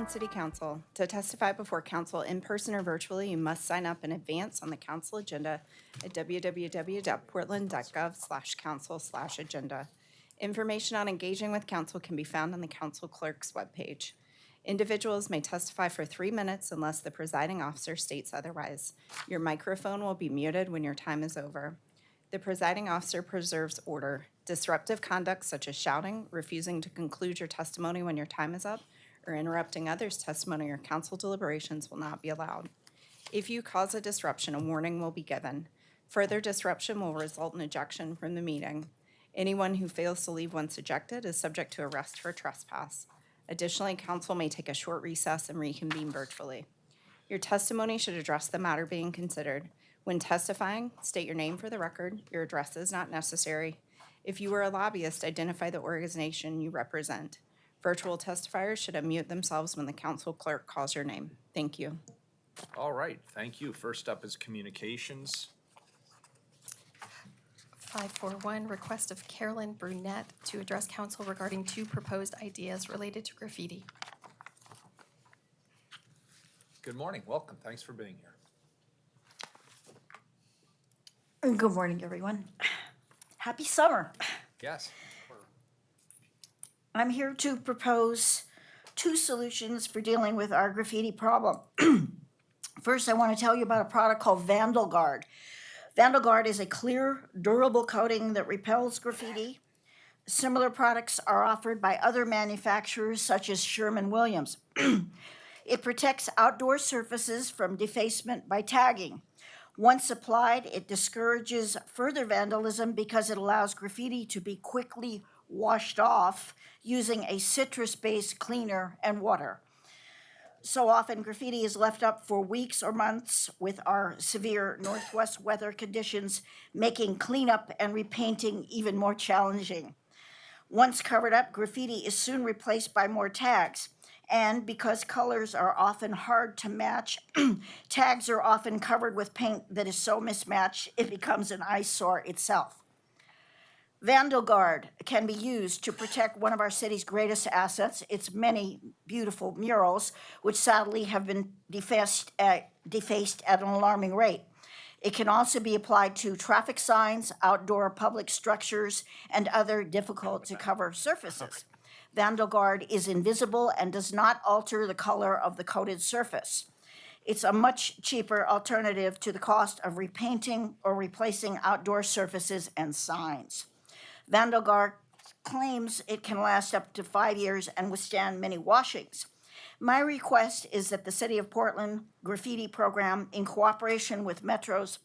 Portland City Council. To testify before council in person or virtually, you must sign up in advance on the council agenda at www.portland.gov/council/agenda. Information on engaging with council can be found on the council clerk's webpage. Individuals may testify for 3 minutes unless the presiding officer states otherwise. Your microphone will be muted when your time is over. The presiding officer preserves order. Disruptive conduct such as shouting, refusing to conclude your testimony when your time is up, or interrupting others' testimony or council deliberations will not be allowed. If you cause a disruption, a warning will be given. Further disruption will result in ejection from the meeting. Anyone who fails to leave once ejected is subject to arrest for trespass. Additionally, council may take a short recess and reconvene virtually. Your testimony should address the matter being considered. When testifying, state your name for the record. Your address is not necessary. If you are a lobbyist, identify the organization you represent. Virtual testifiers should unmute themselves when the council clerk calls your name. Thank you. All right, thank you. First up is communications. 541, request of Carolyn Brunette to address council regarding 2 proposed ideas related to graffiti. Good morning, welcome. Thanks for being here. Good morning, everyone. Happy summer. Yes. I'm here to propose 2 solutions for dealing with our graffiti problem. First, I want to tell you about a product called Vandal Guard. Vandal Guard is a clear, durable coating that repels graffiti. Similar products are offered by other manufacturers such as Sherwin-Williams. It protects outdoor surfaces from defacement by tagging. Once applied, it discourages further vandalism because it allows graffiti to be quickly washed off using a citrus-based cleaner and water. So often, graffiti is left up for weeks or months with our severe northwest weather conditions, making cleanup and repainting even more challenging. Once covered up, graffiti is soon replaced by more tags. And because colors are often hard to match, tags are often covered with paint that is so mismatched it becomes an eyesore itself. Vandal Guard can be used to protect one of our city's greatest assets, its many beautiful murals, which sadly have been defaced at an alarming rate. It can also be applied to traffic signs, outdoor public structures, and other difficult to cover surfaces. Vandal Guard is invisible and does not alter the color of the coated surface. It's a much cheaper alternative to the cost of repainting or replacing outdoor surfaces and signs. Vandal Guard claims it can last up to 5 years and withstand many washings. My request is that the City of Portland Graffiti Program, in cooperation with Metro's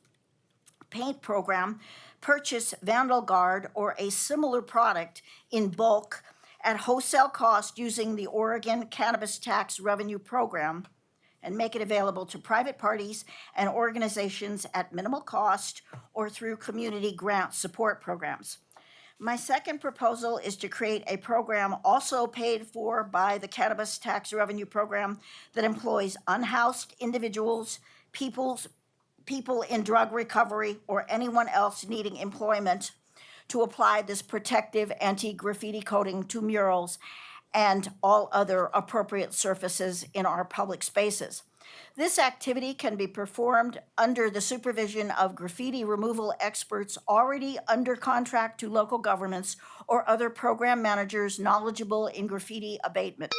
paint program, purchase Vandal Guard or a similar product in bulk at wholesale cost using the Oregon Cannabis Tax Revenue Program and make it available to private parties and organizations at minimal cost or through community grant support programs. My second proposal is to create a program also paid for by the Cannabis Tax Revenue Program that employs unhoused individuals, people in drug recovery, or anyone else needing employment to apply this protective anti-graffiti coating to murals and all other appropriate surfaces in our public spaces. This activity can be performed under the supervision of graffiti removal experts already under contract to local governments or other program managers knowledgeable in graffiti abatement.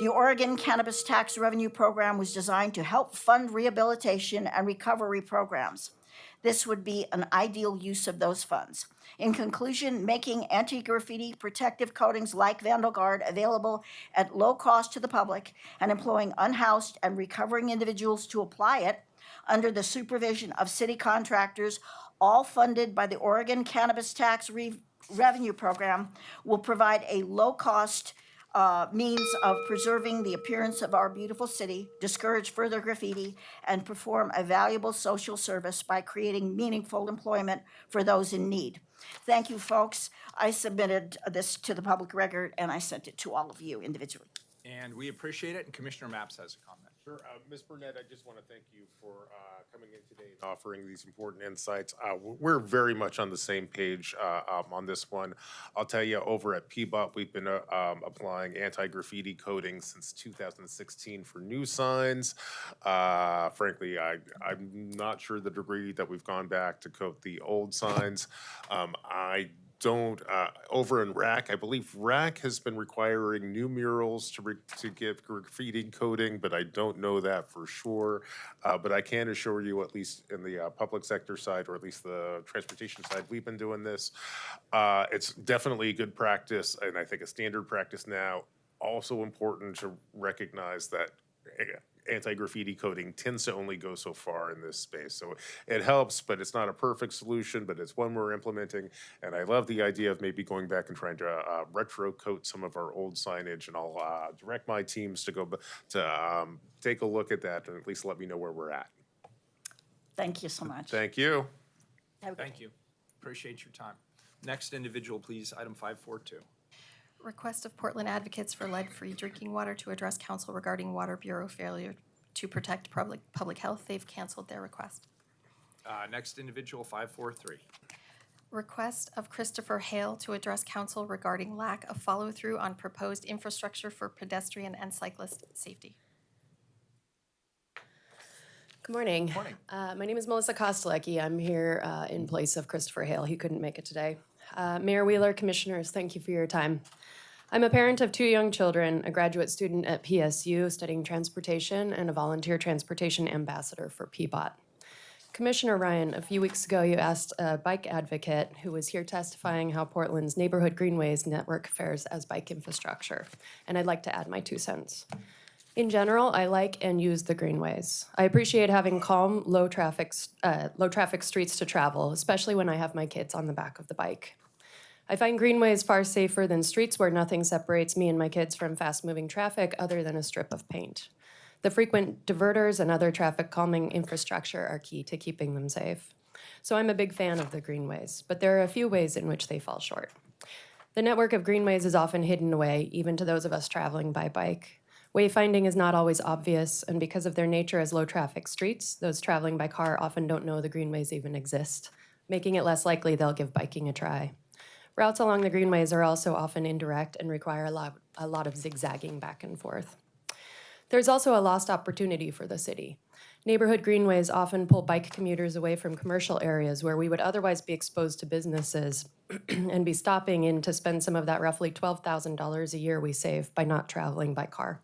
The Oregon Cannabis Tax Revenue Program was designed to help fund rehabilitation and recovery programs. This would be an ideal use of those funds. In conclusion, making anti-graffiti protective coatings like Vandal Guard available at low cost to the public and employing unhoused and recovering individuals to apply it under the supervision of city contractors, all funded by the Oregon Cannabis Tax Revenue Program, will provide a low-cost means of preserving the appearance of our beautiful city, discourage further graffiti, and perform a valuable social service by creating meaningful employment for those in need. Thank you, folks. I submitted this to the public record, and I sent it to all of you individually. And we appreciate it, and Commissioner Mapps has a comment. Sure. Ms. Burnett, I just want to thank you for coming in today and offering these important insights. We're very much on the same page on this one. I'll tell you, over at PBOT, we've been applying anti-graffiti coding since 2016 for new signs. Frankly, I'm not sure the degree that we've gone back to code the old signs. I don't, over in RAC, I believe RAC has been requiring new murals to give graffiti coding, but I don't know that for sure. But I can assure you, at least in the public sector side, or at least the transportation side, we've been doing this. It's definitely good practice, and I think a standard practice now. Also important to recognize that anti-graffiti coding tends to only go so far in this space. So it helps, but it's not a perfect solution, but it's one we're implementing. And I love the idea of maybe going back and trying to retro coat some of our old signage, and I'll direct my teams to go to take a look at that and at least let me know where we're at. Thank you so much. Thank you. Have a good Thank you. Appreciate your time. Next individual, please, item 542. Request of Portland Advocates for Lead-Free Drinking Water to address council regarding Water Bureau failure to protect public health. They've canceled their request. Next individual, 543. Request of Christopher Hale to address council regarding lack of follow-through on proposed infrastructure for pedestrian and cyclist safety. Good morning. Morning. My name is Melissa Kostelecki. I'm here in place of Christopher Hale. He couldn't make it today. Mayor Wheeler, commissioners, thank you for your time. I'm a parent of 2 young children, a graduate student at PSU studying transportation, and a volunteer transportation ambassador for PBOT. Commissioner Ryan, a few weeks ago you asked a bike advocate who was here testifying how Portland's neighborhood greenways network fares as bike infrastructure, and I'd like to add my 2 cents. In general, I like and use the greenways. I appreciate having calm, low traffic streets to travel, especially when I have my kids on the back of the bike. I find greenways far safer than streets where nothing separates me and my kids from fast-moving traffic other than a strip of paint. The frequent diverters and other traffic calming infrastructure are key to keeping them safe. So I'm a big fan of the greenways, but there are a few ways in which they fall short. The network of greenways is often hidden away, even to those of us traveling by bike. Wayfinding is not always obvious, and because of their nature as low-traffic streets, those traveling by car often don't know the greenways even exist, making it less likely they'll give biking a try. Routes along the greenways are also often indirect and require a lot of zigzagging back and forth. There's also a lost opportunity for the city. Neighborhood greenways often pull bike commuters away from commercial areas where we would otherwise be exposed to businesses and be stopping in to spend some of that roughly $12,000 a year we save by not traveling by car.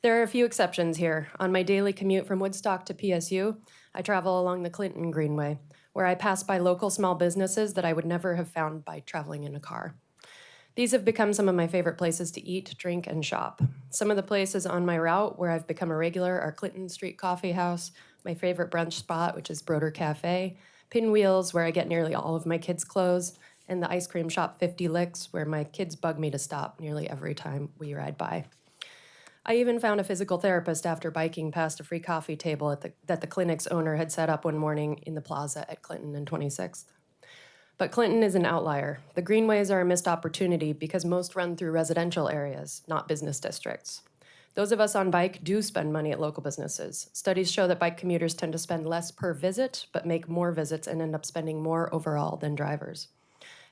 There are a few exceptions here. On my daily commute from Woodstock to PSU, I travel along the Clinton Greenway, where I pass by local small businesses that I would never have found by traveling in a car. These have become some of my favorite places to eat, drink, and shop. Some of the places on my route where I've become a regular are Clinton Street Coffee House, my favorite brunch spot, which is Broder Cafe, Pinwheels, where I get nearly all of my kids' clothes, and the ice cream shop 50 Licks, where my kids bug me to stop nearly every time we ride by. I even found a physical therapist after biking past a free coffee table that the clinic's owner had set up one morning in the plaza at Clinton and 26th. But Clinton is an outlier. The greenways are a missed opportunity because most run through residential areas, not business districts. Those of us on bike do spend money at local businesses. Studies show that bike commuters tend to spend less per visit, but make more visits and end up spending more overall than drivers.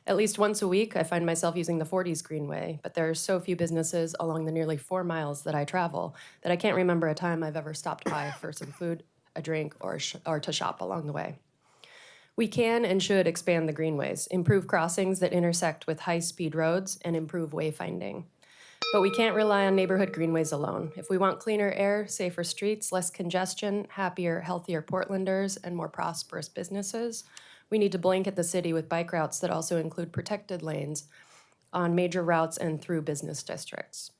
At least once a week, I find myself using the 40s Greenway, but there are so few businesses along the nearly 4 miles that I travel that I can't remember a time I've ever stopped by for some food, a drink, or to shop along the way. We can and should expand the greenways, improve crossings that intersect with high-speed roads, and improve wayfinding. But we can't rely on neighborhood greenways alone. If we want cleaner air, safer streets, less congestion, happier, healthier Portlanders, and more prosperous businesses, we need to blanket the city with bike routes that also include protected lanes on major routes and through business districts.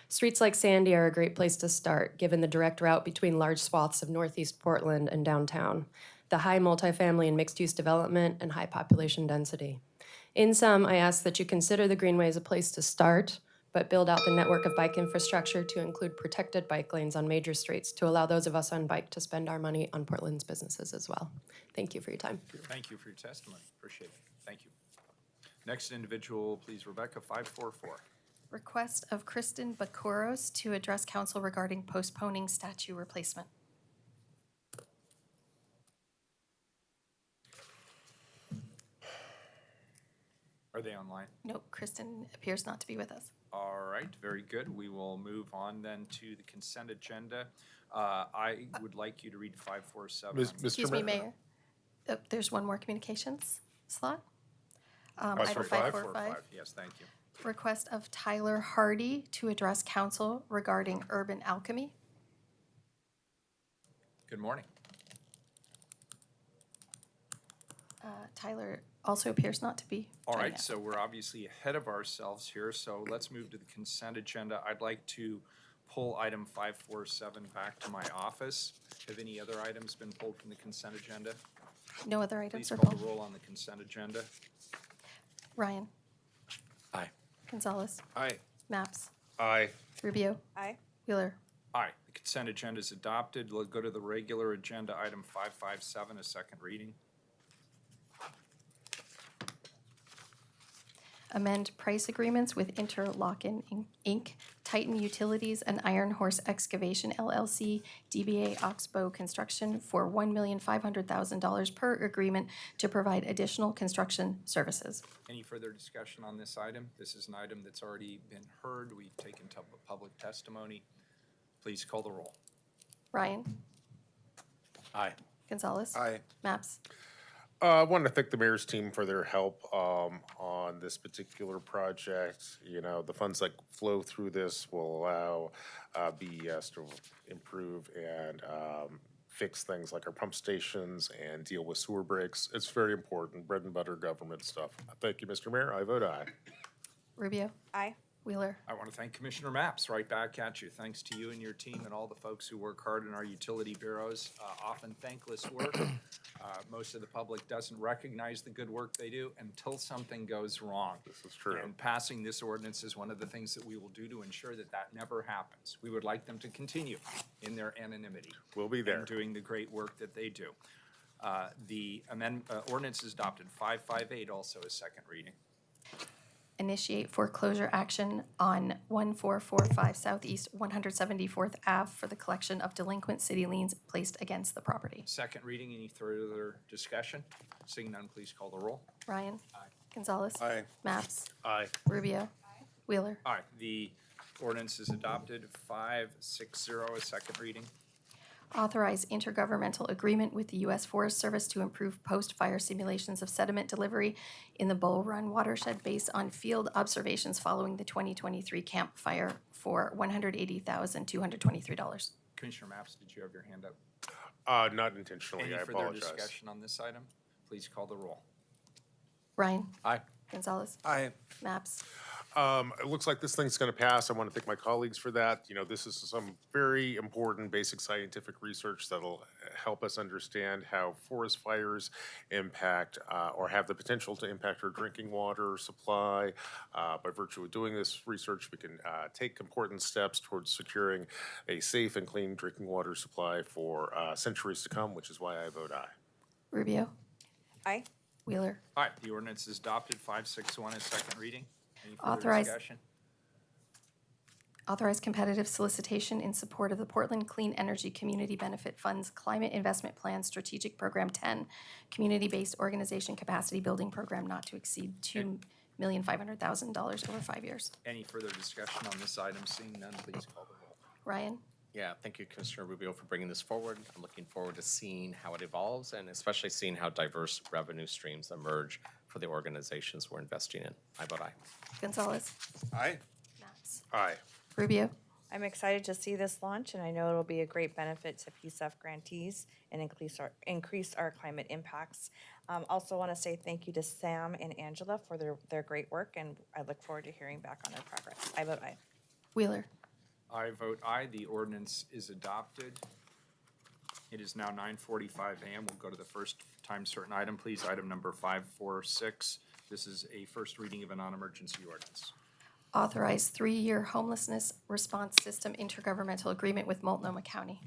Streets like Sandy are a great place to start, given the direct route between large swaths of northeast Portland and downtown, the high multifamily and mixed-use development, and high population density. In sum, I ask that you consider the greenway as a place to start, but build out the network of bike infrastructure to include protected bike lanes on major streets to allow those of us on bike to spend our money on Portland's businesses as well. Thank you for your time. Thank you for your testimony. Appreciate it. Thank you. Next individual, please, Rebecca, 544. Request of Kristen Bakuros to address council regarding postponing statue replacement. Are they online? Nope, Kristen appears not to be with us. All right, very good. We will move on then to the consent agenda. I would like you to read 547. Ms. on- Mr. Excuse me, Mayor. Oh, there's one more communications slot. Item 545. Yes, thank you. Request of Tyler Hardy to address council regarding urban alchemy. Good morning. Tyler also appears not to be. All joining right, us. so we're obviously ahead of ourselves here, so let's move to the consent agenda. I'd like to pull item 547 back to my office. Have any other items been pulled from the consent agenda? No other items Please are call the pulled. roll on the consent agenda. Ryan. Aye. Gonzalez. Aye. Maps. Aye. Rubio. Aye. Wheeler. Aye. The consent agenda is adopted. We'll go to the regular agenda, item 557, a second reading. Amend price agreements with Interlochen Inc., Titan Utilities, and Iron Horse Excavation LLC, DBA Oxbow Construction for $1,500,000 per agreement to provide additional construction services. Any further discussion on this item? This is an item that's already been heard. We've taken public testimony. Please call the roll. Ryan. Aye. Gonzalez. Aye. Maps. I want to thank the mayor's team for their help on this particular project. You know, the funds that flow through this will allow BES to improve and fix things like our pump stations and deal with sewer breaks. It's very important, bread and butter government stuff. Thank you, Mr. Mayor. I vote aye. Rubio. Aye. Wheeler. I want to thank Commissioner Maps, right back at you. Thanks to you and your team and all the folks who work hard in our utility bureaus. Often thankless work. Most of the public doesn't recognize the good work they do until something goes wrong. This is true. And passing this ordinance is one of the things that we will do to ensure that that never happens. We would like them to continue in their anonymity. We'll be there. And doing the great work that they do. The ordinance is adopted. 558 also is second reading. Initiate foreclosure action on 1445 Southeast 174th Ave for the collection of delinquent city liens placed against the property. Second reading, any further discussion? Seeing none, please call the roll. Ryan. Gonzalez. Aye. Maps. Aye. Rubio. Wheeler. Aye, the ordinance is adopted. 560 is second reading. Authorize intergovernmental agreement with the U.S. Forest Service to improve post-fire simulations of sediment delivery in the Bull Run watershed based on field observations following the 2023 Camp Fire for $180,223. Commissioner Maps, did you have your hand up? Not intentionally, Any I further apologize. discussion on this item? Please call the roll. Ryan. Aye. Gonzalez. Aye. Maps. It looks like this thing's gonna pass. I want to thank my colleagues for that. You know, this is some very important basic scientific research that'll help us understand how forest fires impact or have the potential to impact our drinking water supply. By virtue of doing this research, we can take important steps towards securing a safe and clean drinking water supply for centuries to come, which is why I vote aye. Rubio. Aye. Wheeler. Aye, the ordinance is adopted. 561 is second reading. Any further Authorize- discussion? Authorize competitive solicitation in support of the Portland Clean Energy Community Benefit Fund's Climate Investment Plan Strategic Program 10, Community-Based Organization Capacity Building Program not to exceed $2,500,000 over 5 years. Any further discussion on this item? Seeing none, please call the roll. Ryan. Yeah, thank you, Commissioner Rubio, for bringing this forward. I'm looking forward to seeing how it evolves and especially seeing how diverse revenue streams emerge for the organizations we're investing in. I vote aye. Gonzalez. Aye. Maps. Aye. Rubio. I'm excited to see this launch, and I know it'll be a great benefit to PSEF grantees and increase our climate impacts. Also want to say thank you to Sam and Angela for their great work, and I look forward to hearing back on their progress. I vote aye. Wheeler. I vote aye. The ordinance is adopted. It is now 9:45 a.m. We'll go to the first time certain item, please. Item number 546. This is a first reading of a non-emergency ordinance. Authorize 3-year homelessness response system intergovernmental agreement with Multnomah County.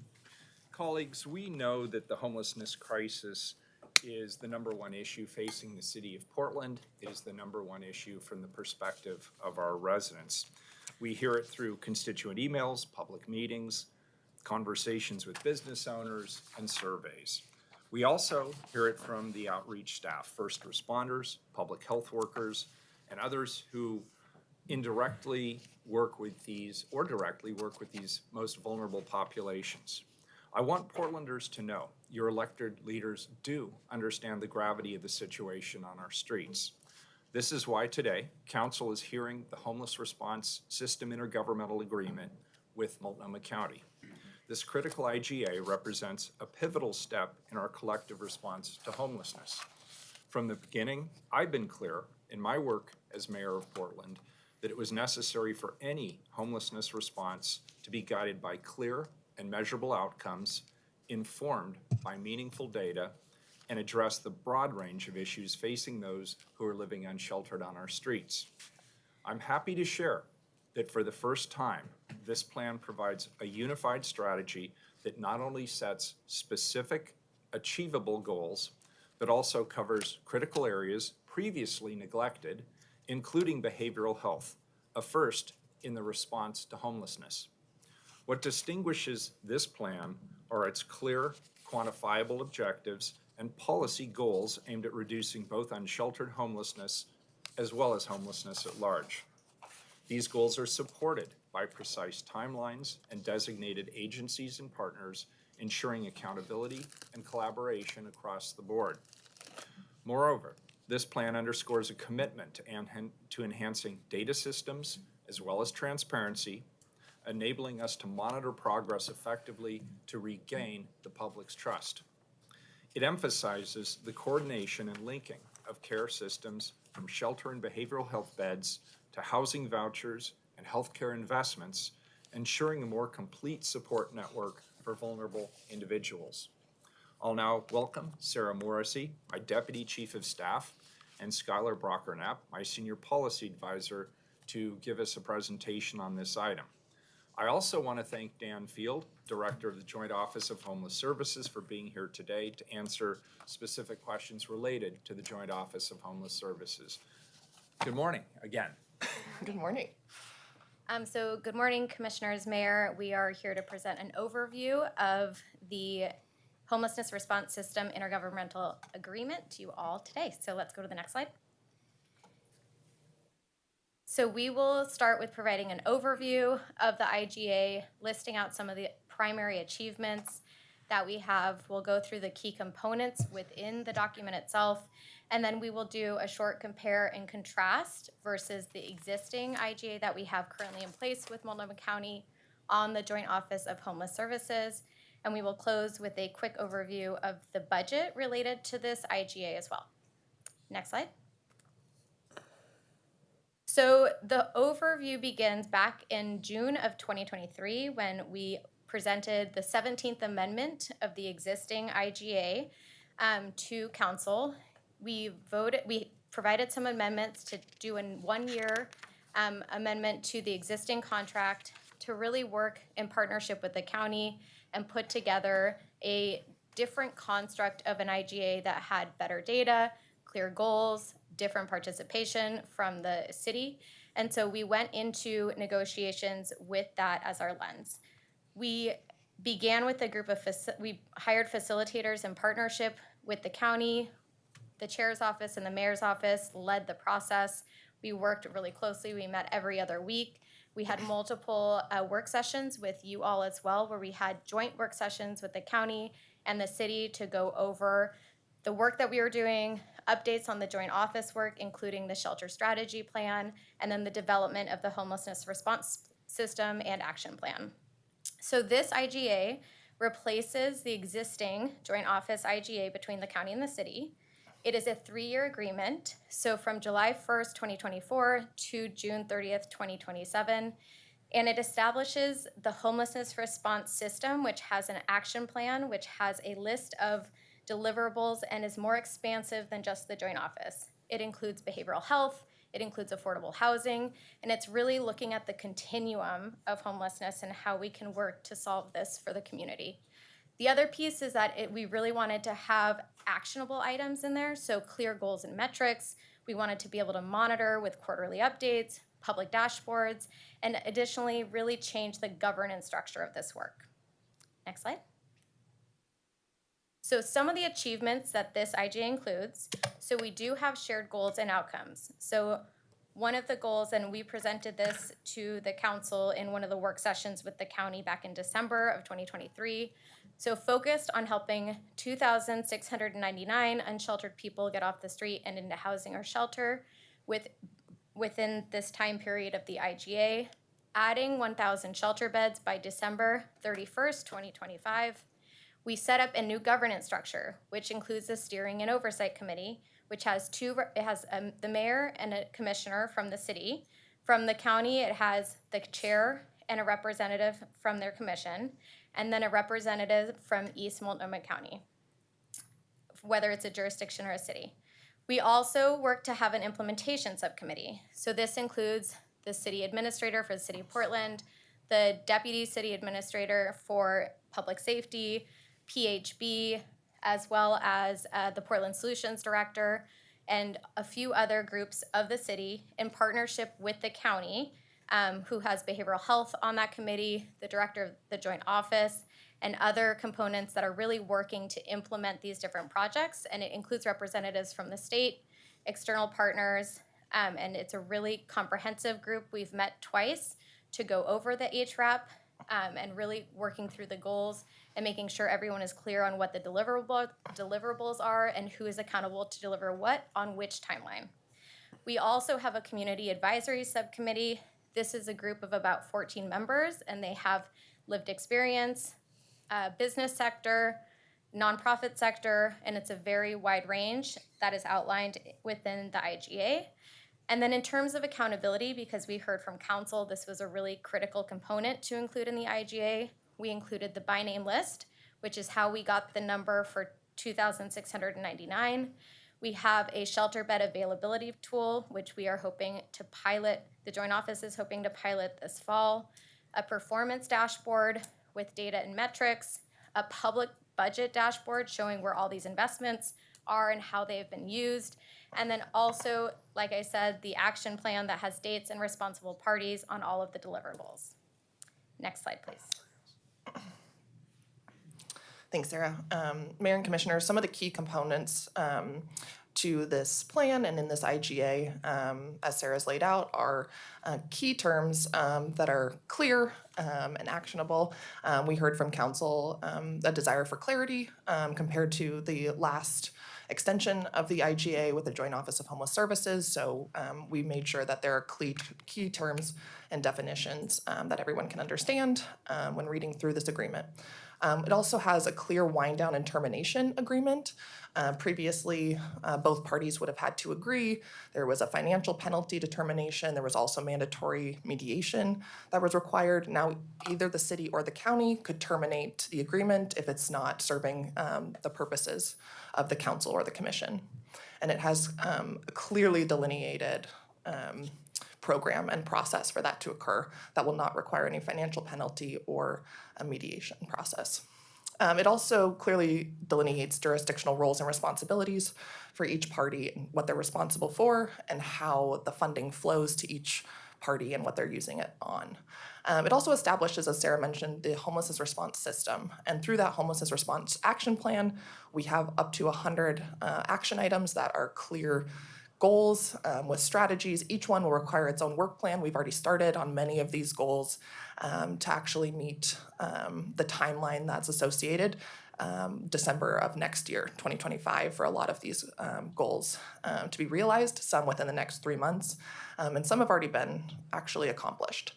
Colleagues, we know that the homelessness crisis is the number one issue facing the city of Portland. It is the number one issue from the perspective of our residents. We hear it through constituent emails, public meetings, conversations with business owners, and surveys. We also hear it from the outreach staff, first responders, public health workers, and others who indirectly work with these or directly work with these most vulnerable populations. I want Portlanders to know your elected leaders do understand the gravity of the situation on our streets. This is why today, Council is hearing the Homeless Response System Intergovernmental Agreement with Multnomah County. This critical IGA represents a pivotal step in our collective response to homelessness. From the beginning, I've been clear in my work as mayor of Portland that it was necessary for any homelessness response to be guided by clear and measurable outcomes, informed by meaningful data, and address the broad range of issues facing those who are living unsheltered on our streets. I'm happy to share that for the first time, this plan provides a unified strategy that not only sets specific, achievable goals, but also covers critical areas previously neglected, including behavioral health, a first in the response to homelessness. What distinguishes this plan are its clear, quantifiable objectives and policy goals aimed at reducing both unsheltered homelessness as well as homelessness at large. These goals are supported by precise timelines and designated agencies and partners, ensuring accountability and collaboration across the board. Moreover, this plan underscores a commitment to enhancing data systems as well as transparency, enabling us to monitor progress effectively to regain the public's trust. It emphasizes the coordination and linking of care systems from shelter and behavioral health beds to housing vouchers and healthcare investments, ensuring a more complete support network for vulnerable individuals. I'll now welcome Sarah Morrissey, my Deputy Chief of Staff, and Skylar Brockernap, my Senior Policy Advisor, to give us a presentation on this item. I also want to thank Dan Field, Director of the Joint Office of Homeless Services, for being here today to answer specific questions related to the Joint Office of Homeless Services. Good morning again. Good morning. So good morning, Commissioners, Mayor. We are here to present an overview of the Homelessness Response System Intergovernmental Agreement to you all today. So let's go to the next slide. So we will start with providing an overview of the IGA, listing out some of the primary achievements that we have. We'll go through the key components within the document itself, and then we will do a short compare and contrast versus the existing IGA that we have currently in place with Multnomah County on the Joint Office of Homeless Services. And we will close with a quick overview of the budget related to this IGA as well. Next slide. So the overview begins back in June of 2023 when we presented the 17th Amendment of the existing IGA to Council. We provided some amendments to do a one-year amendment to the existing contract to really work in partnership with the county and put together a different construct of an IGA that had better data, clear goals, different participation from the city. And so we went into negotiations with that as our lens. We began with a group of, we hired facilitators in partnership with the county, the chair's office and the mayor's office led the process. We worked really closely. We met every other week. We had multiple work sessions with you all as well, where we had joint work sessions with the county and the city to go over the work that we were doing, updates on the joint office work, including the shelter strategy plan, and then the development of the homelessness response system and action plan. So this IGA replaces the existing joint office IGA between the county and the city. It is a 3-year agreement, so from July 1st, 2024 to June 30th, 2027, and it establishes the homelessness response system, which has an action plan, which has a list of deliverables and is more expansive than just the joint office. It includes behavioral health, it includes affordable housing, and it's really looking at the continuum of homelessness and how we can work to solve this for the community. The other piece is that we really wanted to have actionable items in there, so clear goals and metrics. We wanted to be able to monitor with quarterly updates, public dashboards, and additionally really change the governance structure of this work. Next slide. So some of the achievements that this IGA includes, so we do have shared goals and outcomes. So one of the goals, and we presented this to the council in one of the work sessions with the county back in December of 2023. So focused on helping 2,699 unsheltered people get off the street and into housing or shelter within this time period of the IGA, adding 1,000 shelter beds by December 31st, 2025. We set up a new governance structure, which includes a steering and oversight committee, which has the mayor and a commissioner from the city. From the county, it has the chair and a representative from their commission, and then a representative from East Multnomah County, whether it's a jurisdiction or a city. We also work to have an implementation subcommittee. So this includes the city administrator for the city of Portland, the deputy city administrator for public safety, PHB, as well as the Portland Solutions Director, and a few other groups of the city in partnership with the county, who has behavioral health on that committee, the director of the joint office, and other components that are really working to implement these different projects. And it includes representatives from the state, external partners, and it's a really comprehensive group. We've met twice to go over the HRAP and really working through the goals and making sure everyone is clear on what the deliverables are and who is accountable to deliver what on which timeline. We also have a community advisory subcommittee. This is a group of about 14 members, and they have lived experience, business sector, nonprofit sector, and it's a very wide range that is outlined within the IGA. And then in terms of accountability, because we heard from council, this was a really critical component to include in the IGA. We included the by name list, which is how we got the number for 2,699. We have a shelter bed availability tool, which we are hoping to pilot. The Joint Office is hoping to pilot this fall. A performance dashboard with data and metrics, a public budget dashboard showing where all these investments are and how they've been used. And then also, like I said, the action plan that has dates and responsible parties on all of the deliverables. Next slide, please. Thanks, Sarah. Mayor and Commissioners, some of the key components to this plan and in this IGA, as Sarah's laid out, are key terms that are clear and actionable. We heard from council a desire for clarity compared to the last extension of the IGA with the Joint Office of Homeless Services. So we made sure that there are key terms and definitions that everyone can understand when reading through this agreement. It also has a clear wind down and termination agreement. Previously, both parties would have had to agree. There was a financial penalty determination. There was also mandatory mediation that was required. Now, either the city or the county could terminate the agreement if it's not serving the purposes of the council or the commission. And it has a clearly delineated program and process for that to occur that will not require any financial penalty or a mediation process. It also clearly delineates jurisdictional roles and responsibilities for each party and what they're responsible for and how the funding flows to each party and what they're using it on. It also establishes, as Sarah mentioned, the homelessness response system. And through that homelessness response action plan, we have up to 100 action items that are clear goals with strategies. Each one will require its own work plan. We've already started on many of these goals to actually meet the timeline that's associated, December of next year, 2025, for a lot of these goals to be realized, some within the next 3 months, and some have already been actually accomplished.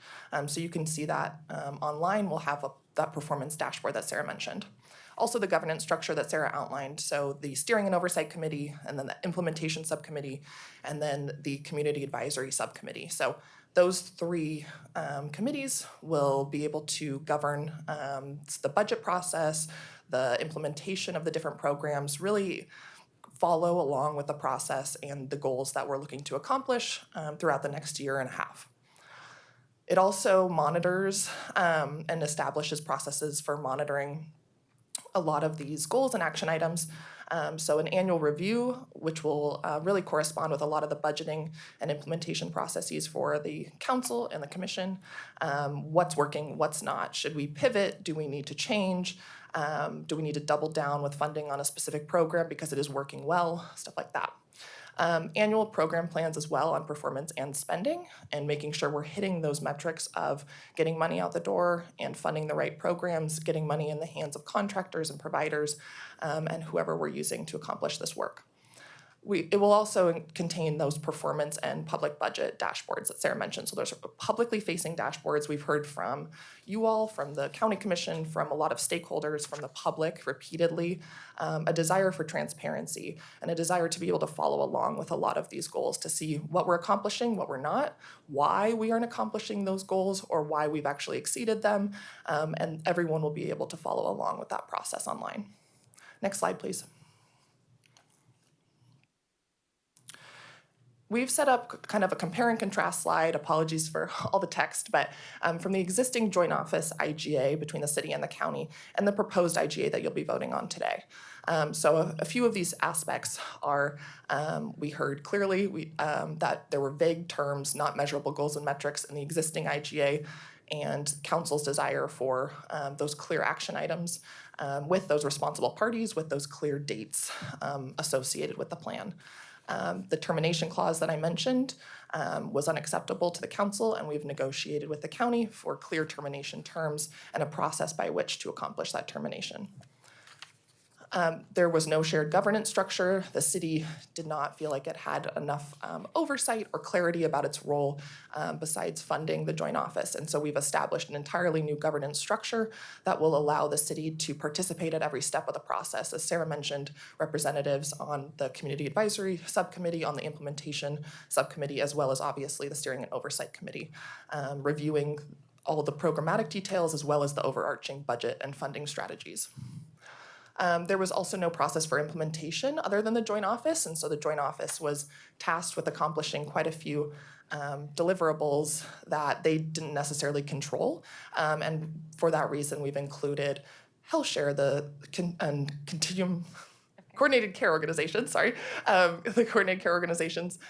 So you can see that online. We'll have that performance dashboard that Sarah mentioned. Also the governance structure that Sarah outlined, so the steering and oversight committee, and then the implementation subcommittee, and then the community advisory subcommittee. So those three committees will be able to govern the budget process, the implementation of the different programs, really follow along with the process and the goals that we're looking to accomplish throughout the next year and a half. It also monitors and establishes processes for monitoring a lot of these goals and action items. So an annual review, which will really correspond with a lot of the budgeting and implementation processes for the council and the commission. What's working, what's not? Should we pivot? Do we need to change? Do we need to double down with funding on a specific program because it is working well? Stuff like that. Annual program plans as well on performance and spending, and making sure we're hitting those metrics of getting money out the door and funding the right programs, getting money in the hands of contractors and providers, and whoever we're using to accomplish this work. It will also contain those performance and public budget dashboards that Sarah mentioned. So there's publicly facing dashboards. We've heard from you all, from the county commission, from a lot of stakeholders, from the public repeatedly, a desire for transparency and a desire to be able to follow along with a lot of these goals to see what we're accomplishing, what we're not, why we aren't accomplishing those goals, or why we've actually exceeded them. And everyone will be able to follow along with that process online. Next slide, please. We've set up kind of a compare and contrast slide, apologies for all the text, but from the existing joint office IGA between the city and the county and the proposed IGA that you'll be voting on today. So a few of these aspects are, we heard clearly that there were vague terms, not measurable goals and metrics in the existing IGA, and council's desire for those clear action items with those responsible parties, with those clear dates associated with the plan. The termination clause that I mentioned was unacceptable to the council, and we've negotiated with the county for clear termination terms and a process by which to accomplish that termination. There was no shared governance structure. The city did not feel like it had enough oversight or clarity about its role besides funding the joint office. And so we've established an entirely new governance structure that will allow the city to participate at every step of the process. As Sarah mentioned, representatives on the community advisory subcommittee, on the implementation subcommittee, as well as obviously the steering and oversight committee, reviewing all the programmatic details as well as the overarching budget and funding strategies. There was also no process for implementation other than the joint office, and so the joint office was tasked with accomplishing quite a few deliverables that they didn't necessarily control, and for that reason we've included HealthShare, the continuum coordinated care organizations, the coordinated care organizations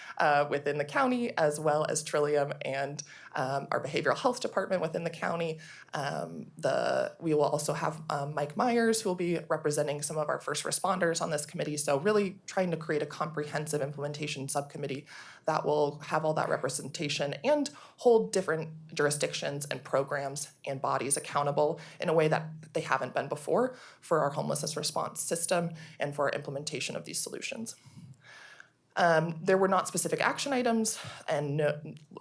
within the county, as well as Trillium and our behavioral health department within the county. We will also have Mike Myers, who will be representing some of our first responders on this committee. So really trying to create a comprehensive implementation subcommittee that will have all that representation and hold different jurisdictions and programs and bodies accountable in a way that they haven't been before for our homelessness response system and for our implementation of these solutions. There were not specific action items and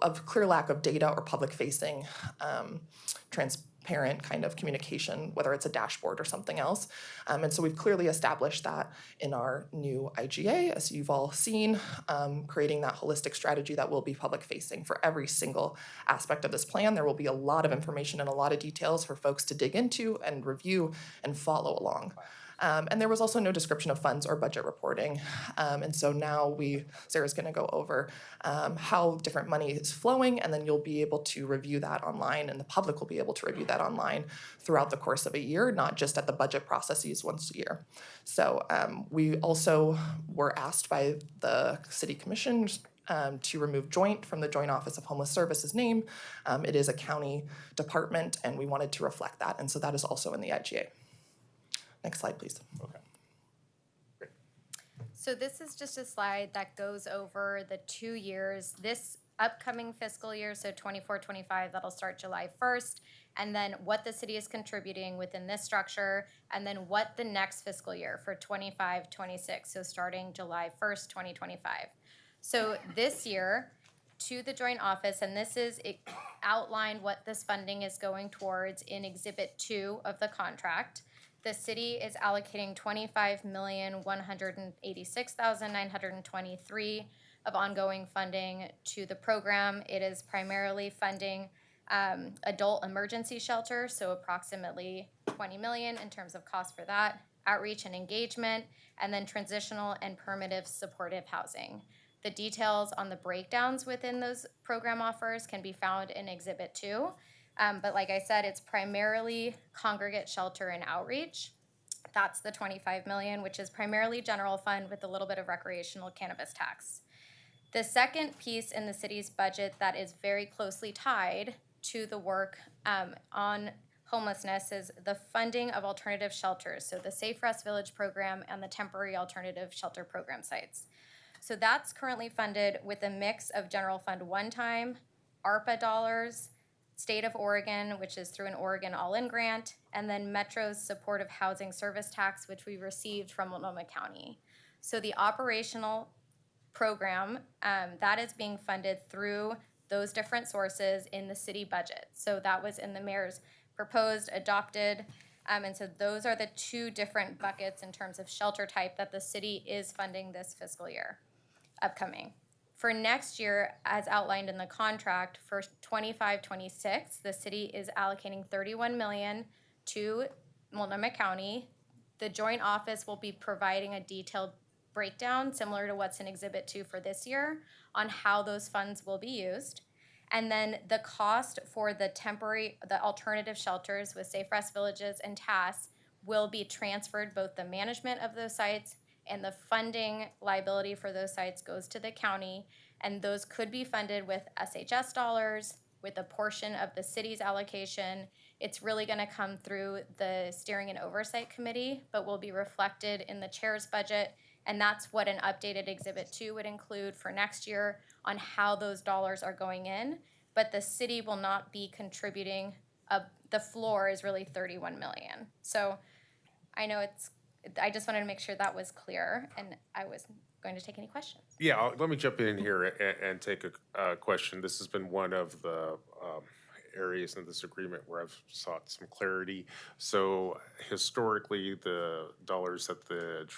of clear lack of data or public-facing transparent kind of communication, whether it's a dashboard or something else. And so we've clearly established that in our new IGA, as you've all seen, creating that holistic strategy that will be public-facing for every single aspect of this plan. There will be a lot of information and a lot of details for folks to dig into and review and follow along. And there was also no description of funds or budget reporting. And so now Sarah's gonna go over how different money is flowing, and then you'll be able to review that online, and the public will be able to review that online throughout the course of a year, not just at the budget processes once a year. So we also were asked by the city commission to remove joint from the Joint Office of Homeless Services name. It is a county department, and we wanted to reflect that, and so that is also in the IGA. Next slide, please. Okay. So this is just a slide that goes over the 2 years, this upcoming fiscal year, so 24-25, that'll start July 1st, and then what the city is contributing within this structure, and then what the next fiscal year for 25-26, so starting July 1st, 2025. So this year, to the joint office, and this is outlined what this funding is going towards in Exhibit 2 of the contract. The city is allocating $25,186,923 of ongoing funding to the program. It is primarily funding adult emergency shelter, so approximately $20 million in terms of cost for that, outreach and engagement, and then transitional and permanent supportive housing. The details on the breakdowns within those program offers can be found in Exhibit 2. But like I said, it's primarily congregate shelter and outreach. That's the 25 million, which is primarily general fund with a little bit of recreational cannabis tax. The second piece in the city's budget that is very closely tied to the work on homelessness is the funding of alternative shelters. So the Safe Rest Village program and the temporary alternative shelter program sites. So that's currently funded with a mix of general fund one-time, ARPA dollars, State of Oregon, which is through an Oregon All-In grant, and then Metro's supportive housing service tax, which we received from Multnomah County. So the operational program, that is being funded through those different sources in the city budget. So that was in the mayor's proposed, adopted, and so those are the two different buckets in terms of shelter type that the city is funding this fiscal year upcoming. For next year, as outlined in the contract, for 25-26, the city is allocating $31 million to Multnomah County. The joint office will be providing a detailed breakdown, similar to what's in Exhibit 2 for this year, on how those funds will be used. And then the cost for the alternative shelters with Safe Rest Villages and TAS will be transferred, both the management of those sites and the funding liability for those sites goes to the county, and those could be funded with SHS dollars, with a portion of the city's allocation. It's really gonna come through the Steering and Oversight Committee, but will be reflected in the chair's budget, and that's what an updated Exhibit 2 would include for next year on how those dollars are going in, but the city will not be contributing. The floor is really 31 million. So I know I just wanted to make sure that was clear, and I was going to take any questions. Yeah, let me jump in here and take a question. This has been one of the areas in this agreement where I've sought some clarity. So historically, the dollars that the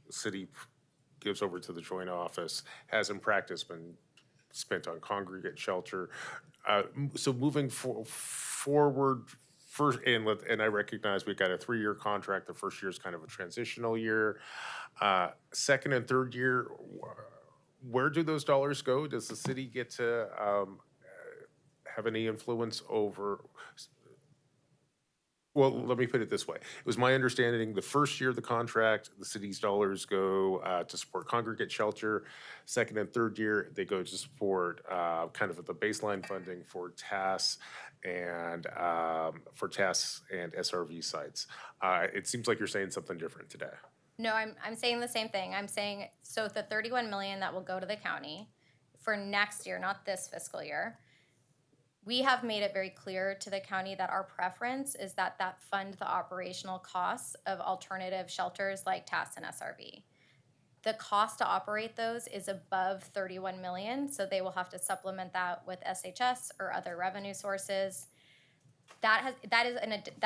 city gives over to the joint office has in practice been spent on congregate shelter. So moving forward, first, and I recognize we've got a 3-year contract. The first year is kind of a transitional year. Second and third year, where do those dollars go? Does the city get to have any influence over? Well, let me put it this way. It was my understanding the first year of the contract, the city's dollars go to support congregate shelter. Second and third year, they go to support kind of the baseline funding for TAS and SRV sites. It seems like you're saying something different today. No, I'm saying the same thing. I'm saying, so the 31 million that will go to the county for next year, not this fiscal year, we have made it very clear to the county that our preference is that fund the operational costs of alternative shelters like TAS and SRV. The cost to operate those is above 31 million, so they will have to supplement that with SHS or other revenue sources. That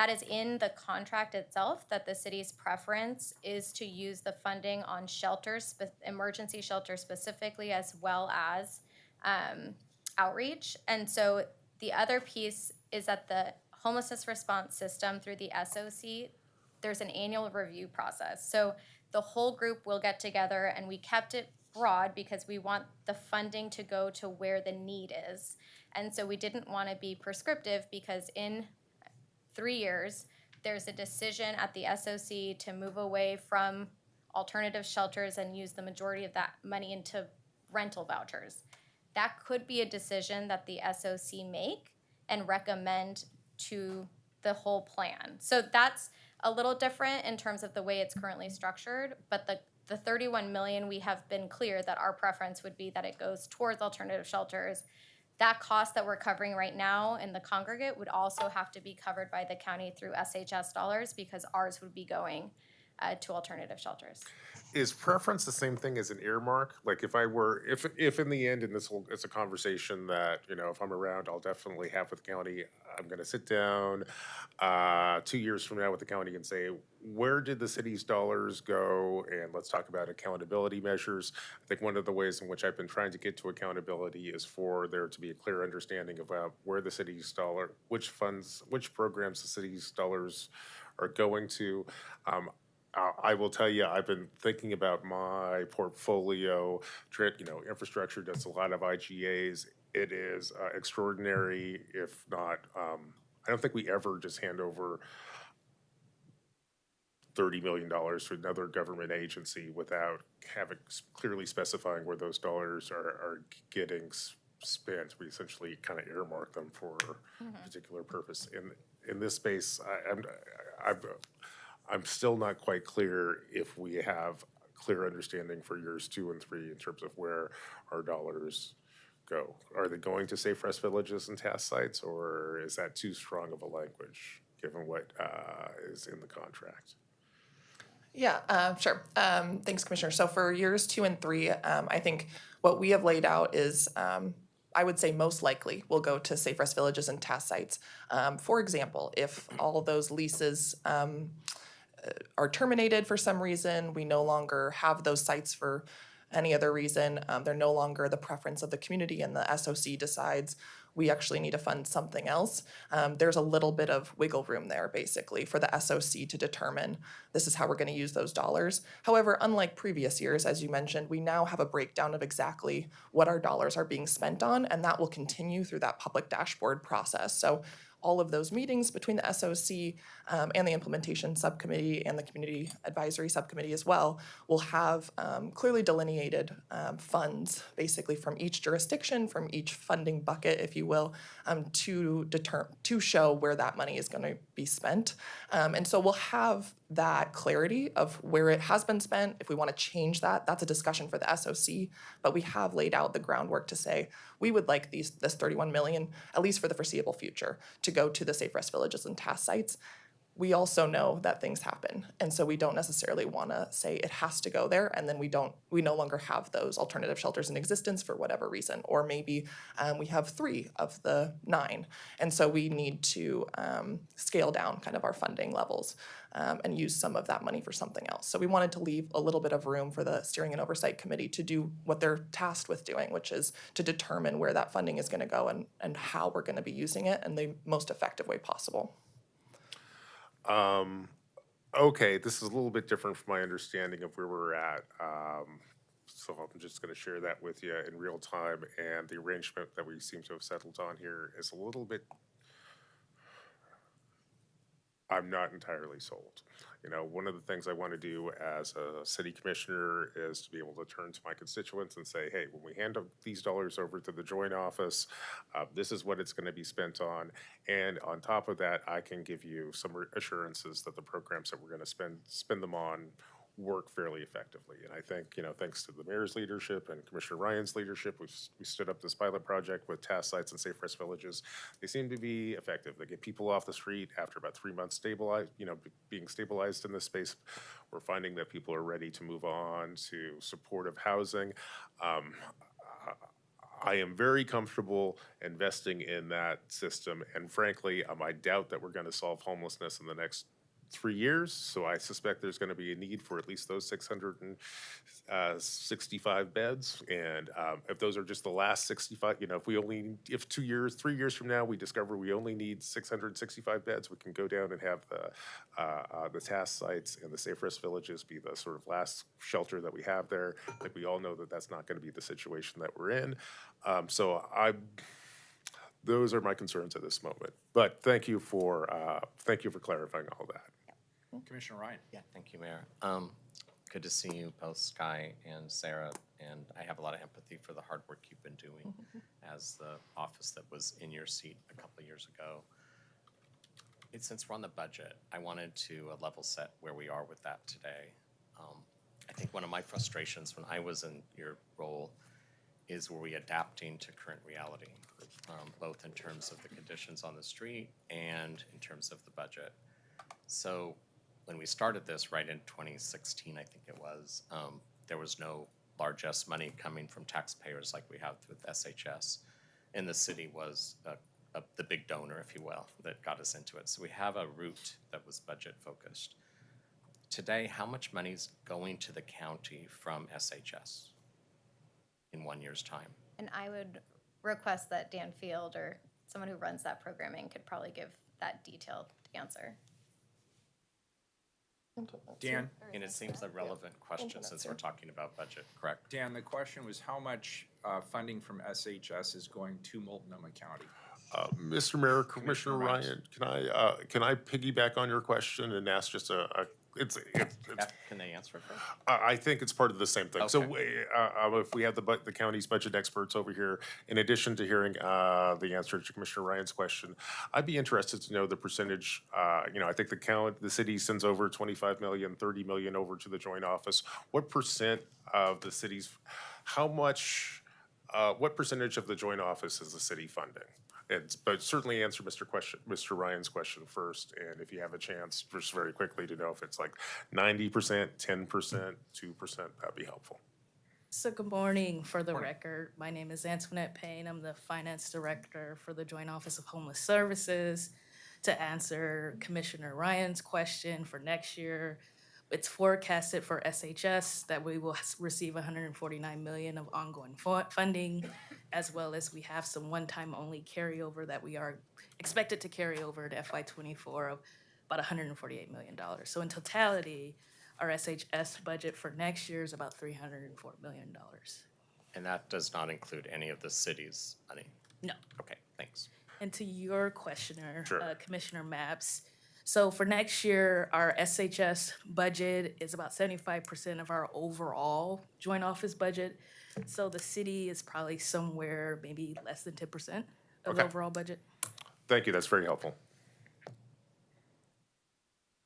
is in the contract itself, that the city's preference is to use the funding on shelters, emergency shelters specifically, as well as outreach. And so the other piece is that the homelessness response system through the SOC, there's an annual review process. So the whole group will get together, and we kept it broad because we want the funding to go to where the need is. And so we didn't want to be prescriptive, because in 3 years, there's a decision at the SOC to move away from alternative shelters and use the majority of that money into rental vouchers. That could be a decision that the SOC make and recommend to the whole plan. So that's a little different in terms of the way it's currently structured, but the 31 million, we have been clear that our preference would be that it goes towards alternative shelters. That cost that we're covering right now in the congregate would also have to be covered by the county through SHS dollars, because ours would be going to alternative shelters. Is preference the same thing as an earmark? Like if in the end, and it's a conversation that, if I'm around, I'll definitely have with the county. I'm gonna sit down 2 years from now with the county and say, where did the city's dollars go? And let's talk about accountability measures. I think one of the ways in which I've been trying to get to accountability is for there to be a clear understanding about where the city's which funds, which programs the city's dollars are going to. I will tell you, I've been thinking about my portfolio. Infrastructure does a lot of IGAs. It is extraordinary, if not, I don't think we ever just hand over $30 million to another government agency without having clearly specifying where those dollars are getting spent. We essentially kind of earmark them for a particular purpose. In this space, I'm still not quite clear if we have clear understanding for years 2 and 3 in terms of where our dollars go. Are they going to Safe Rest Villages and task sites, or is that too strong of a language given what is in the contract? Yeah, sure. Thanks, Commissioner. So for years 2 and 3, I think what we have laid out is, I would say most likely will go to Safe Rest Villages and task sites. For example, if all of those leases are terminated for some reason, we no longer have those sites for any other reason, they're no longer the preference of the community and the SOC decides we actually need to fund something else, there's a little bit of wiggle room there basically for the SOC to determine this is how we're going to use those dollars. However, unlike previous years, as you mentioned, we now have a breakdown of exactly what our dollars are being spent on, and that will continue through that public dashboard process. So all of those meetings between the SOC and the implementation subcommittee and the community advisory subcommittee as well will have clearly delineated funds basically from each jurisdiction, from each funding bucket, if you will, to show where that money is going to be spent. And so we'll have that clarity of where it has been spent. If we want to change that, that's a discussion for the SOC, but we have laid out the groundwork to say we would like this 31 million, at least for the foreseeable future, to go to the Safe Rest Villages and task sites. We also know that things happen, and so we don't necessarily want to say it has to go there, and then we no longer have those alternative shelters in existence for whatever reason, or maybe we have 3 of the 9, and so we need to scale down kind of our funding levels and use some of that money for something else. So we wanted to leave a little bit of room for the Steering and Oversight Committee to do what they're tasked with doing, which is to determine where that funding is going to go and how we're going to be using it in the most effective way possible. Okay, this is a little bit different from my understanding of where we're at. So I'm just going to share that with you in real time. And the arrangement that we seem to have settled on here is a little bit, I'm not entirely sold. You know, one of the things I want to do as a city commissioner is to be able to turn to my constituents and say, hey, when we hand these dollars over to the joint office, this is what it's going to be spent on. And on top of that, I can give you some assurances that the programs that we're going to spend them on work fairly effectively. And I think, you know, thanks to the mayor's leadership and Commissioner Ryan's leadership, we stood up this pilot project with task sites and Safe Rest Villages. They seem to be effective. They get people off the street after about 3 months being stabilized in this space. We're finding that people are ready to move on to supportive housing. I am very comfortable investing in that system, and frankly, I doubt that we're going to solve homelessness in the next 3 years, so I suspect there's going to be a need for at least those 665 beds. And if those are just the last 65, you know, if 3 years from now we discover we only need 665 beds, we can go down and have the task sites and the Safe Rest Villages be the sort of last shelter that we have there. Like, we all know that that's not going to be the situation that we're in. Those are my concerns at this moment. But thank you for clarifying all that. Commissioner Ryan. Yeah, thank you, Mayor. Good to see you both, Sky and Sarah, and I have a lot of empathy for the hard work you've been doing as the office that was in your seat a couple of years ago. Since we're on the budget, I wanted to level set where we are with that today. I think one of my frustrations when I was in your role is, were we adapting to current reality, both in terms of the conditions on the street and in terms of the budget. So when we started this right in 2016, I think it was, there was no largesse money coming from taxpayers like we have with SHS. And the city was the big donor, if you will, that got us into it. So we have a route that was budget focused. Today, how much money is going to the county from SHS in 1 year's time? And I would request that Dan Field or someone who runs that programming could probably give that detailed answer. Dan? And it seems a relevant question since we're talking about budget, correct? Dan, the question was how much funding from SHS is going to Multnomah County? Mr. Mayor, Commissioner Ryan, can I piggyback on your question and ask just a Can they answer it first? I think it's part of the same thing. So Okay. if we have the county's budget experts over here, in addition to hearing the answer to Commissioner Ryan's question, I'd be interested to know the percentage. I think the city sends over 25 million, 30 million over to the joint office. What percent of the city's, what percentage of the joint office is the city funding? But certainly answer Mr. Ryan's question first, and if you have a chance, just very quickly to know if it's like 90%, 10%, 2%, that'd be helpful. So good morning. For the record, my name is Antoinette Payne. I'm the Finance Director for the Joint Office of Homeless Services. To answer Commissioner Ryan's question for next year, it's forecasted for SHS that we will receive $149 million of ongoing funding, as well as we have some one-time only carryover that we are expected to carry over to FY24 of about $148 million. So in totality, our SHS budget for next year is about $304 million. And that does not include any of the city's money? No. Okay, thanks. And to your questioner, Sure. Commissioner Mapps, so for next year, our SHS budget is about 75% of our overall joint office budget. So the city is probably somewhere maybe less than 10% of the Okay. overall budget. Thank you, that's very helpful.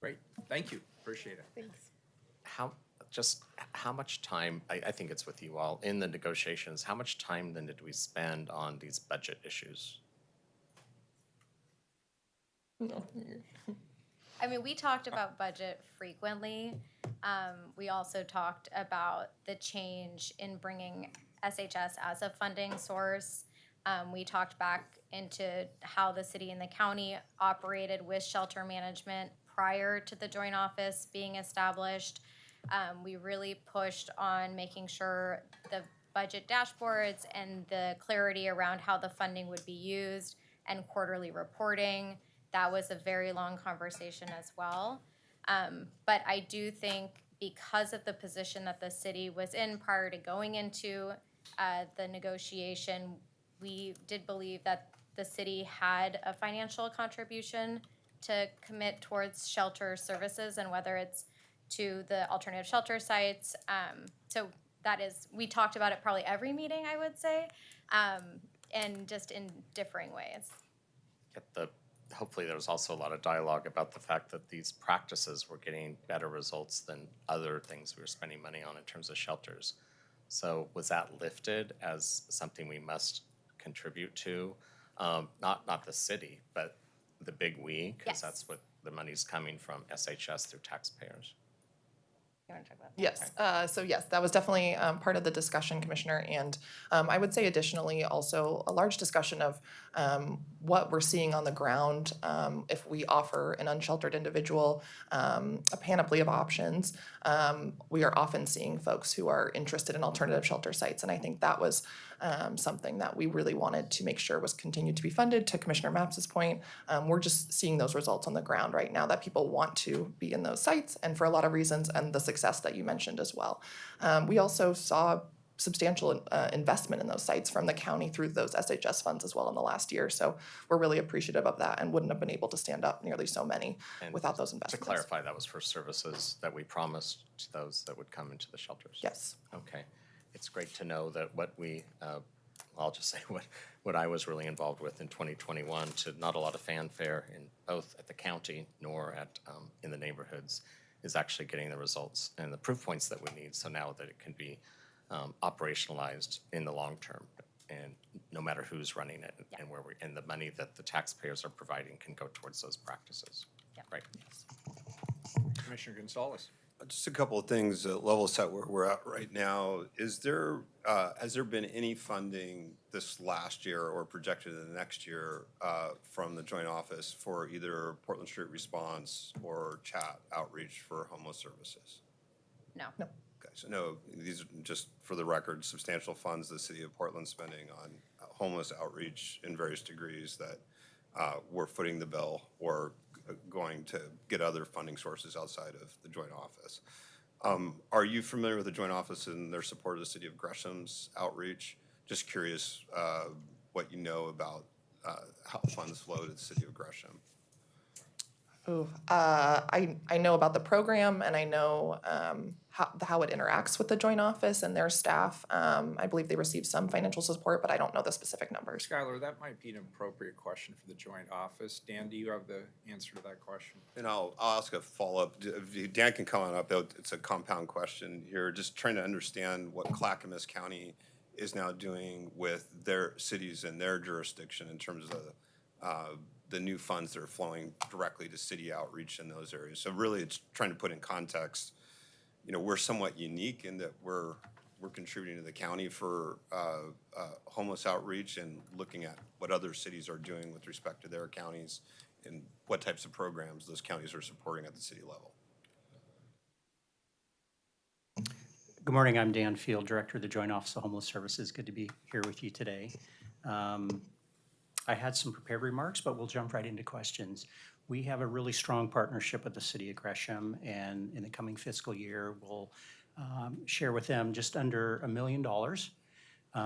Great, thank you, appreciate it. Thanks. How much time, I think it's with you all, in the negotiations, how much time then did we spend on these budget issues? I mean, we talked about budget frequently. We also talked about the change in bringing SHS as a funding source. We talked back into how the city and the county operated with shelter management prior to the joint office being established. We really pushed on making sure the budget dashboards and the clarity around how the funding would be used and quarterly reporting. That was a very long conversation as well. But I do think because of the position that the city was in prior to going into the negotiation, we did believe that the city had a financial contribution to commit towards shelter services, and whether it's to the alternative shelter sites. So that is, we talked about it probably every meeting, I would say, and just in differing ways. Hopefully there was also a lot of dialogue about the fact that these practices were getting better results than other things we were spending money on in terms of shelters. So was that lifted as something we must contribute to? Not the city, but the big we, because Yes. that's what the money's coming from, SHS through taxpayers. You want to talk about that? Yes, so yes, that was definitely part of the discussion, Commissioner, and I would say additionally also a large discussion of what we're seeing on the ground if we offer an unsheltered individual a panoply of options. We are often seeing folks who are interested in alternative shelter sites, and I think that was something that we really wanted to make sure was continued to be funded. To Commissioner Mapps's point, we're just seeing those results on the ground right now that people want to be in those sites, and for a lot of reasons, and the success that you mentioned as well. We also saw substantial investment in those sites from the county through those SHS funds as well in the last year. So we're really appreciative of that and wouldn't have been able to stand up nearly so many And without those To investments. clarify, that was for services that we promised to those that would come into the shelters? Yes. Okay. It's great to know that what we, I'll just say what I was really involved with in 2021, to not a lot of fanfare in both at the county nor at in the neighborhoods, is actually getting the results and the proof points that we need. So now that it can be operationalized in the long term, and no matter who's running it, and where we, and the money that the taxpayers are providing can go towards those practices. Yeah. Right. Commissioner Gonzalez. Just a couple of things, level set where we're at right now. Is there, has there been any funding this last year or projected in the next year from the joint office for either Portland Street Response or chat outreach for homeless services? No. Okay, so no, these are just for the record, substantial funds the city of Portland spending on homeless outreach in various degrees that we're footing the bill or going to get other funding sources outside of the joint office. Are you familiar with the joint office and their support of the city of Gresham's outreach? Just curious what you know about how funds flow to the city of Gresham. I know about the program, and I know how it interacts with the joint office and their staff. I believe they receive some financial support, but I don't know the specific numbers. Skylar, that might be an appropriate question for the joint office. Dan, do you have the answer to that question? And I'll ask a follow-up. Dan can come on up, though. It's a compound question here. Just trying to understand what Clackamas County is now doing with their cities and their jurisdiction in terms of the new funds that are flowing directly to city outreach in those areas. So really, it's trying to put in context, you know, we're somewhat unique in that we're contributing to the county for homeless outreach and looking at what other cities are doing with respect to their counties and what types of programs those counties are supporting at the city level. Good morning, I'm Dan Field, Director of the Joint Office of Homeless Services. Good to be here with you today. I had some prepared remarks, but we'll jump right into questions. We have a really strong partnership with the City of Gresham, and in the coming fiscal year, we'll share with them just under $1 million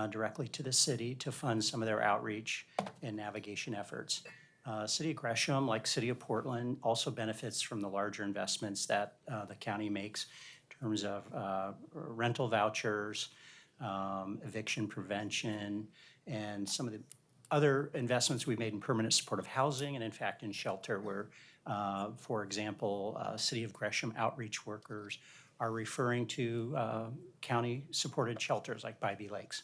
directly to the city to fund some of their outreach and navigation efforts. City of Gresham, like City of Portland, also benefits from the larger investments that the county makes in terms of rental vouchers, eviction prevention, and some of the other investments we've made in permanent supportive housing and in fact in shelter where, for example, City of Gresham outreach workers are referring to county-supported shelters like Bybee Lakes.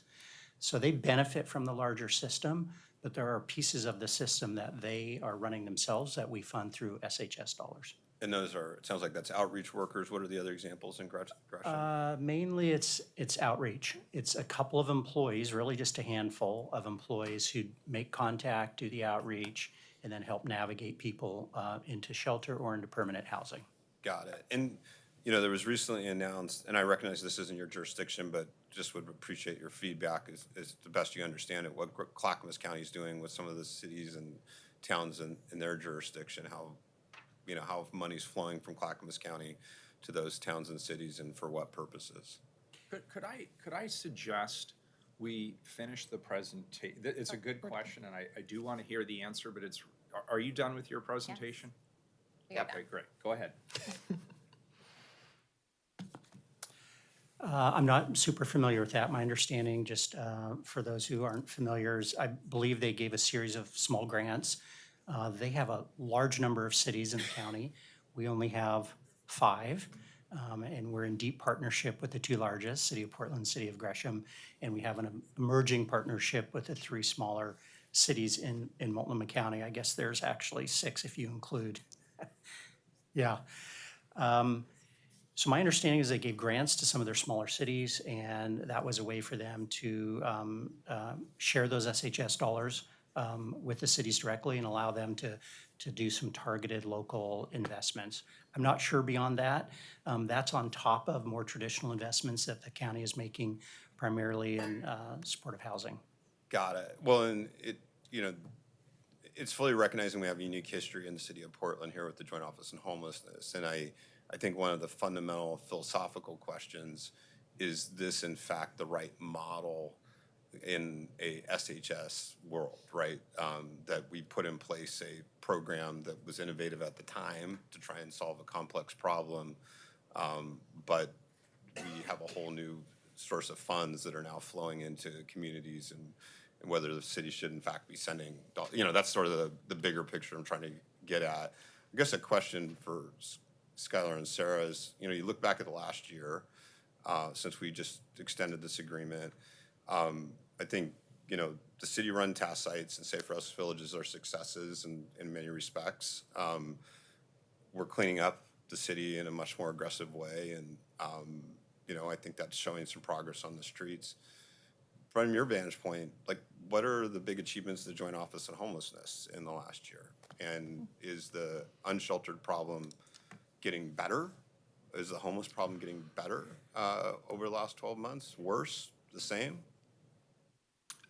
So they benefit from the larger system, but there are pieces of the system that they are running themselves that we fund through SHS dollars. And those are, it sounds like that's outreach workers. What are the other examples in Gresham? Mainly it's outreach. It's a couple of employees, really just a handful of employees who make contact, do the outreach, and then help navigate people into shelter or into permanent housing. Got it. And, you know, there was recently announced, and I recognize this isn't your jurisdiction, but just would appreciate your feedback as the best you understand it, what Clackamas County is doing with some of the cities and towns in their jurisdiction, how money's flowing from Clackamas County to those towns and cities and for what purposes? Could I suggest we finish the presentation? It's a good question, and I do want to hear the answer, but are you done with your presentation? Yes. Okay, great. Go ahead. I'm not super familiar with that. My understanding, just for those who aren't familiar, is I believe they gave a series of small grants. They have a large number of cities in the county. We only have 5, and we're in deep partnership with the 2 largest, City of Portland, City of Gresham, and we have an emerging partnership with the 3 smaller cities in Multnomah County. I guess there's actually 6 if you include. Yeah. So my understanding is they gave grants to some of their smaller cities, and that was a way for them to share those SHS dollars with the cities directly and allow them to do some targeted local investments. I'm not sure beyond that. That's on top of more traditional investments that the county is making primarily in supportive housing. Got it. Well, and it's fully recognizing we have a unique history in the city of Portland here with the Joint Office on Homelessness. And I think one of the fundamental philosophical questions is this, in fact, the right model in a SHS world, right? That we put in place a program that was innovative at the time to try and solve a complex problem, but we have a whole new source of funds that are now flowing into communities and whether the city should in fact be sending, that's sort of the bigger picture I'm trying to get at. I guess a question for Skylar and Sarah is, you look back at the last year since we just extended this agreement. I think, the city-run task sites and Safe House Villages are successes in many respects. We're cleaning up the city in a much more aggressive way, and, I think that's showing some progress on the streets. From your vantage point, what are the big achievements of the Joint Office on Homelessness in the last year? And is the unsheltered problem getting better? Is the homeless problem getting better over the last 12 months? Worse? The same?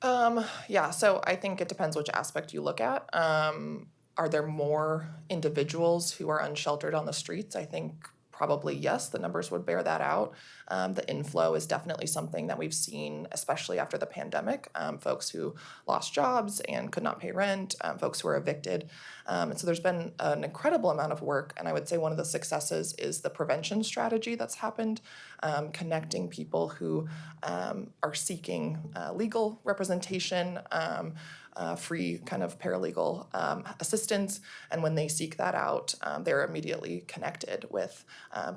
Yeah, so I think it depends which aspect you look at. Are there more individuals who are unsheltered on the streets? I think probably yes, the numbers would bear that out. The inflow is definitely something that we've seen, especially after the pandemic. Folks who lost jobs and could not pay rent, folks who are evicted. And so there's been an incredible amount of work, and I would say one of the successes is the prevention strategy that's happened, connecting people who are seeking legal representation, free kind of paralegal assistance, and when they seek that out, they're immediately connected with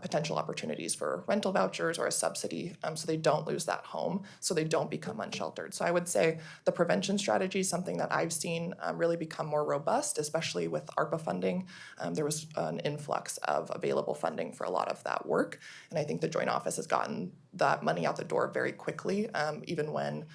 potential opportunities for rental vouchers or a subsidy, so they don't lose that home, so they don't become unsheltered. So I would say the prevention strategy is something that I've seen really become more robust, especially with ARPA funding. There was an influx of available funding for a lot of that work, and I think the Joint Office has gotten that money out the door very quickly, even when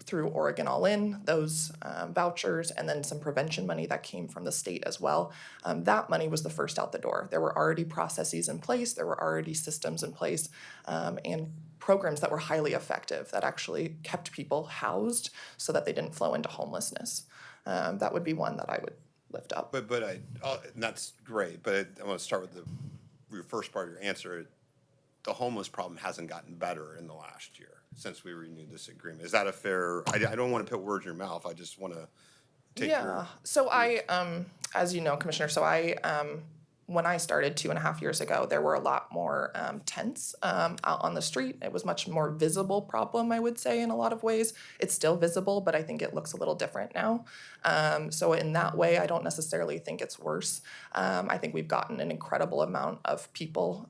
through Oregon All In, those vouchers, and then some prevention money that came from the state as well. That money was the first out the door. There were already processes in place, there were already systems in place, and programs that were highly effective that actually kept people housed so that they didn't flow into homelessness. That would be one that I would lift up. And that's great, but I want to start with your first part of your answer. The homeless problem hasn't gotten better in the last year since we renewed this agreement. Is that a fair, I don't want to put words in your mouth, I just want to take your. So I, as you know, Commissioner, so when I started 2.5 years ago, there were a lot more tents out on the street. It was much more visible problem, I would say, in a lot of ways. It's still visible, but I think it looks a little different now. So in that way, I don't necessarily think it's worse. I think we've gotten an incredible amount of people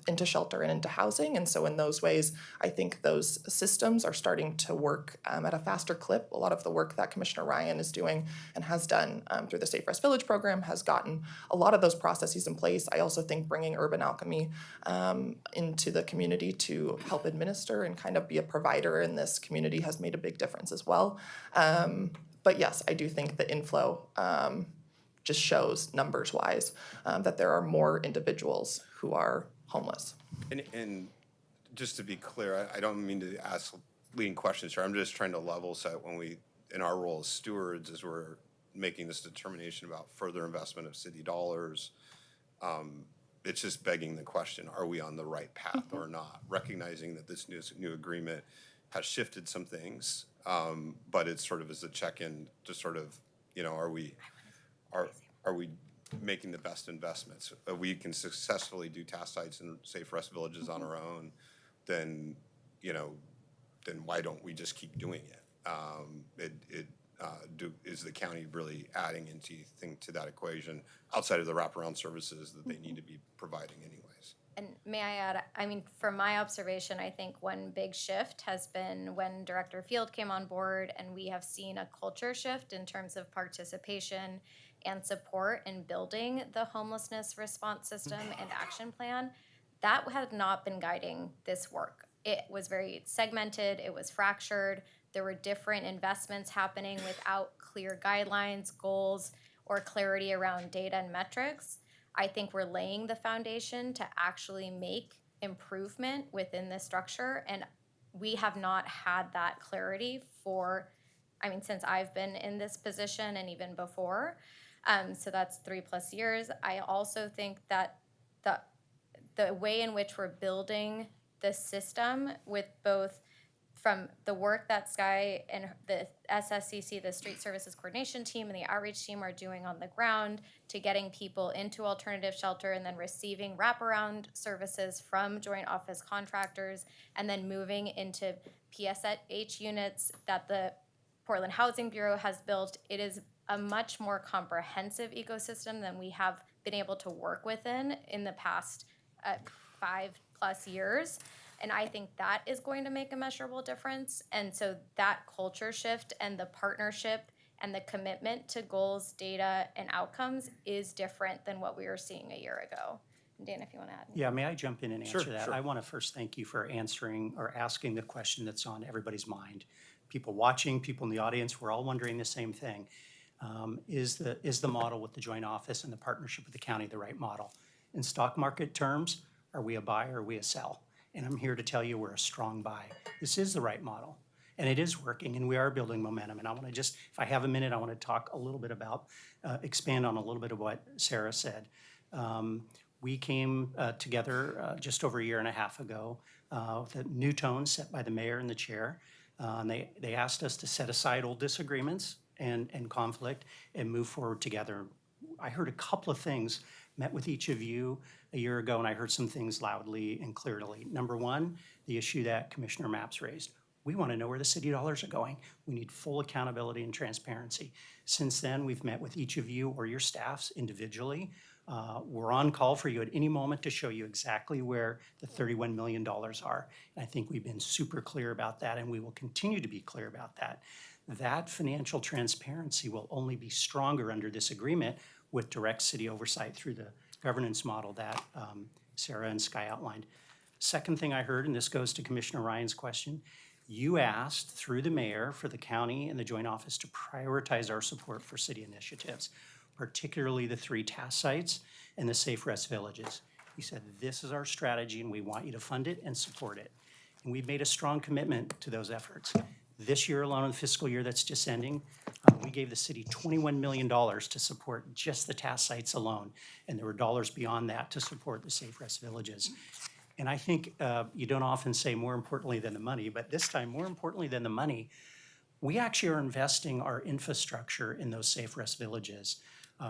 into shelter and into housing. And so in those ways, I think those systems are starting to work at a faster clip. A lot of the work that Commissioner Ryan is doing and has done through the Safe Rest Village program has gotten a lot of those processes in place. I also think bringing Urban Alchemy into the community to help administer and kind of be a provider in this community has made a big difference as well. But yes, I do think the inflow just shows numbers-wise that there are more individuals who are homeless. And just to be clear, I don't mean to ask leading questions here. I'm just trying to level set when we, in our role as stewards, as we're making this determination about further investment of city dollars, it's just begging the question, are we on the right path or not? Recognizing that this new agreement has shifted some things, but it's sort of as a check-in to sort of, are we making the best investments? We can successfully do task sites and safe rest villages on our own, then why don't we just keep doing it? Is the county really adding anything to that equation outside of the wraparound services that they need to be providing anyways? And may I add, I mean, from my observation, I think one big shift has been when Director Field came on board, and we have seen a culture shift in terms of participation and support in building the homelessness response system and action plan. That had not been guiding this work. It was very segmented, it was fractured. There were different investments happening without clear guidelines, goals, or clarity around data and metrics. I think we're laying the foundation to actually make improvement within this structure, and we have not had that clarity since I've been in this position and even before. So that's 3+ years. I also think that the way in which we're building the system with both from the work that Sky and the SSCC, the Street Services Coordination Team, and the outreach team are doing on the ground to getting people into alternative shelter and then receiving wraparound services from Joint Office contractors and then moving into PSH units that the Portland Housing Bureau has built. It is a much more comprehensive ecosystem than we have been able to work within in the past 5+ years. And I think that is going to make a measurable difference. And so that culture shift and the partnership and the commitment to goals, data, and outcomes is different than what we were seeing a year ago. And Dan, if you want to add. Yeah, may I jump in and answer that? Sure. I want to first thank you for answering or asking the question that's on everybody's mind. People watching, people in the audience, we're all wondering the same thing. Is the model with the Joint Office and the partnership with the county the right model? In stock market terms, are we a buy or are we a sell? And I'm here to tell you we're a strong buy. This is the right model, and it is working, and we are building momentum. And I want to just, if I have a minute, I want to talk a little bit about, expand on a little bit of what Sarah said. We came together just over a year and a half ago with a new tone set by the mayor and the chair. And they asked us to set aside old disagreements and conflict and move forward together. I heard a couple of things, met with each of you a year ago, and I heard some things loudly and clearly. Number one, the issue that Commissioner Mapps raised. We want to know where the city dollars are going. We need full accountability and transparency. Since then, we've met with each of you or your staffs individually. We're on call for you at any moment to show you exactly where the $31 million are. And I think we've been super clear about that, and we will continue to be clear about that. That financial transparency will only be stronger under this agreement with direct city oversight through the governance model that Sarah and Sky outlined. Second thing I heard, and this goes to Commissioner Ryan's question, you asked through the mayor for the county and the joint office to prioritize our support for city initiatives, particularly the 3 task sites and the Safe Rest Villages. You said, this is our strategy and we want you to fund it and support it. And we've made a strong commitment to those efforts. This year alone, in the fiscal year that's just ending, we gave the city $21 million to support just the task sites alone. And there were dollars beyond that to support the Safe Rest Villages. And I think you don't often say more importantly than the money, but this time, more importantly than the money, we actually are investing our infrastructure in those Safe Rest Villages.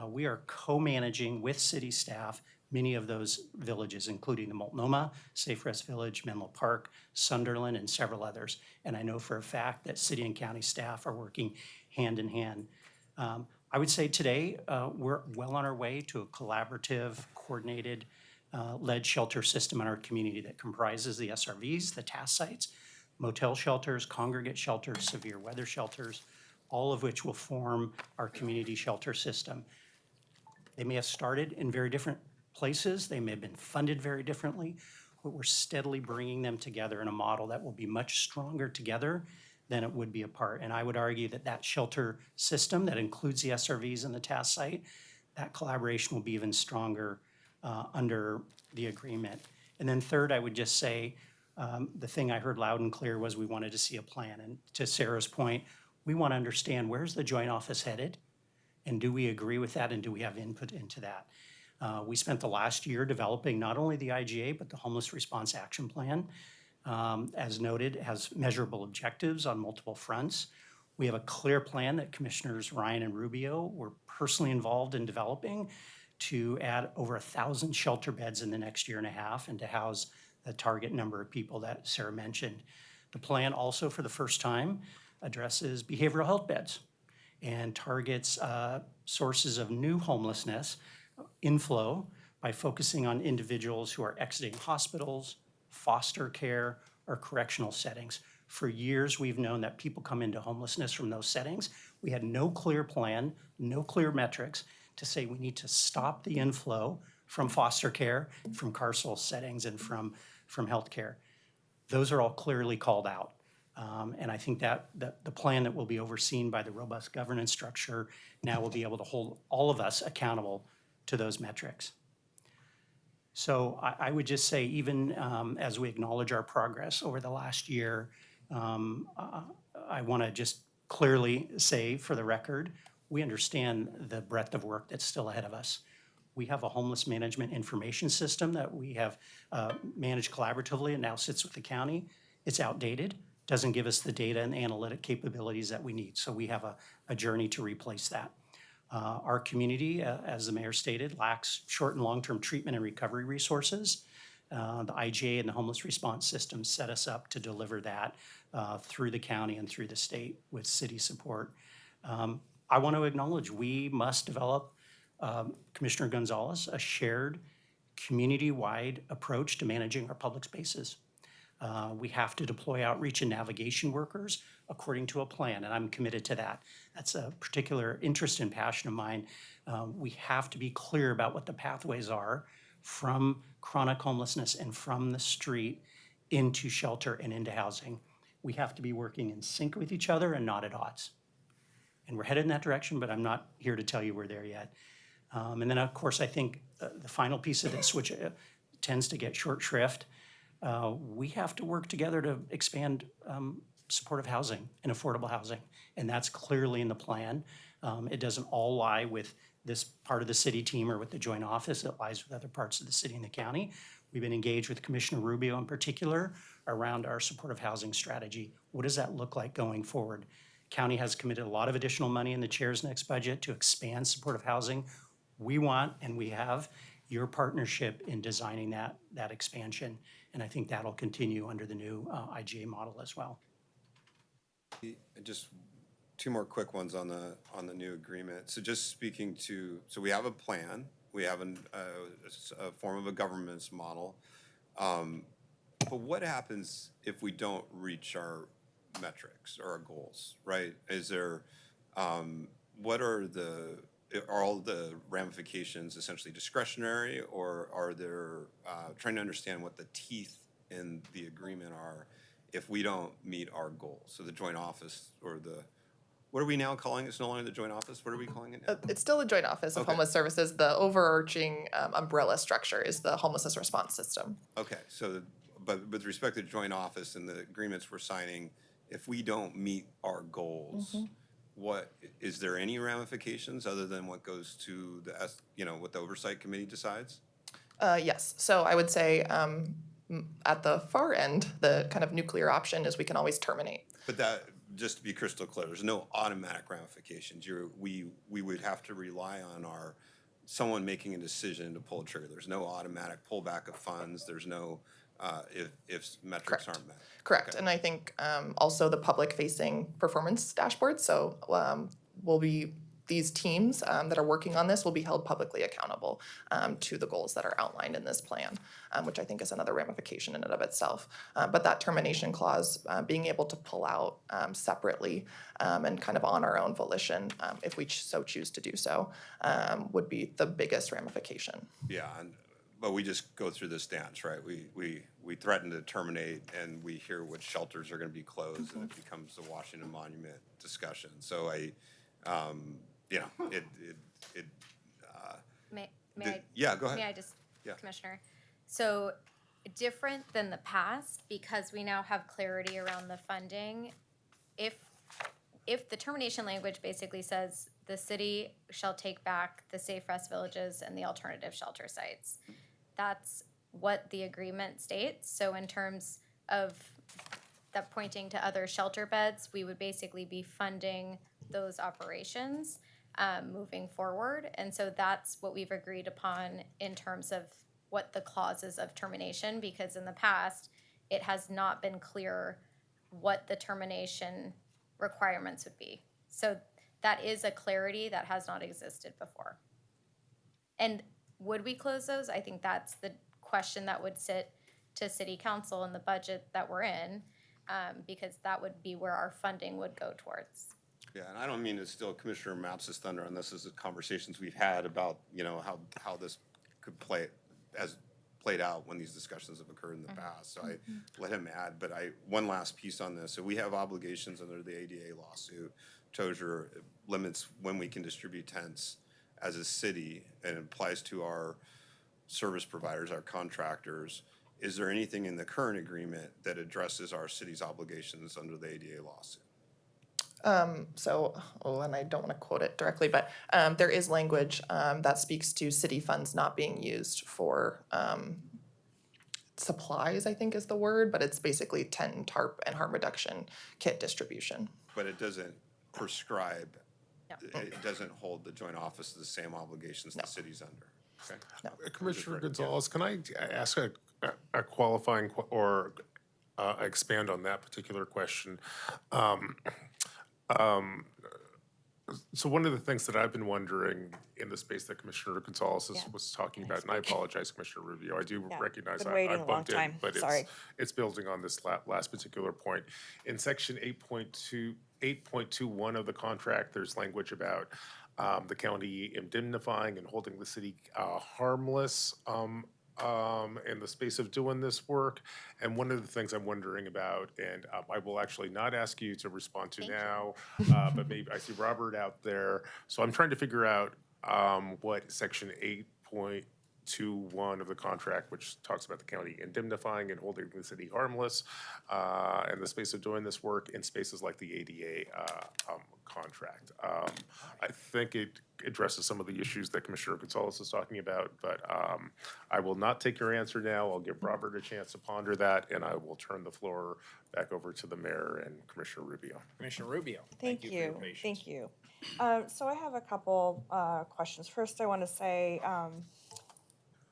We are co-managing with city staff many of those villages, including the Multnomah, Safe Rest Village, Menlo Park, Sunderland, and several others. And I know for a fact that city and county staff are working hand in hand. I would say today, we're well on our way to a collaborative, coordinated, lead shelter system in our community that comprises the SRVs, the task sites, motel shelters, congregate shelters, severe weather shelters, all of which will form our community shelter system. They may have started in very different places, they may have been funded very differently, but we're steadily bringing them together in a model that will be much stronger together than it would be apart. And I would argue that that shelter system that includes the SRVs and the task site, that collaboration will be even stronger under the agreement. And then third, I would just say, the thing I heard loud and clear was we wanted to see a plan. And to Sarah's point, we want to understand where's the joint office headed? And do we agree with that and do we have input into that? We spent the last year developing not only the IGA, but the Homeless Response Action Plan. As noted, has measurable objectives on multiple fronts. We have a clear plan that Commissioners Ryan and Rubio were personally involved in developing to add over 1,000 shelter beds in the next year and a half and to house the target number of people that Sarah mentioned. The plan also, for the first time, addresses behavioral health beds and targets sources of new homelessness inflow by focusing on individuals who are exiting hospitals, foster care, or correctional settings. For years, we've known that people come into homelessness from those settings. We had no clear plan, no clear metrics to say we need to stop the inflow from foster care, from carceral settings, and from healthcare. Those are all clearly called out. And I think that the plan that will be overseen by the robust governance structure now will be able to hold all of us accountable to those metrics. So I would just say, even as we acknowledge our progress over the last year, I want to just clearly say for the record, we understand the breadth of work that's still ahead of us. We have a homeless management information system that we have managed collaboratively and now sits with the county. It's outdated, doesn't give us the data and analytic capabilities that we need. So we have a journey to replace that. Our community, as the mayor stated, lacks short and long-term treatment and recovery resources. The IGA and the homeless response system set us up to deliver that through the county and through the state with city support. I want to acknowledge we must develop, Commissioner Gonzalez, a shared community-wide approach to managing our public spaces. We have to deploy outreach and navigation workers according to a plan, and I'm committed to that. That's a particular interest and passion of mine. We have to be clear about what the pathways are from chronic homelessness and from the street into shelter and into housing. We have to be working in sync with each other and not at odds. And we're headed in that direction, but I'm not here to tell you we're there yet. And then, of course, I think the final piece of this, which tends to get short shrift, we have to work together to expand supportive housing and affordable housing. And that's clearly in the plan. It doesn't all lie with this part of the city team or with the joint office. It lies with other parts of the city and the county. We've been engaged with Commissioner Rubio in particular around our supportive housing strategy. What does that look like going forward? County has committed a lot of additional money in the chair's next budget to expand supportive housing. We want, and we have, your partnership in designing that expansion. And I think that'll continue under the new IGA model as well. Just two more quick ones on the new agreement. So just speaking to, so we have a plan, we have a form of a governance model. But what happens if we don't reach our metrics or our goals, right? Is there, what are all the ramifications essentially discretionary, or are there, trying to understand what the teeth in the agreement are if we don't meet our goals? So the joint office, or what are we now calling it? It's no longer the joint office. What are we calling it now? It's still a joint office of Okay. homeless services. The overarching umbrella structure is the homelessness response system. Okay, so, but with respect to joint office and the agreements we're signing, if we don't meet our goals, what, is there any ramifications other than what goes to what the oversight committee decides? Yes, so I would say at the far end, the kind of nuclear option is we can always terminate. But that, just to be crystal clear, there's no automatic ramifications. We would have to rely on someone making a decision to pull a trigger. There's no automatic pullback of funds. There's no, if metrics aren't met. Correct, Okay. and I think also the public-facing performance dashboard, so these teams that are working on this will be held publicly accountable to the goals that are outlined in this plan, which I think is another ramification in and of itself. But that termination clause, being able to pull out separately and kind of on our own volition, if we so choose to do so, would be the biggest ramification. Yeah, but we just go through this dance, right? We threaten to terminate, and we hear what shelters are going to be closed, and it becomes the Washington Monument discussion. So yeah, go ahead. May I just, Yeah. Commissioner? So different than the past, because we now have clarity around the funding. If the termination language basically says the city shall take back the Safe Rest Villages and the alternative shelter sites, that's what the agreement states. So in terms of that pointing to other shelter beds, we would basically be funding those operations moving forward. And so that's what we've agreed upon in terms of what the clauses of termination, because in the past, it has not been clear what the termination requirements would be. So that is a clarity that has not existed before. And would we close those? I think that's the question that would sit to City Council in the budget that we're in, because that would be where our funding would go towards. Yeah, and I don't mean to steal Commissioner Mapps's thunder on this. This is conversations we've had about, how this could played out when these discussions have occurred in the past. So I let him add, but one last piece on this. So we have obligations under the ADA lawsuit. Tozier limits when we can distribute tents as a city, and it applies to our service providers, our contractors. Is there anything in the current agreement that addresses our city's obligations under the ADA lawsuit? And I don't want to quote it directly, but there is language that speaks to city funds not being used for supplies, I think is the word, but it's basically tent, tarp, and harm reduction kit distribution. But it doesn't prescribe, No. it doesn't hold the joint office to the same obligations the city's under. Okay. Commissioner Gonzalez, can I ask a qualifying or expand on that particular question? So one of the things that I've been wondering in the space that Commissioner Gonzalez was talking about, and I apologize, Commissioner Rubio, I do recognize been I waiting a long bumped in, time. but Sorry. it's building on this last particular point. In section 8.21 of the contract, there's language about the county indemnifying and holding the city harmless in the space of doing this work. And one of the things I'm wondering about, and I will actually not ask you to respond to now, but maybe I see Robert out there. So I'm trying to figure out what section 8.21 of the contract, which talks about the county indemnifying and holding the city harmless in the space of doing this work in spaces like the ADA contract. I think it addresses some of the issues that Commissioner Gonzalez is talking about, but I will not take your answer now. I'll give Robert a chance to ponder that, and I will turn the floor back over to the mayor and Commissioner Rubio. Commissioner Rubio, Thank thank you for your you, patience. thank you. So I have a couple questions. First, I want to say,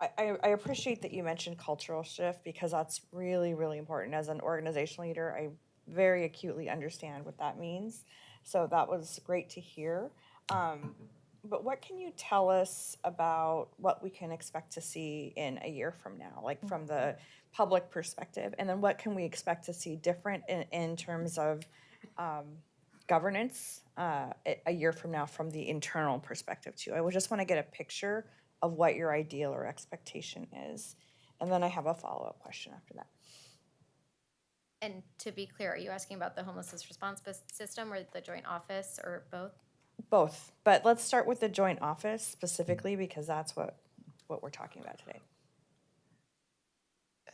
I appreciate that you mentioned cultural shift because that's really, really important. As an organizational leader, I very acutely understand what that means. So that was great to hear. But what can you tell us about what we can expect to see in a year from now, like from the public perspective? And then what can we expect to see different in terms of governance a year from now from the internal perspective too? I would just want to get a picture of what your ideal or expectation is. And then I have a follow-up question after that. And to be clear, are you asking about the homelessness response system or the joint office or both? Both, but let's start with the joint office specifically because that's what we're talking about today.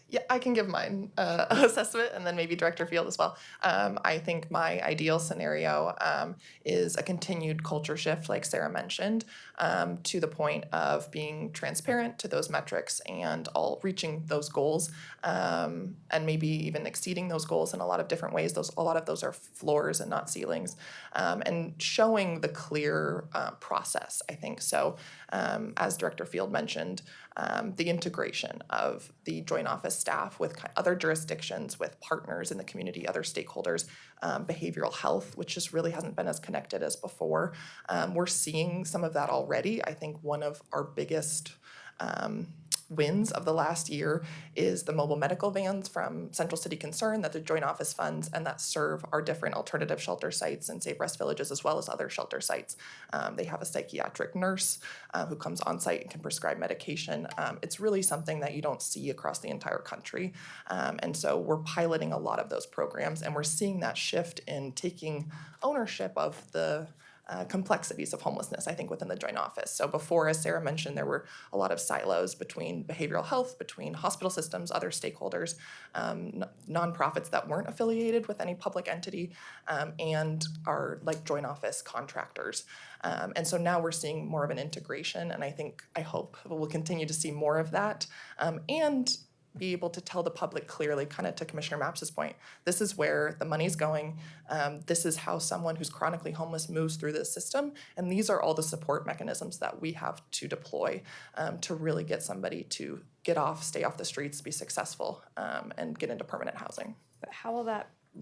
Yeah, I can give mine assessment and then maybe Director Field as well. I think my ideal scenario is a continued culture shift, like Sarah mentioned, to the point of being transparent to those metrics and all reaching those goals, and maybe even exceeding those goals in a lot of different ways. A lot of those are floors and not ceilings, and showing the clear process, I think. So as Director Field mentioned, the integration of the joint office staff with other jurisdictions, with partners in the community, other stakeholders, behavioral health, which just really hasn't been as connected as before. We're seeing some of that already. I think one of our biggest wins of the last year is the mobile medical vans from Central City Concern that the joint office funds and that serve our different alternative shelter sites and safe rest villages as well as other shelter sites. They have a psychiatric nurse who comes on site and can prescribe medication. It's really something that you don't see across the entire country. And so we're piloting a lot of those programs and we're seeing that shift in taking ownership of the complexities of homelessness, I think, within the joint office. So before, as Sarah mentioned, there were a lot of silos between behavioral health, between hospital systems, other stakeholders, nonprofits that weren't affiliated with any public entity, and our like joint office contractors. And so now we're seeing more of an integration, and I hope we'll continue to see more of that, and be able to tell the public clearly, kind of to Commissioner Mapps' point, this is where the money's going, this is how someone who's chronically homeless moves through this system, and these are all the support mechanisms that we have to deploy to really get somebody to stay off the streets, be successful, and get into permanent housing. But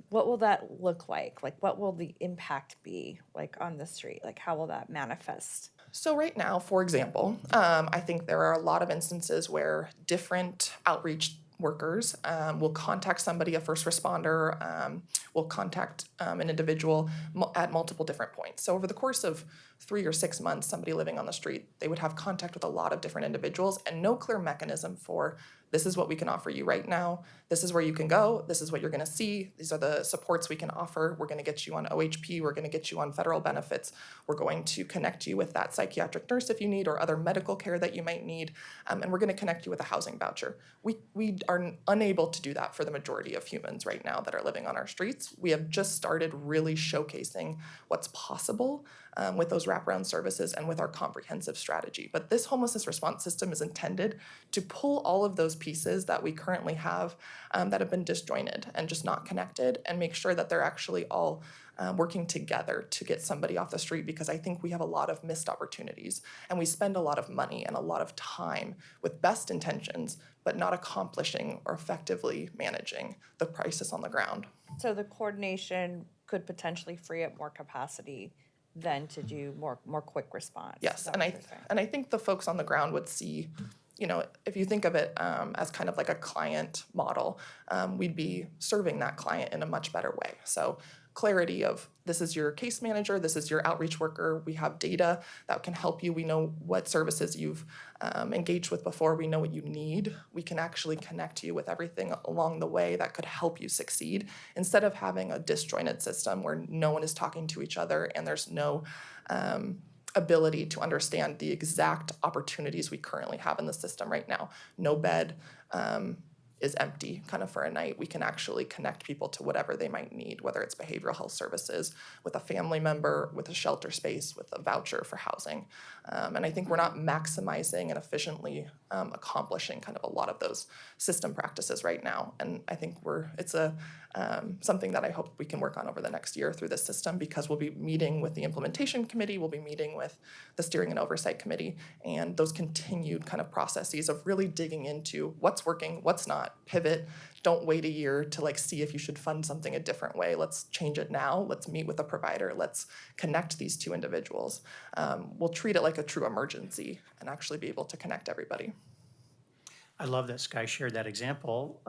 what will that look like? Like, what will the impact be, like, on the street? Like, how will that manifest? So right now, for example, I think there are a lot of instances where different outreach workers will contact somebody, a first responder, will contact an individual at multiple different points. So over the course of 3 or 6 months, somebody living on the street, they would have contact with a lot of different individuals and no clear mechanism for this is what we can offer you right now. This is where you can go. This is what you're going to see. These are the supports we can offer. We're going to get you on OHP. We're going to get you on federal benefits. We're going to connect you with that psychiatric nurse if you need or other medical care that you might need. And we're going to connect you with a housing voucher. We are unable to do that for the majority of humans right now that are living on our streets. We have just started really showcasing what's possible with those wraparound services and with our comprehensive strategy. But this homelessness response system is intended to pull all of those pieces that we currently have that have been disjointed and just not connected and make sure that they're actually all working together to get somebody off the street, because I think we have a lot of missed opportunities and we spend a lot of money and a lot of time with best intentions, but not accomplishing or effectively managing the crisis on the ground. So the coordination could potentially free up more capacity than to do more quick response. Yes, and I think the folks on the ground would see, you know, if you think of it as kind of like a client model, we'd be serving that client in a much better way. So clarity of this is your case manager, this is your outreach worker, we have data that can help you, we know what services you've engaged with before, we know what you need, we can actually connect you with everything along the way that could help you succeed, instead of having a disjointed system where no one is talking to each other and there's no ability to understand the exact opportunities we currently have in the system right now. No bed, is empty kind of for a night. We can actually connect people to whatever they might need, whether it's behavioral health services, with a family member, with a shelter space, with a voucher for housing. And I think we're not maximizing and efficiently accomplishing kind of a lot of those system practices right now. And I think it's something that I hope we can work on over the next year through this system, because we'll be meeting with the implementation committee, we'll be meeting with the steering and oversight committee, and those continued kind of processes of really digging into what's working, what's not, pivot. Don't wait a year to like see if you should fund something a different way. Let's change it now. Let's meet with a provider. Let's connect these two individuals. We'll treat it like a true emergency and actually be able to connect everybody. I love that Sky shared that example.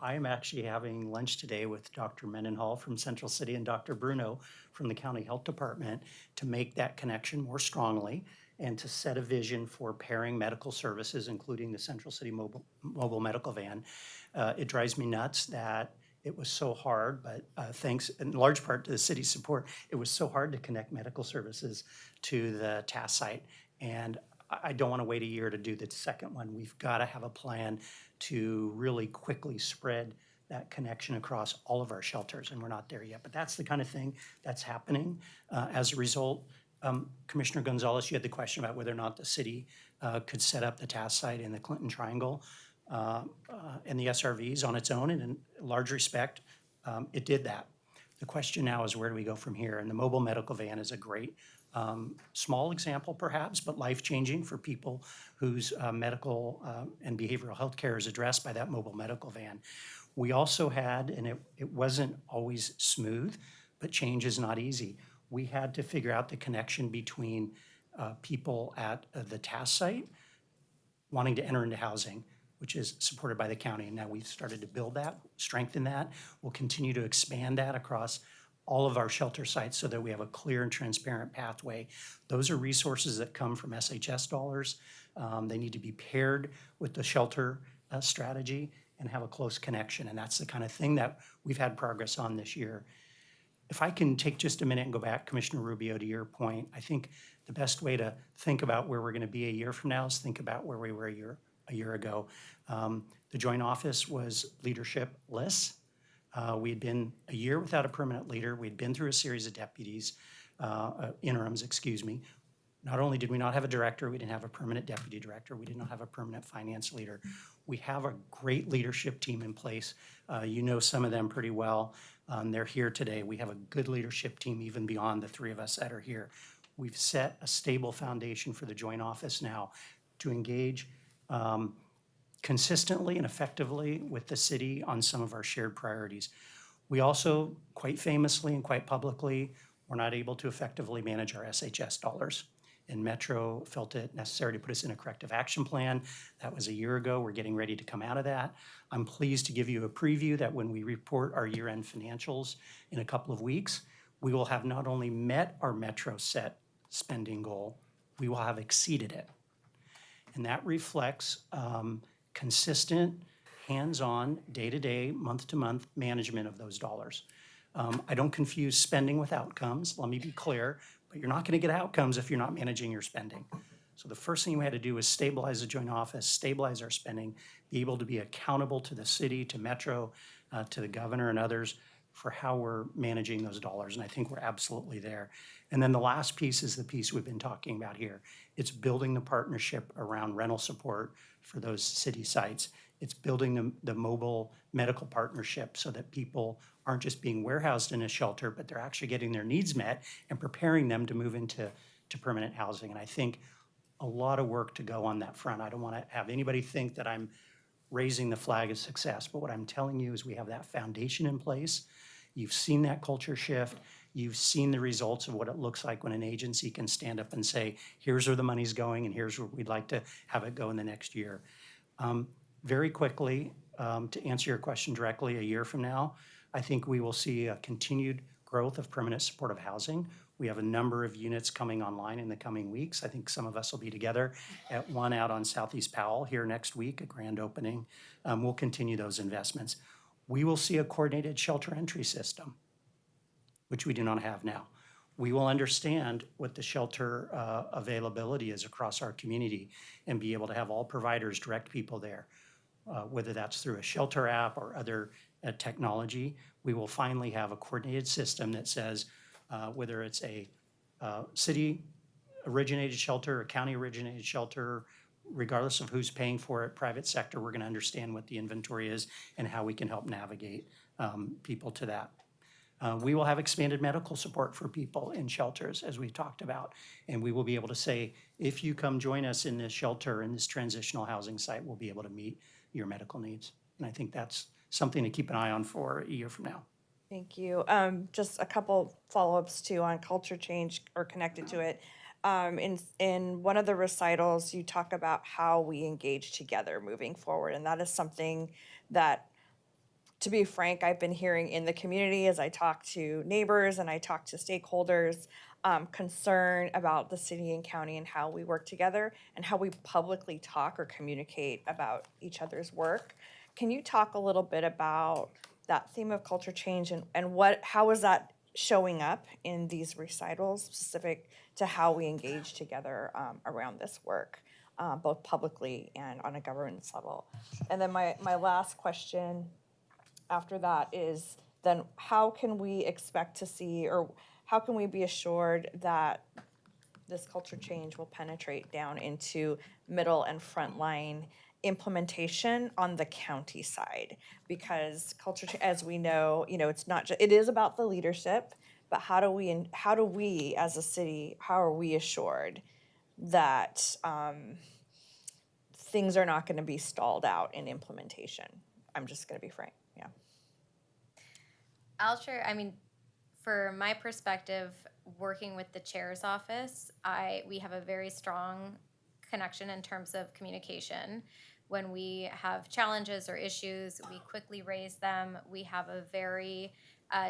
I am actually having lunch today with Dr. Mendenhall from Central City and Dr. Bruno from the County Health Department to make that connection more strongly and to set a vision for pairing medical services, including the Central City mobile medical van. It drives me nuts that it was so hard, but thanks in large part to the city's support, it was so hard to connect medical services to the task site. And I don't want to wait a year to do the second one. We've got to have a plan to really quickly spread that connection across all of our shelters, and we're not there yet. But that's the kind of thing that's happening. As a result, Commissioner Gonzalez, you had the question about whether or not the city could set up the task site in the Clinton Triangle and the SRVs on its own, and in large respect, it did that. The question now is, where do we go from here? And the mobile medical van is a great small example perhaps, but life-changing for people whose medical and behavioral health care is addressed by that mobile medical van. We also had, and it wasn't always smooth, but change is not easy. We had to figure out the connection between people at the task site wanting to enter into housing, which is supported by the county. And now we've started to build that, strengthen that. We'll continue to expand that across all of our shelter sites so that we have a clear and transparent pathway. Those are resources that come from SHS dollars. They need to be paired with the shelter strategy and have a close connection. And that's the kind of thing that we've had progress on this year. If I can take just a minute and go back, Commissioner Rubio, to your point, I think the best way to think about where we're going to be a year from now is think about where we were a year ago. The joint office was leadership-less. We'd been a year without a permanent leader. We'd been through a series of deputies, interims, excuse me. Not only did we not have a director, we didn't have a permanent deputy director, we did not have a permanent finance leader. We have a great leadership team in place. You know some of them pretty well. They're here today. We have a good leadership team even beyond the three of us that are here. We've set a stable foundation for the joint office now to engage consistently and effectively with the city on some of our shared priorities. We also, quite famously and quite publicly, were not able to effectively manage our SHS dollars. And Metro felt it necessary to put us in a corrective action plan. That was a year ago. We're getting ready to come out of that. I'm pleased to give you a preview that when we report our year-end financials in a couple of weeks, we will have not only met our Metro set spending goal, we will have exceeded it. And that reflects consistent, hands-on, day-to-day, month-to-month management of those dollars. I don't confuse spending with outcomes. Let me be clear, but you're not going to get outcomes if you're not managing your spending. So the first thing we had to do was stabilize the joint office, stabilize our spending, be able to be accountable to the city, to Metro, to the governor and others for how we're managing those dollars. And I think we're absolutely there. And then the last piece is the piece we've been talking about here. It's building the partnership around rental support for those city sites. It's building the mobile medical partnership so that people aren't just being warehoused in a shelter, but they're actually getting their needs met and preparing them to move into permanent housing. And I think a lot of work to go on that front. I don't want to have anybody think that I'm raising the flag of success, but what I'm telling you is we have that foundation in place. You've seen that culture shift. You've seen the results of what it looks like when an agency can stand up and say, here's where the money's going and here's where we'd like to have it go in the next year. Very quickly, to answer your question directly, a year from now, I think we will see a continued growth of permanent supportive housing. We have a number of units coming online in the coming weeks. I think some of us will be together at one out on Southeast Powell here next week, a grand opening. We'll continue those investments. We will see a coordinated shelter entry system, which we do not have now. We will understand what the shelter availability is across our community and be able to have all providers direct people there. whether that's through a shelter app or other technology, we will finally have a coordinated system that says whether it's a city-originated shelter, a county-originated shelter, regardless of who's paying for it, private sector, we're going to understand what the inventory is and how we can help navigate people to that. We will have expanded medical support for people in shelters, as we talked about. And we will be able to say, if you come join us in this shelter, in this transitional housing site, we'll be able to meet your medical needs. And I think that's something to keep an eye on for a year from now. Thank you. Just a couple follow-ups too on culture change or connected to it. In one of the recitals, you talk about how we engage together moving forward, and that is something that, to be frank, I've been hearing in the community as I talk to neighbors and I talk to stakeholders, concern about the city and county and how we work together and how we publicly talk or communicate about each other's work. Can you talk a little bit about that theme of culture change and how is that showing up in these recitals specific to how we engage together around this work, both publicly and on a governance level? And then my last question after that is then how can we expect to see, or how can we be assured that this culture change will penetrate down into middle and frontline implementation on the county side? Because culture, as we know, it's not just, it is about the leadership, but how do we as a city, how are we assured that things are not going to be stalled out in implementation? I'm just going to be frank. Yeah. I'll share, for my perspective, working with the chair's office, we have a very strong connection in terms of communication. When we have challenges or issues, we quickly raise them. We have a very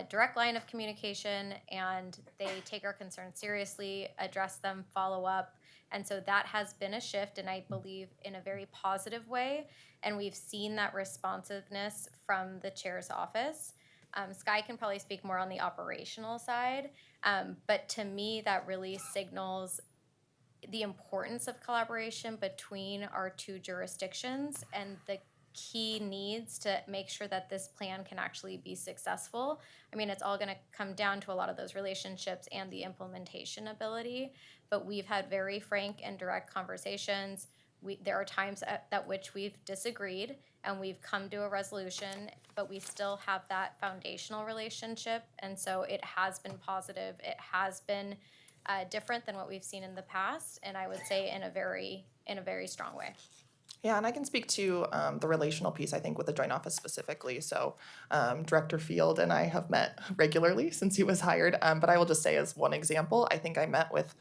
direct line of communication, and they take our concerns seriously, address them, follow up. And so that has been a shift, and I believe in a very positive way. And we've seen that responsiveness from the chair's office. Sky can probably speak more on the operational side, but to me, that really signals the importance of collaboration between our two jurisdictions and the key needs to make sure that this plan can actually be successful. It's all going to come down to a lot of those relationships and the implementation ability, but we've had very frank and direct conversations. There are times at which we've disagreed and we've come to a resolution, but we still have that foundational relationship. And so it has been positive. It has been different than what we've seen in the past, and I would say in a very strong way. Yeah, and I can speak to the relational piece, I think, with the joint office specifically. So Director Field and I have met regularly since he was hired, but I will just say as one example, I think I met with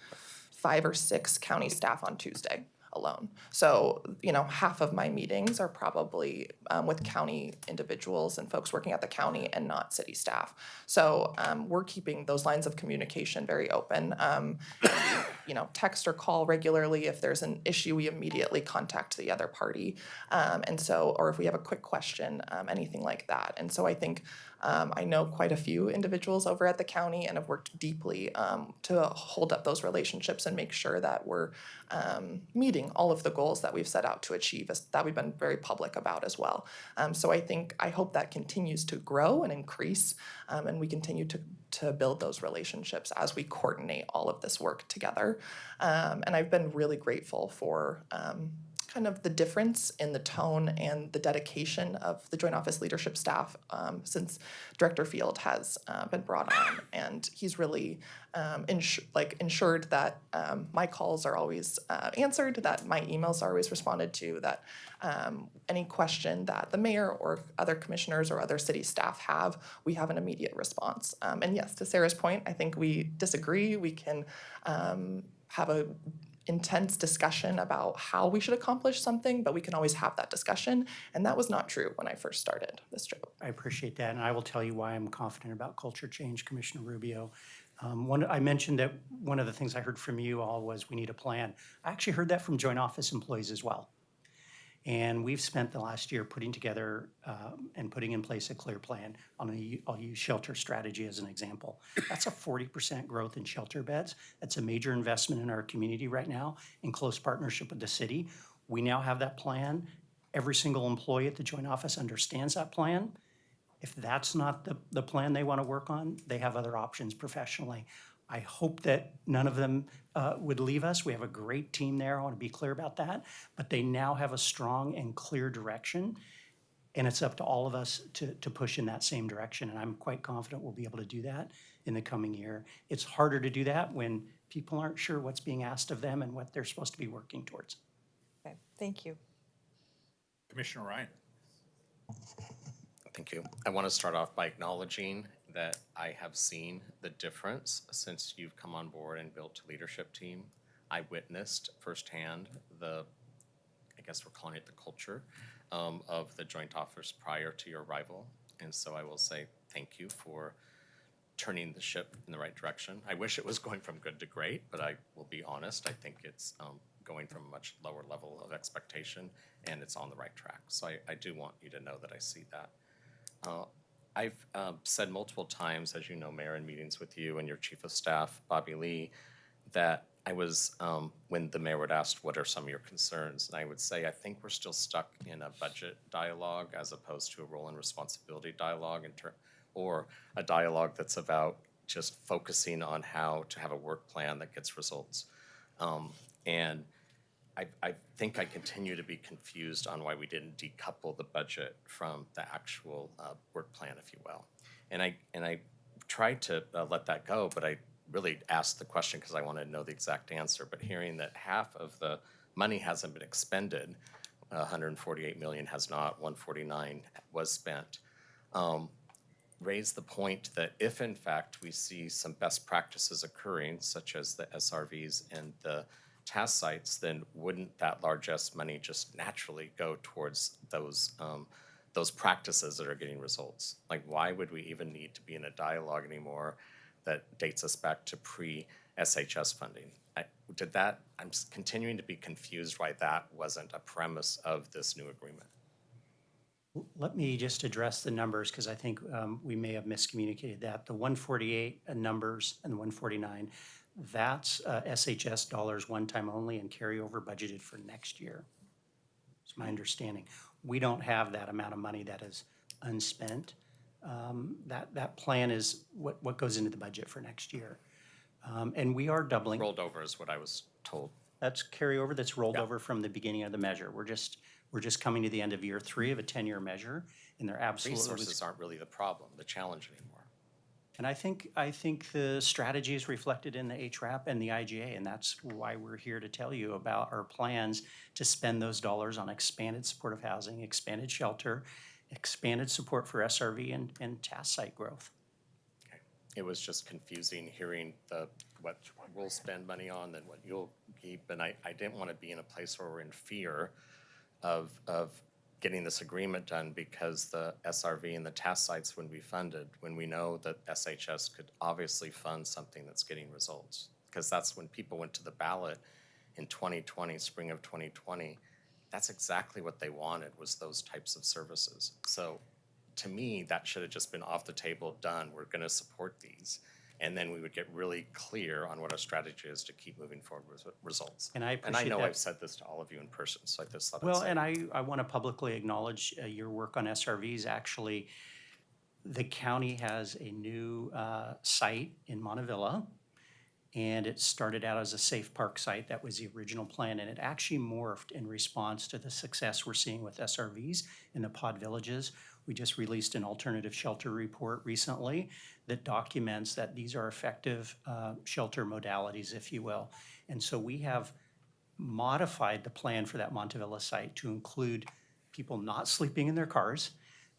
5 or 6 county staff on Tuesday alone. So, half of my meetings are probably with county individuals and folks working at the county and not city staff. So we're keeping those lines of communication very open. Text or call regularly. If there's an issue, we immediately contact the other party. Or if we have a quick question, anything like that. And so I think I know quite a few individuals over at the county and have worked deeply to hold up those relationships and make sure that we're meeting all of the goals that we've set out to achieve, that we've been very public about as well. So I hope that continues to grow and increase, and we continue to build those relationships as we coordinate all of this work together. And I've been really grateful for kind of the difference in the tone and the dedication of the Joint Office leadership staff since Director Field has been brought on, and he's really ensured that my calls are always answered, that my emails are always responded to, that any question that the mayor or other commissioners or other city staff have, we have an immediate response. And yes, to Sarah's point, I think we disagree. We can have a intense discussion about how we should accomplish something, but we can always have that discussion. And that was not true when I first started this job. I appreciate that, and I will tell you why I'm confident about culture change, Commissioner Rubio. I mentioned that one of the things I heard from you all was we need a plan. I actually heard that from Joint Office employees as well. And we've spent the last year putting together and putting in place a clear plan on I'll use shelter strategy as an example. That's a 40% growth in shelter beds. That's a major investment in our community right now in close partnership with the city. We now have that plan every single employee at the joint office understands that plan. If that's not the plan they want to work on, they have other options professionally. I hope that none of them would leave us. We have a great team there. I want to be clear about that. But they now have a strong and clear direction. And it's up to all of us to push in that same direction. And I'm quite confident we'll be able to do that in the coming year. It's harder to do that when people aren't sure what's being asked of them and what they're supposed to be working towards. Okay, thank you. Commissioner Ryan. Thank you. I want to start off by acknowledging that I have seen the difference since you've come on board and built a leadership team. I witnessed firsthand I guess we're calling it the culture of the joint office prior to your arrival. And so I will say thank you for turning the ship in the right direction. I wish it was going from good to great, but I will be honest, I think it's going from a much lower level of expectation, and it's on the right track. So I do want you to know that I see that. I've said multiple times, as you know, Mayor, in meetings with you and your Chief of Staff, Bobby Lee, that I was, when the mayor would ask, what are some of your concerns? And I would say, I think we're still stuck in a budget dialogue as opposed to a role and responsibility dialogue, or a dialogue that's about just focusing on how to have a work plan that gets results. And I think I continue to be confused on why we didn't decouple the budget from the actual work plan, if you will. And I tried to let that go, but I really asked the question because I wanted to know the exact answer. But hearing that half of the money hasn't been expended, 148 million has not, 149 was spent, raised the point that if in fact we see some best practices occurring, such as the SRVs and the task sites, then wouldn't that largesse money just naturally go towards those practices that are getting results? Like, why would we even need to be in a dialogue anymore that dates us back to pre-SHS funding? I'm continuing to be confused why that wasn't a premise of this new agreement. Let me just address the numbers because I think we may have miscommunicated that. The 148 numbers and the 149, that's SHS dollars one time only and carryover budgeted for next year. It's my understanding. We don't have that amount of money that is unspent. That plan is what goes into the budget for next year. And we are doubling. Rolled over is what I was told. That's carryover that's rolled over from the beginning of the measure. We're just coming to the end of year 3 of a 10-year measure, and they're absolutely Resources aren't really the problem, the challenge anymore. And I think the strategy is reflected in the HRAP and the IGA, and that's why we're here to tell you about our plans to spend those dollars on expanded supportive housing, expanded shelter, expanded support for SRV and task site growth. Okay. It was just confusing hearing what we'll spend money on and what you'll keep, and I didn't want to be in a place where we're in fear of getting this agreement done because the SRV and the task sites wouldn't be funded when we know that SHS could obviously fund something that's getting results. Because that's when people went to the ballot in 2020, spring of 2020, that's exactly what they wanted, was those types of services. So to me, that should have just been off the table, done. We're gonna support these. And then we would get really clear on what our strategy is to keep moving forward with results. And I appreciate know that. I've said this to all of you in person, so I just thought I'd Well, say and I want to publicly acknowledge your work on SRVs. Actually, the county has a new site in Montevilla, and it started out as a safe park site. That was the original plan, and it actually morphed in response to the success we're seeing with SRVs in the pod villages. We just released an alternative shelter report recently that documents that these are effective shelter modalities, if you will. And so we have modified the plan for that Montevilla site to include people not sleeping in their cars.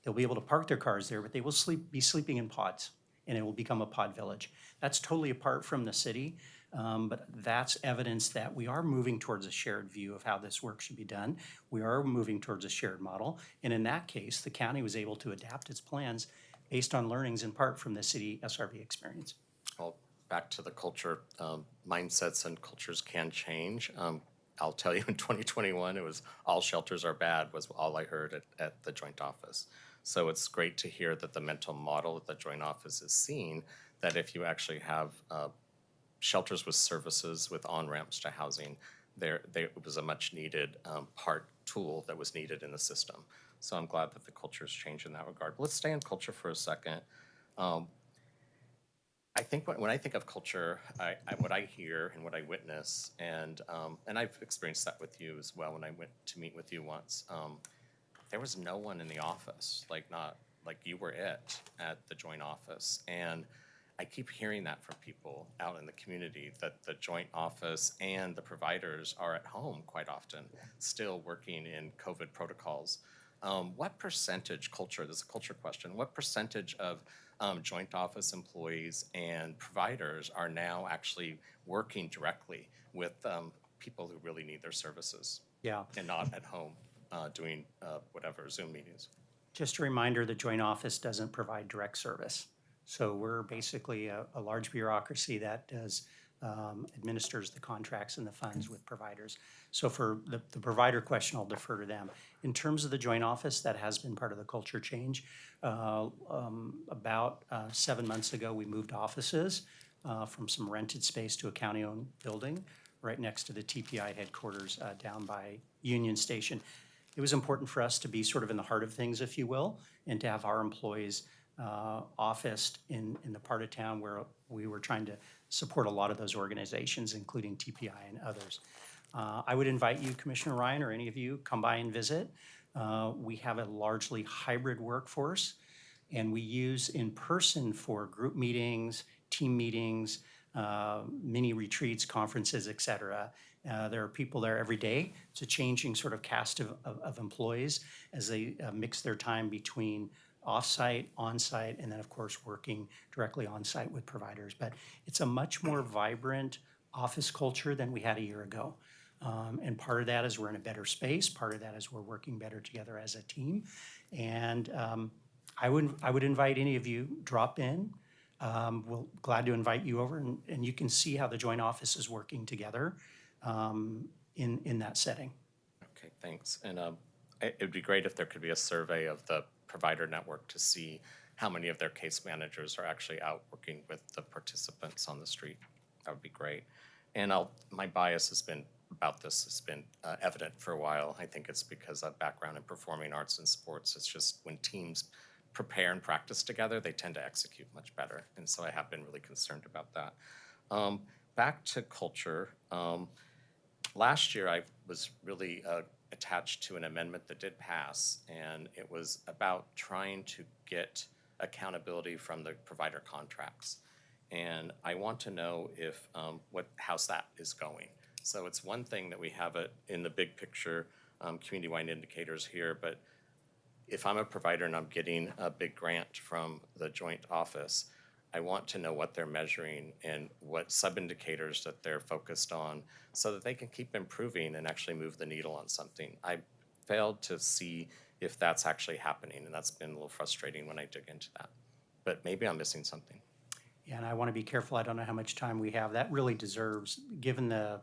They'll be able to park their cars there, but they will be sleeping in pods, and it will become a pod village. That's totally apart from the city, but that's evidence that we are moving towards a shared view of how this work should be done. We are moving towards a shared model, and in that case, the county was able to adapt its plans based on learnings in part from the city SRV experience. Well, back to the culture, mindsets and cultures can change. I'll tell you, in 2021, it was all shelters are bad was all I heard at the joint office. So it's great to hear that the mental model that the joint office is seeing, that if you actually have shelters with services with on-ramps to housing, it was a much needed tool that was needed in the system. So I'm glad that the culture has changed in that regard. But let's stay in culture for a second. I think when I think of culture, what I hear and what I witness, and I've experienced that with you as well when I went to meet with you once. There was no one in the office, not like you were it at the joint office, and I keep hearing that from people out in the community that the joint office and the providers are at home quite often, still working in COVID protocols. What percentage culture, this is a culture question, what percentage of joint office employees and providers are now actually working directly with people who really need their services? Yeah. And not at home doing whatever, Zoom meetings? Just a reminder, the joint office doesn't provide direct service. So we're basically a large bureaucracy that does administers the contracts and the funds with providers. So for the provider question, I'll defer to them. In terms of the joint office, that has been part of the culture change. About 7 months ago, we moved offices from some rented space to a county-owned building right next to the TPI headquarters down by Union Station. It was important for us to be sort of in the heart of things, if you will, and to have our employees officed in the part of town where we were trying to support a lot of those organizations, including TPI and others. I would invite you, Commissioner Ryan, or any of you, come by and visit. We have a largely hybrid workforce, and we use in person for group meetings, team meetings, mini retreats, conferences, et cetera. There are people there every day. It's a changing sort of cast of employees as they mix their time between off-site, on-site, and then of course working directly on-site with providers. But it's a much more vibrant office culture than we had a year ago. And part of that is we're in a better space. Part of that is we're working better together as a team. And I would invite any of you, drop in. We're glad to invite you over, and you can see how the joint office is working together in that setting. Okay, thanks. And it would be great if there could be a survey of the provider network to see how many of their case managers are actually out working with the participants on the street. That would be great. And my bias has been evident for a while. I think it's because of background in performing arts and sports. It's just when teams prepare and practice together, they tend to execute much better. And so I have been really concerned about that. Back to culture. Last year, I was really attached to an amendment that did pass, and it was about trying to get accountability from the provider contracts. And I want to know if how's that is going. So it's one thing that we have it in the big picture, community-wide indicators here, but if I'm a provider and I'm getting a big grant from the joint office, I want to know what they're measuring and what sub-indicators that they're focused on so that they can keep improving and actually move the needle on something. I failed to see if that's actually happening, and that's been a little frustrating when I dig into that. But maybe I'm missing something. Yeah, and I want to be careful. I don't know how much time we have. That really deserves, given the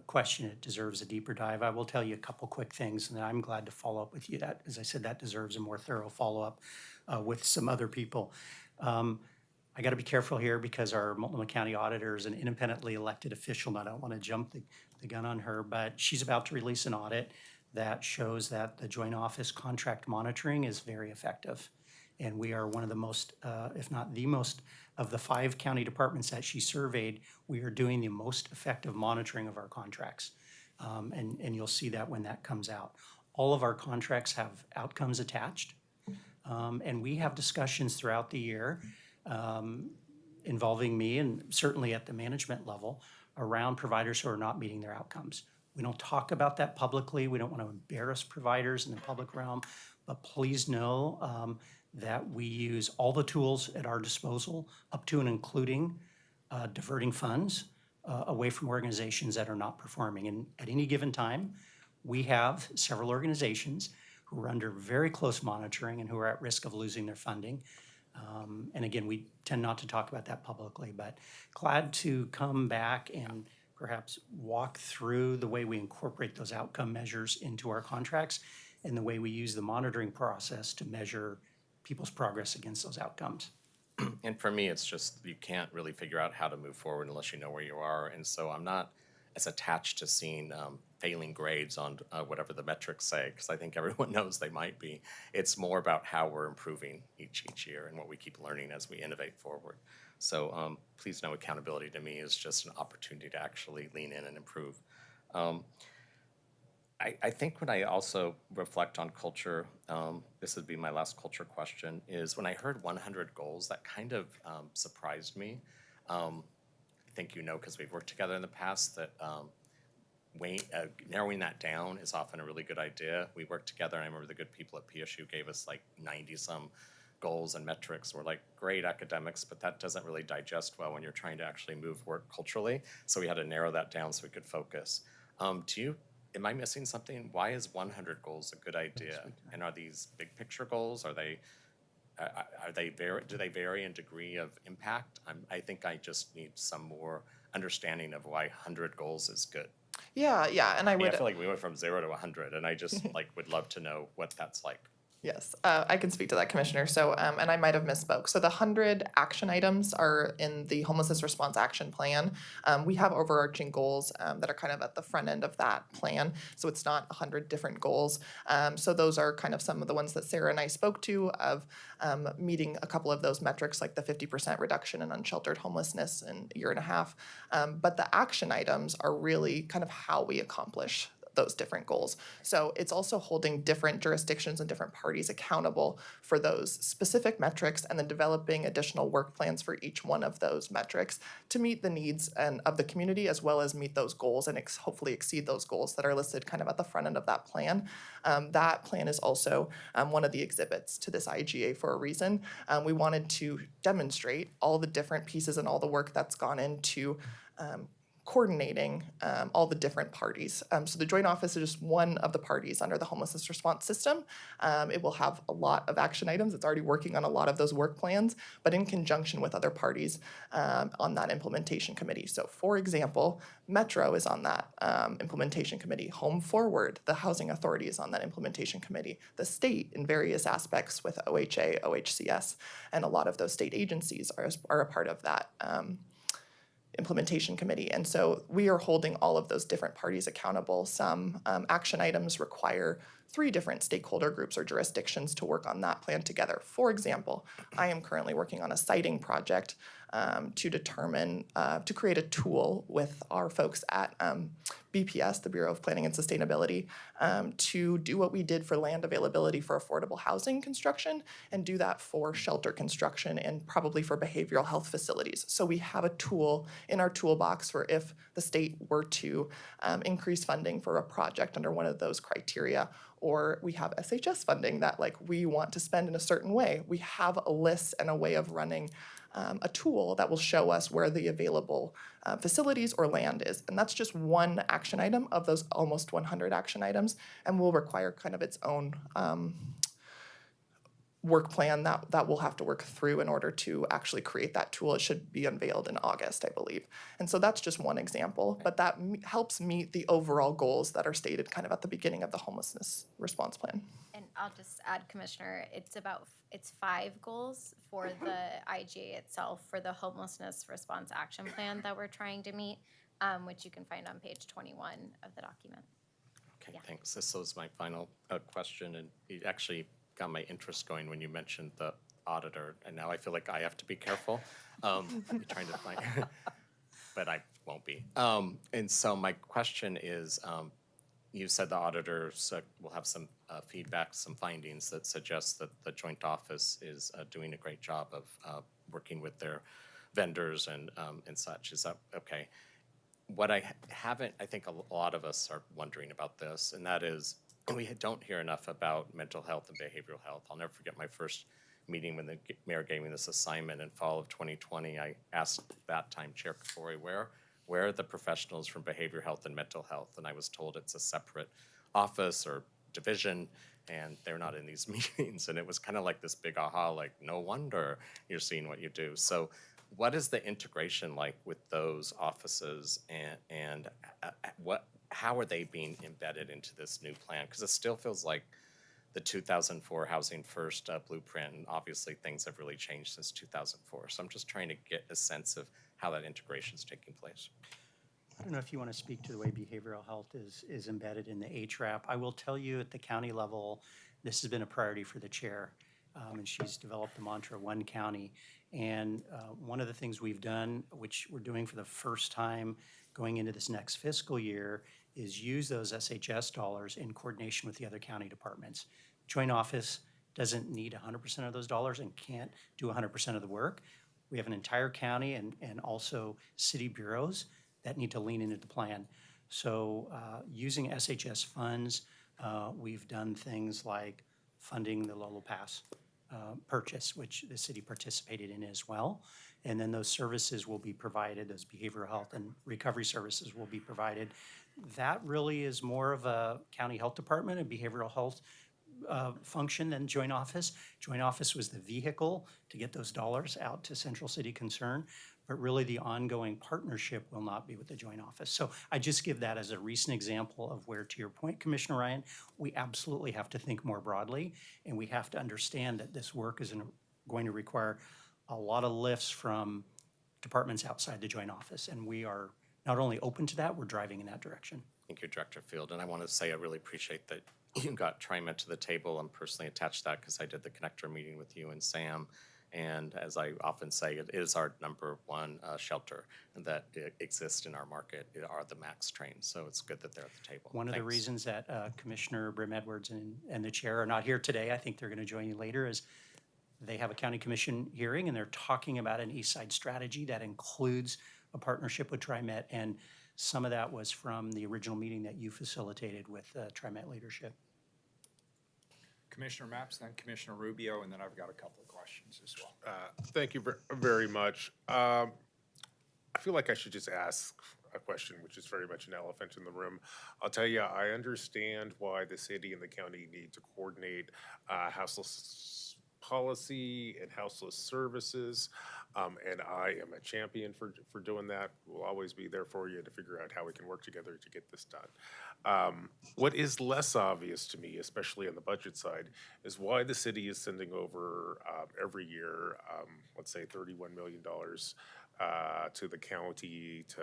question, it deserves a deeper dive. I will tell you a couple quick things, and I'm glad to follow up with you. That, as I said, that deserves a more thorough follow-up with some other people. I got to be careful here because our Multnomah County auditor is an independently elected official, and I don't want to jump the gun on her, but she's about to release an audit that shows that the joint office contract monitoring is very effective. And we are one of the most, if not the most, of the 5 county departments that she surveyed, we are doing the most effective monitoring of our contracts. And you'll see that when that comes out. All of our contracts have outcomes attached. And we have discussions throughout the year involving me and certainly at the management level around providers who are not meeting their outcomes. We don't talk about that publicly. We don't want to embarrass providers in the public realm, but please know that we use all the tools at our disposal, up to and including diverting funds away from organizations that are not performing. And at any given time, we have several organizations who are under very close monitoring and who are at risk of losing their funding. And again, we tend not to talk about that publicly, but glad to come back and perhaps walk through the way we incorporate those outcome measures into our contracts and the way we use the monitoring process to measure people's progress against those outcomes. And for me, it's just you can't really figure out how to move forward unless you know where you are. And so I'm not as attached to seeing failing grades on whatever the metrics say, because I think everyone knows they might be. It's more about how we're improving each year and what we keep learning as we innovate forward. So please know accountability to me is just an opportunity to actually lean in and improve. I think when I also reflect on culture, this would be my last culture question, is when I heard 100 goals, that kind of surprised me. I think you know, because we've worked together in the past, that narrowing that down is often a really good idea. We worked together, and I remember the good people at PSU gave us like 90-some goals and metrics. We're like, great academics, but that doesn't really digest well when you're trying to actually move work culturally. So we had to narrow that down so we could focus. Am I missing something? Why is 100 goals a good idea? And are these big picture goals? Do they vary in degree of impact? I think I just need some more understanding of why 100 goals is good. Yeah, and I I would. feel like we went from 0 to 100, and I just would love to know what that's like. Yes, I can speak to that, Commissioner. So, and I might have misspoke. So the 100 action items are in the Homelessness Response Action Plan. We have overarching goals that are kind of at the front end of that plan. So it's not 100 different goals. So those are kind of some of the ones that Sarah and I spoke to of meeting a couple of those metrics, like the 50% reduction in unsheltered homelessness in a year and a half. But the action items are really kind of how we accomplish those different goals. So it's also holding different jurisdictions and different parties accountable for those specific metrics and then developing additional work plans for each one of those metrics to meet the needs of the community as well as meet those goals and hopefully exceed those goals that are listed kind of at the front end of that plan. That plan is also one of the exhibits to this IGA for a reason. We wanted to demonstrate all the different pieces and all the work that's gone into coordinating all the different parties. So the Joint Office is just one of the parties under the Homelessness Response System. It will have a lot of action items. It's already working on a lot of those work plans, but in conjunction with other parties on that implementation committee. So for example, Metro is on that implementation committee. Home Forward, the Housing Authority, is on that implementation committee. The state in various aspects with OHA, OHCS, and a lot of those state agencies are a part of that implementation committee. And so we are holding all of those different parties accountable. Some action items require 3 different stakeholder groups or jurisdictions to work on that plan together. For example, I am currently working on a siting project to determine, to create a tool with our folks at BPS, the Bureau of Planning and Sustainability, to do what we did for land availability for affordable housing construction and do that for shelter construction and probably for behavioral health facilities. So we have a tool in our toolbox for if the state were to increase funding for a project under one of those criteria, or we have SHS funding that we want to spend in a certain way. We have a list and a way of running a tool that will show us where the available facilities or land is. And that's just one action item of those almost 100 action items and will require kind of its own work plan that we'll have to work through in order to actually create that tool. It should be unveiled in August, I believe. And so that's just one example, but that helps meet the overall goals that are stated kind of at the beginning of the homelessness response plan. And I'll just add, Commissioner, it's 5 goals for the IGA itself for the Homelessness Response Action Plan that we're trying to meet, which you can find on page 21 of the document. Okay, Yeah. thanks. This was my final question, and it actually got my interest going when you mentioned the auditor, and now I feel like I have to be careful. I'm trying to find, but I won't be. And so my question is, you said the auditors will have some feedback, some findings that suggest that the Joint Office is doing a great job of working with their vendors and such. Is that okay? What I haven't, I think a lot of us are wondering about this, and that is we don't hear enough about mental health and behavioral health. I'll never forget my first meeting when the mayor gave me this assignment in fall of 2020. I asked that time Chair Kafori, where are the professionals from behavioral health and mental health? And I was told it's a separate office or division, and they're not in these meetings. And it was kind of like this big aha, like, no wonder you're seeing what you do. So what is the integration like with those offices, and how are they being embedded into this new plan? Because it still feels like the 2004 Housing First blueprint, and obviously things have really changed since 2004. So I'm just trying to get a sense of how that integration is taking place. I don't know if you want to speak to the way behavioral health is embedded in the HRAP. I will tell you at the county level, this has been a priority for the chair. And she's developed the mantra, one county. And one of the things we've done, which we're doing for the first time going into this next fiscal year, is use those SHS dollars in coordination with the other county departments. Joint office doesn't need 100% of those dollars and can't do 100% of the work. We have an entire county and also city bureaus that need to lean into the plan. So using SHS funds, we've done things like funding the Lolo Pass purchase, which the city participated in as well. And then those services will be provided, those behavioral health and recovery services will be provided. That really is more of a county health department and behavioral health function than joint office. Joint office was the vehicle to get those dollars out to Central City Concern, but really the ongoing partnership will not be with the joint office. So I just give that as a recent example of where, to your point, Commissioner Ryan, we absolutely have to think more broadly, and we have to understand that this work is going to require a lot of lifts from departments outside the joint office, and we are not only open to that, we're driving in that direction. Thank you, Director Field. And I want to say I really appreciate that you got TriMet to the table. I'm personally attached to that because I did the connector meeting with you and Sam. And as I often say, it is our number one shelter that exists in our market are the MAX trains. So it's good that they're at the table. One of the reasons that Commissioner Brim Edwards and the chair are not here today, I think they're going to join you later, is they have a county commission hearing and they're talking about an East Side strategy that includes a partnership with TriMet. And some of that was from the original meeting that you facilitated with TriMet leadership. Commissioner Mapps, then Commissioner Rubio, and then I've got a couple of questions as well. Thank you very much. I feel like I should just ask a question, which is very much an elephant in the room. I'll tell you, I understand why the city and the county need to coordinate houseless policy and houseless services, and I am a champion for doing that. We'll always be there for you to figure out how we can work together to get this done. What is less obvious to me, especially on the budget side, is why the city is sending over every year, let's say $31 million to the county to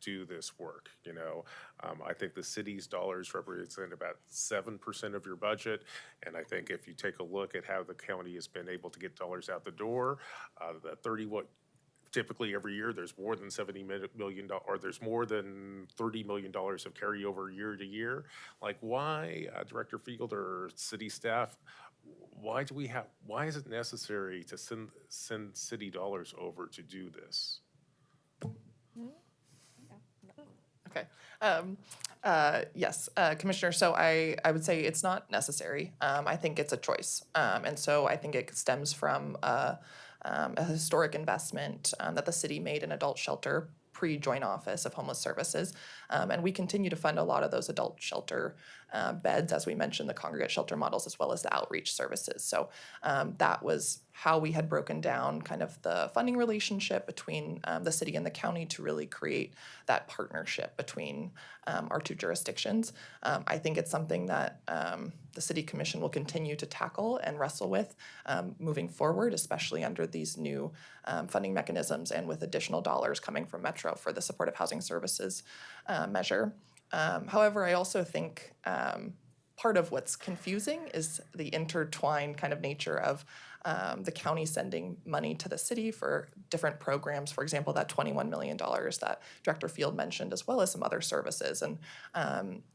do this work. You know, I think the city's dollars represent about 7% of your budget, and I think if you take a look at how the county has been able to get dollars out the door, typically every year there's more than $70 million, or there's more than $30 million of carryover year to year. Like, why, Director Field or city staff, why is it necessary to send city dollars over to do this? Okay. Yes, Commissioner, so I would say it's not necessary. I think it's a choice. And so I think it stems from a historic investment that the city made in adult shelter pre-joint office of homeless services. And we continue to fund a lot of those adult shelter beds, as we mentioned, the congregate shelter models, as well as the outreach services. So that was how we had broken down kind of the funding relationship between the city and the county to really create that partnership between our two jurisdictions. I think it's something that the City Commission will continue to tackle and wrestle with moving forward, especially under these new funding mechanisms and with additional dollars coming from Metro for the supportive housing services measure. However, I also think part of what's confusing is the intertwined kind of nature of the county sending money to the city for different programs, for example, that $21 million that Director Field mentioned, as well as some other services. And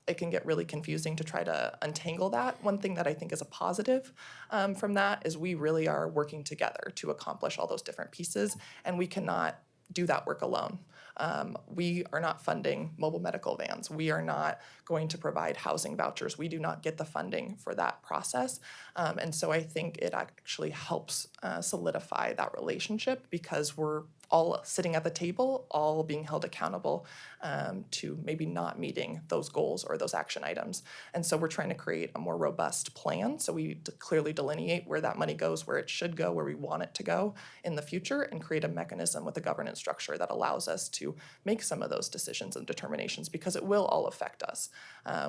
it can get really confusing to try to untangle that. One thing that I think is a positive from that is we really are working together to accomplish all those different pieces, and we cannot do that work alone. We are not funding mobile medical vans. We are not going to provide housing vouchers. We do not get the funding for that process. And so I think it actually helps solidify that relationship because we're all sitting at the table, all being held accountable to maybe not meeting those goals or those action items. And so we're trying to create a more robust plan so we clearly delineate where that money goes, where it should go, where we want it to go in the future, and create a mechanism with a governance structure that allows us to make some of those decisions and determinations because it will all affect us.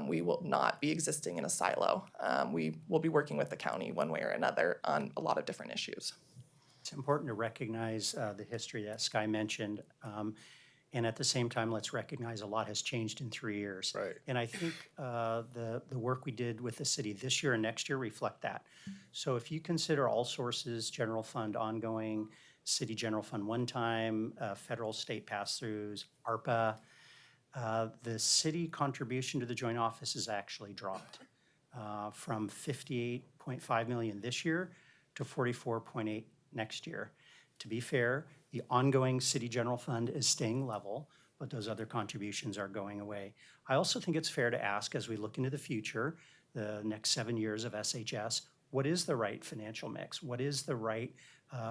We will not be existing in a silo. We will be working with the county one way or another on a lot of different issues. It's important to recognize the history that Skye mentioned. And at the same time, let's recognize a lot has changed in 3 years. Right. And I think the work we did with the city this year and next year reflect that. So if you consider all sources, general fund ongoing, city general fund one time, federal state pass-throughs, ARPA, the city contribution to the joint office has actually dropped from 58.5 million this year to 44.8 next year. To be fair, the ongoing city general fund is staying level, but those other contributions are going away. I also think it's fair to ask, as we look into the future, the next 7 years of SHS, what is the right financial mix? What is the right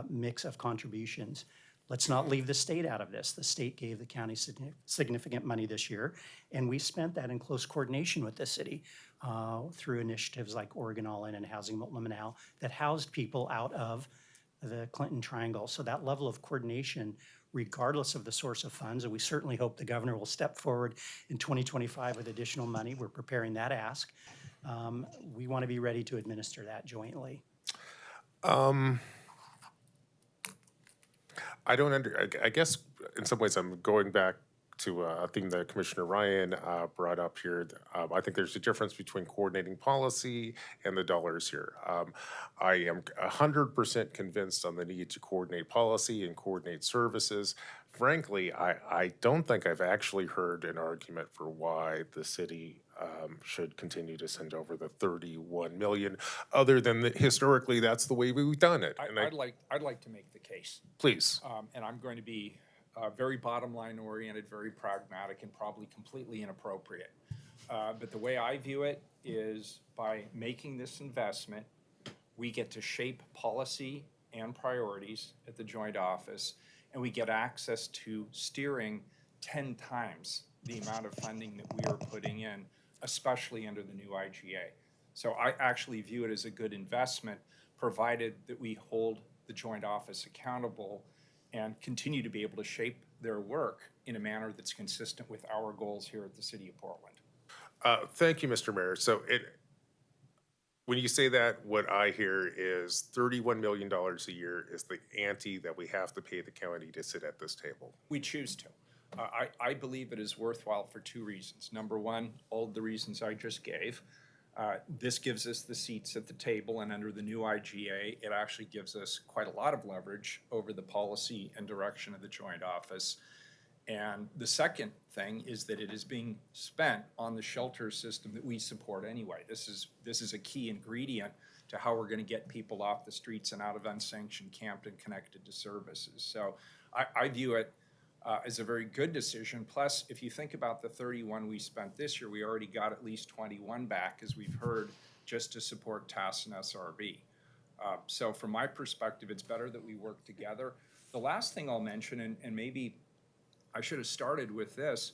mix of contributions? Let's not leave the state out of this. The state gave the county significant money this year, and we spent that in close coordination with the city through initiatives like Oregon All-In and Housing Multnomah that housed people out of the Clinton Triangle. So that level of coordination, regardless of the source of funds, and we certainly hope the governor will step forward in 2025 with additional money. We're preparing that ask. We want to be ready to administer that jointly. I guess in some ways I'm going back to a theme that Commissioner Ryan brought up here. I think there's a difference between coordinating policy and the dollars here. I am 100% convinced on the need to coordinate policy and coordinate services. Frankly, I don't think I've actually heard an argument for why the city should continue to send over the 31 million, other than that historically that's the way we've done it. And I'd like to make the case. please. And I'm going to be very bottom line oriented, very pragmatic, and probably completely inappropriate. But the way I view it is by making this investment, we get to shape policy and priorities at the joint office, and we get access to steering 10 times the amount of funding that we are putting in, especially under the new IGA. So I actually view it as a good investment, provided that we hold the joint office accountable and continue to be able to shape their work in a manner that's consistent with our goals here at the City of Portland. Thank you, Mr. Mayor. So when you say that, what I hear is $31 million a year is the ante that we have to pay the county to sit at this table. We choose to. I believe it is worthwhile for two reasons. Number one, all the reasons I just gave. This gives us the seats at the table, and under the new IGA, it actually gives us quite a lot of leverage over the policy and direction of the joint office. And the second thing is that it is being spent on the shelter system that we support anyway. This is a key ingredient to how we're going to get people off the streets and out of unsanctioned camp and connected to services. So I view it as a very good decision. Plus, if you think about the 31 we spent this year, we already got at least 21 back, as we've heard, just to support TAS and SRB. So from my perspective, it's better that we work together. The last thing I'll mention, and maybe I should have started with this,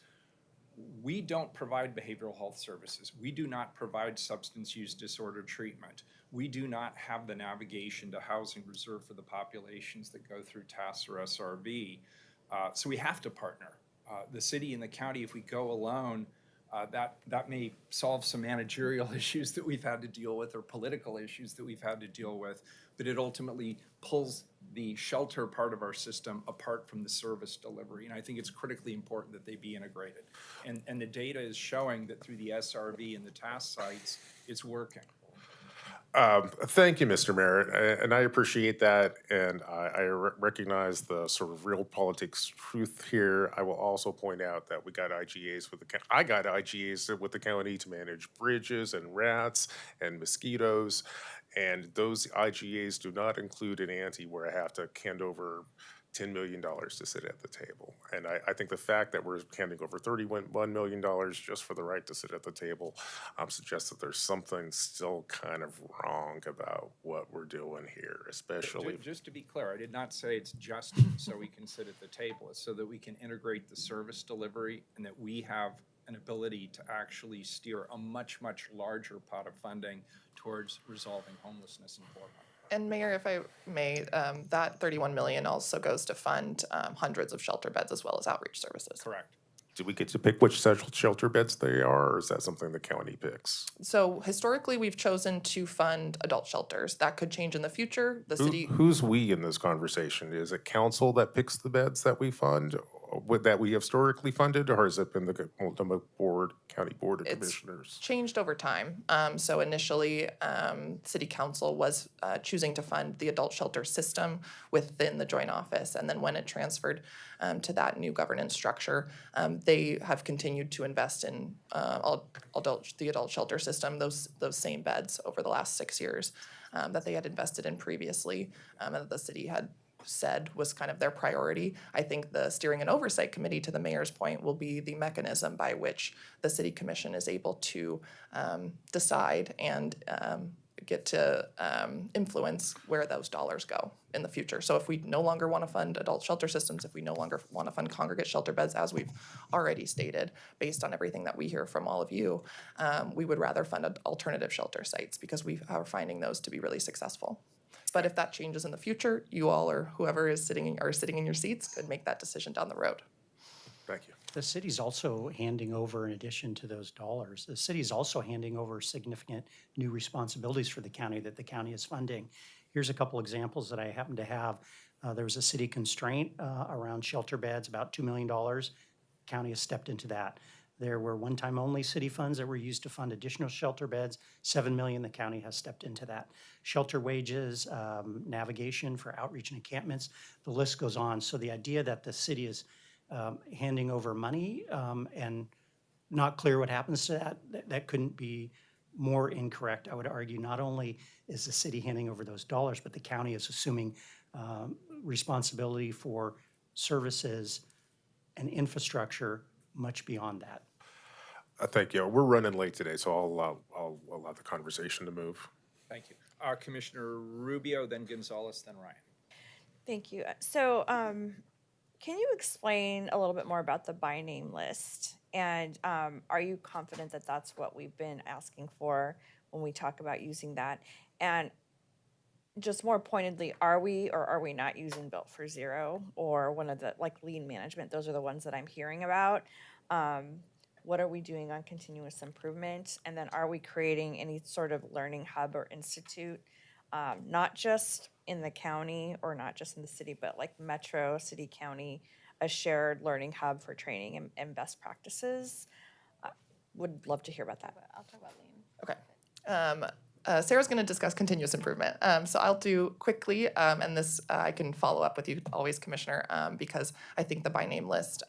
we don't provide behavioral health services. We do not provide substance use disorder treatment. We do not have the navigation to housing reserved for the populations that go through TAS or SRB. So we have to partner. The city and the county, if we go alone, that may solve some managerial issues that we've had to deal with or political issues that we've had to deal with, but it ultimately pulls the shelter part of our system apart from the service delivery. And I think it's critically important that they be integrated. And the data is showing that through the SRV and the TAS sites, it's working. Thank you, Mr. Mayor, and I appreciate that, and I recognize the sort of real politics truth here. I will also point out that we got IGAs with the I got IGAs with the county to manage bridges and rats and mosquitoes, and those IGAs do not include an ante where I have to hand over $10 million to sit at the table. And I think the fact that we're handing over $31 million just for the right to sit at the table suggests that there's something still kind of wrong about what we're doing here, especially. Just to be clear, I did not say it's just so we can sit at the table. It's so that we can integrate the service delivery and that we have an ability to actually steer a much, much larger pot of funding towards resolving homelessness in Portland. And Mayor, if I may, that 31 million also goes to fund hundreds of shelter beds as well as outreach services. Correct. Do we get to pick which shelter beds they are, or is that something the county picks? So historically, we've chosen to fund adult shelters. That could change in the future. The city. Who's we in this conversation? Is it council that picks the beds that we fund? that we historically funded, or has it been the Multnomah County Board of It's Commissioners? changed over time. So initially, City Council was choosing to fund the adult shelter system within the joint office. And then when it transferred to that new governance structure, they have continued to invest in the adult shelter system, those same beds over the last 6 years that they had invested in previously, and that the city had said was kind of their priority. I think the Steering and Oversight Committee, to the mayor's point, will be the mechanism by which the city commission is able to decide and get to influence where those dollars go in the future. So if we no longer want to fund adult shelter systems, if we no longer want to fund congregate shelter beds, as we've already stated, based on everything that we hear from all of you, we would rather fund alternative shelter sites because we are finding those to be really successful. But if that changes in the future, you all or whoever is sitting in your seats could make that decision down the road. Thank you. The city's also handing over, in addition to those dollars, the city's also handing over significant new responsibilities for the county that the county is funding. Here's a couple examples that I happen to have. There was a city constraint around shelter beds, about $2 million. County has stepped into that. There were one-time only city funds that were used to fund additional shelter beds, $7 million. The county has stepped into that. Shelter wages, navigation for outreach and encampments, the list goes on. So the idea that the city is handing over money and not clear what happens to that couldn't be more incorrect. I would argue not only is the city handing over those dollars, but the county is assuming responsibility for services and infrastructure much beyond that. Thank you. We're running late today, so I'll allow the conversation to move. Thank you. Commissioner Rubio, then Gonzalez, then Ryan. Thank you. So, can you explain a little bit more about the by name list? And are you confident that that's what we've been asking for when we talk about using that? And just more pointedly, are we or are we not using Built for Zero or one of the, like, lean management? Those are the ones that I'm hearing about. What are we doing on continuous improvement? And then are we creating any sort of learning hub or institute, not just in the county or not just in the city, but like metro, city, county, a shared learning hub for training and best practices? Would love to hear about that. I'll talk about lean. Okay. Sarah's going to discuss continuous improvement. So I'll do quickly, and this I can follow up with you always, Commissioner, because I think the by name list,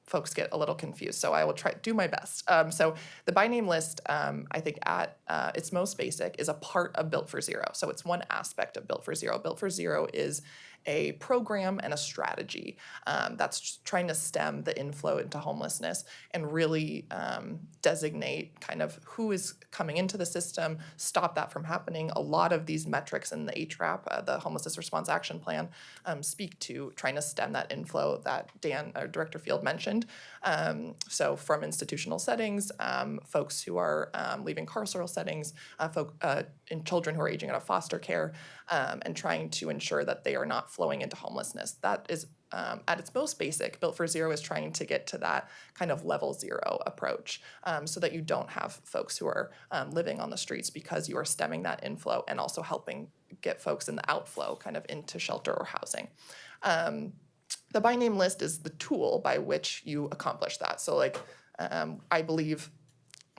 folks get a little confused. So I will try do my best. So the by name list, I think at its most basic, is a part of Built for Zero. So it's one aspect of Built for Zero. Built for Zero is a program and a strategy that's trying to stem the inflow into homelessness and really designate kind of who is coming into the system, stop that from happening. A lot of these metrics in the HRAP, the Homelessness Response Action Plan, speak to trying to stem that inflow that Director Field mentioned. So from institutional settings, folks who are leaving carceral settings, and children who are aging out of foster care, and trying to ensure that they are not flowing into homelessness. That is, at its most basic, Built for Zero is trying to get to that kind of level zero approach, so that you don't have folks who are living on the streets, because you are stemming that inflow and also helping get folks in the outflow kind of into shelter or housing. The by name list is the tool by which you accomplish that. So like, I believe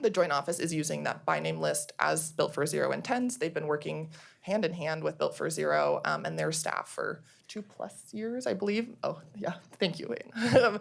the Joint Office is using that by name list as Built for Zero intends. They've been working hand in hand with Built for Zero and their staff for 2+ years, I believe. Oh, yeah, thank you, Wayne.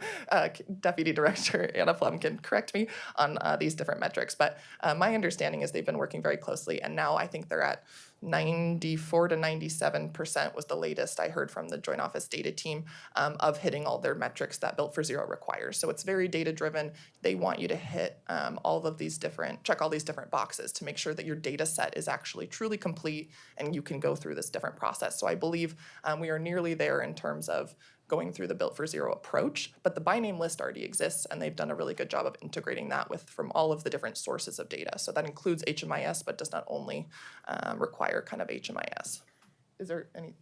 Deputy Director Anna Plum can correct me on these different metrics, but my understanding is they've been working very closely, and now I think they're at 94 to 97% was the latest I heard from the Joint Office data team of hitting all their metrics that Built for Zero requires. So it's very data driven. They want you to hit check all these different boxes to make sure that your data set is actually truly complete and you can go through this different process. So I believe we are nearly there in terms of going through the Built for Zero approach, but the by name list already exists, and they've done a really good job of integrating that from all of the different sources of data. So that includes HMIS, but does not only require kind of HMIS. Is there any?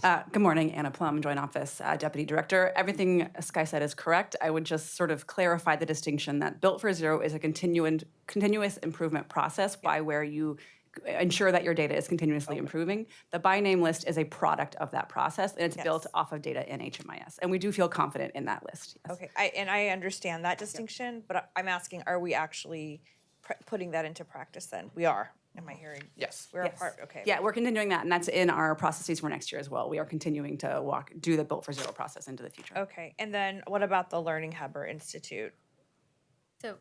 Good morning, Anna Plum, Joint Office Deputy Director. Everything Sky said is correct. I would just sort of clarify the distinction that Built for Zero is a continuous improvement process where you ensure that your data is continuously improving. The by name list is a product of that process, and it's built Yes. off of data in HMIS. And we do feel confident in that list. Yes. Okay, I understand that distinction, but I'm asking, are we actually putting that into practice then? We are. Am I hearing? Yes. We're a Yes. part, okay. Yeah, we're continuing that, and that's in our processes for next year as well. We are continuing to do the Built for Zero process into the future. Okay, and then what about the Learning Hub or Institute? So,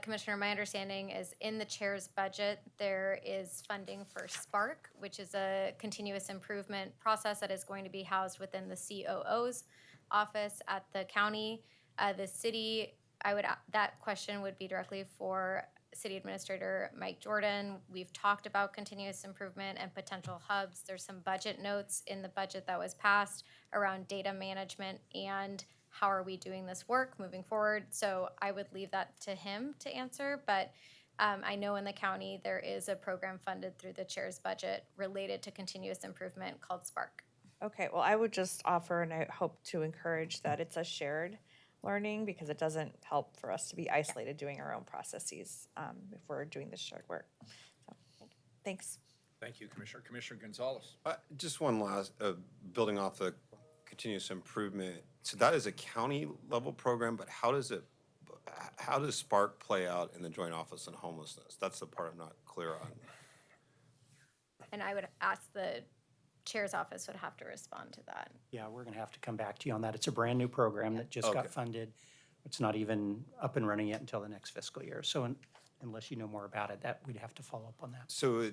Commissioner, my understanding is in the chair's budget, there is funding for Spark, which is a continuous improvement process that is going to be housed within the COO's office at the county. The city, that question would be directly for City Administrator Mike Jordan. We've talked about continuous improvement and potential hubs. There's some budget notes in the budget that was passed around data management and how are we doing this work moving forward? So I would leave that to him to answer, but I know in the county there is a program funded through the chair's budget related to continuous improvement called Spark. Okay, well, I would just offer, and I hope to encourage that it's a shared learning, because it doesn't help for us to be isolated doing our own processes if we're doing this shared work. So, thanks. Thank you, Commissioner. Commissioner Gonzalez. Just one last, building off the continuous improvement. So that is a county level program, but how does Spark play out in the Joint Office on Homelessness? That's the part I'm not clear on. And I would ask the chair's office would have to respond to that. Yeah, we're going to have to come back to you on that. It's a brand-new program that just got Okay. funded. It's not even up and running yet until the next fiscal year. So unless you know more about it, that we'd have to follow up on that. So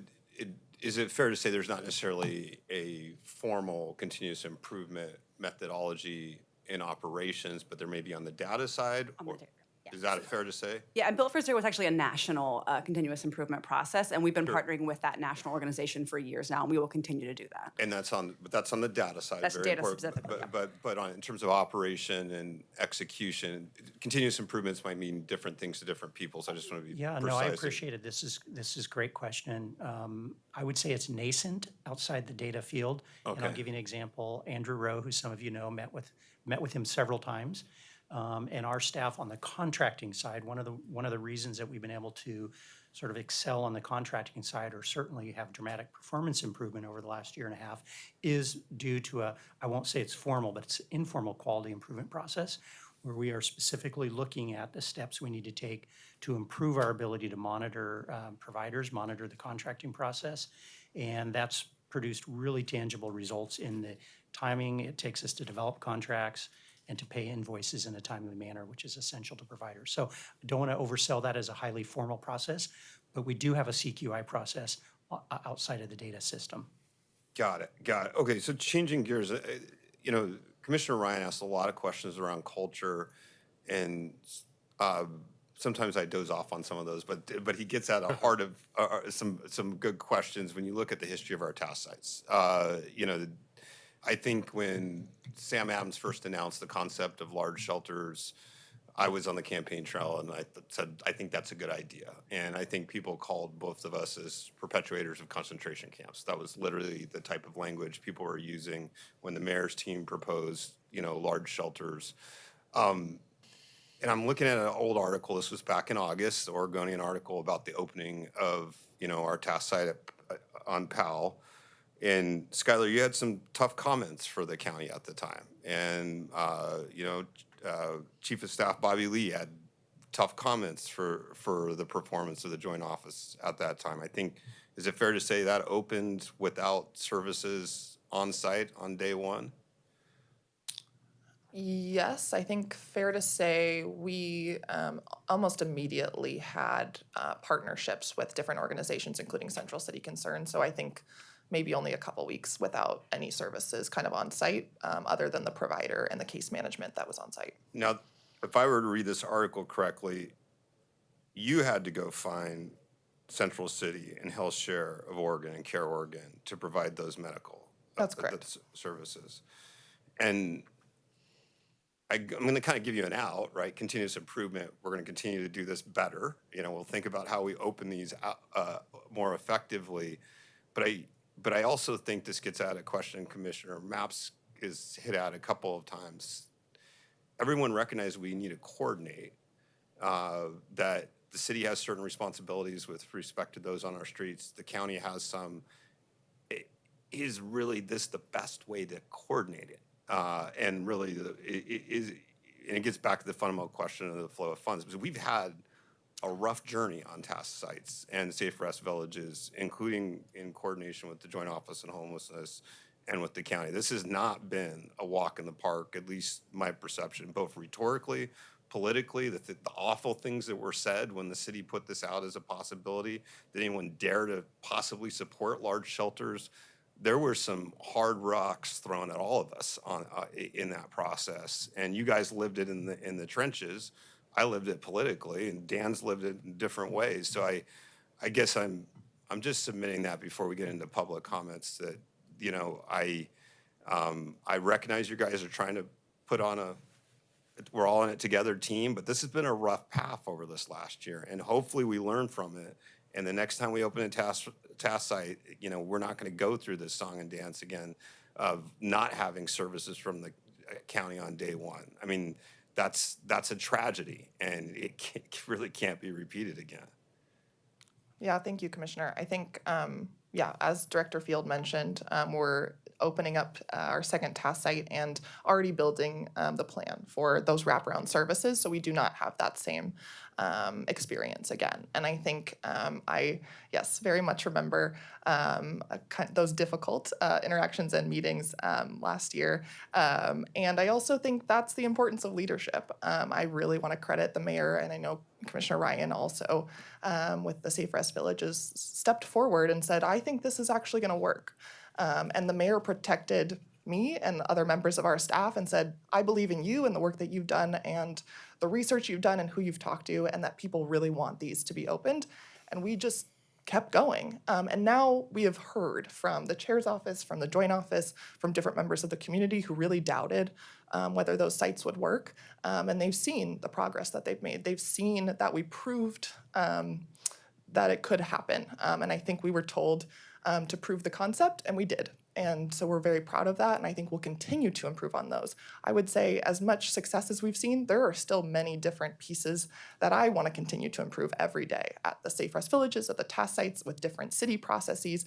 is it fair to say there's not necessarily a formal continuous improvement methodology in operations, but there may be on the data side? On the Or- data, Is that fair to say? Yeah, and Built for Zero was actually a national continuous improvement process, and we've been partnering with that national organization for years now, and we will continue to do that. And that's on the data side. That's very data important. specifically, yeah. But in terms of operation and execution, continuous improvements might mean different things to different people, so I just want to be Yeah, precise. no, I appreciate it. This is a great question. I would say it's nascent outside the data field. And I'll Okay. give you an example. Andrew Rowe, who some of you know, met with him several times. And our staff on the contracting side, one of the reasons that we've been able to sort of excel on the contracting side, or certainly have dramatic performance improvement over the last year and a half, is due to I won't say it's formal, but it's informal quality improvement process, where we are specifically looking at the steps we need to take to improve our ability to monitor providers, monitor the contracting process. And that's produced really tangible results in the timing it takes us to develop contracts and to pay invoices in a timely manner, which is essential to providers. So I don't want to oversell that as a highly formal process, but we do have a CQI process outside of the data system. Got it. Okay, so changing gears, Commissioner Ryan asked a lot of questions around culture, and sometimes I doze off on some of those, but he gets at the heart of some good questions when you look at the history of our task sites. I think when Sam Adams first announced the concept of large shelters, I was on the campaign trail and I said, I think that's a good idea. And I think people called both of us as perpetuators of concentration camps. That was literally the type of language people were using when the mayor's team proposed, large shelters. And I'm looking at an old article, this was back in August, the Oregonian article about the opening of, our task site on Powell. And Skylar, you had some tough comments for the county at the time. And, Chief of Staff Bobby Lee had tough comments for the performance of the joint office at that time. I think, is it fair to say that opened without services on site on day one? Yes, I think fair to say we almost immediately had partnerships with different organizations, including Central City Concern. So I think maybe only a couple weeks without any services kind of on site, other than the provider and the case management that was on site. Now, if I were to read this article correctly, you had to go find Central City and Health Share of Oregon and Care Oregon to provide those medical That's correct. Services. And I'm going to kind of give you an out, right? Continuous improvement. We're going to continue to do this better. We'll think about how we open these more effectively. But I also think this gets at a question Commissioner Mapps is hit at a couple of times. Everyone recognizes we need to coordinate that the city has certain responsibilities with respect to those on our streets. The county has some. Is really this the best way to coordinate it? And really, and it gets back to the fundamental question of the flow of funds, because we've had a rough journey on task sites and safe rest villages, including in coordination with the Joint Office on Homelessness and with the county. This has not been a walk in the park, at least my perception, both rhetorically, politically, the awful things that were said when the city put this out as a possibility. Did anyone dare to possibly support large shelters? There were some hard rocks thrown at all of us in that process, and you guys lived it in the trenches. I lived it politically, and Dan's lived it in different ways. So I guess I'm just submitting that before we get into public comments that, you know, I recognize you guys are trying to put on we're all in it together team, but this has been a rough path over this last year, and hopefully we learn from it. And the next time we open a task site, you know, we're not going to go through this song and dance again of not having services from the county on day one. I mean, that's a tragedy, and it really can't be repeated again. Yeah, thank you, Commissioner. I think, as Director Field mentioned, we're opening up our second task site and already building the plan for those wraparound services, so we do not have that same experience again. And I think I very much remember those difficult interactions and meetings last year. And I also think that's the importance of leadership. I really want to credit the mayor, and I know Commissioner Ryan also, with the Safe Rest Villages, stepped forward and said, I think this is actually going to work. And the mayor protected me and other members of our staff and said, I believe in you and the work that you've done and the research you've done and who you've talked to, and that people really want these to be opened. And we just kept going. And now we have heard from the chair's office, from the joint office, from different members of the community who really doubted whether those sites would work. And they've seen the progress that they've made. They've seen that we proved that it could happen. And I think we were told to prove the concept, and we did. And so we're very proud of that, and I think we'll continue to improve on those. I would say as much success as we've seen, there are still many different pieces that I want to continue to improve every day at the Safe Rest Villages, at the task sites, with different city processes.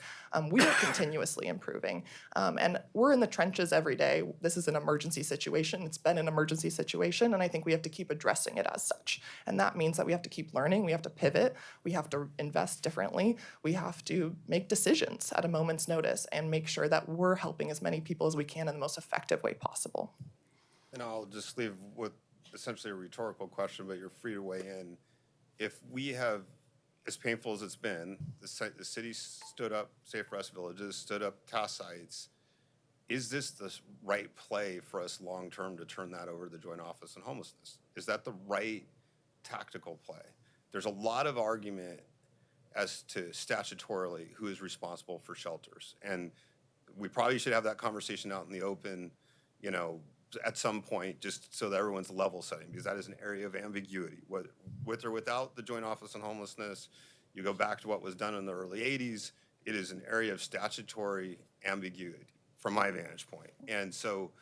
We are continuously improving. And we're in the trenches every day. This is an emergency situation. It's been an emergency situation, and I think we have to keep addressing it as such. And that means that we have to keep learning, we have to pivot, we have to invest differently, we have to make decisions at a moment's notice and make sure that we're helping as many people as we can in the most effective way possible. And I'll just leave with essentially a rhetorical question, but you're free to weigh in. If we have, as painful as it's been, the city stood up Safe Rest Villages, stood up task sites, is this the right play for us long-term to turn that over to the Joint Office on Homelessness? Is that the right tactical play? There's a lot of argument as to statutorily who is responsible for shelters. And we probably should have that conversation out in the open, you know, at some point, just so that everyone's level setting, because that is an area of ambiguity. With or without the Joint Office on Homelessness, you go back to what was done in the early 80s, it is an area of statutory ambiguity from my vantage point. And so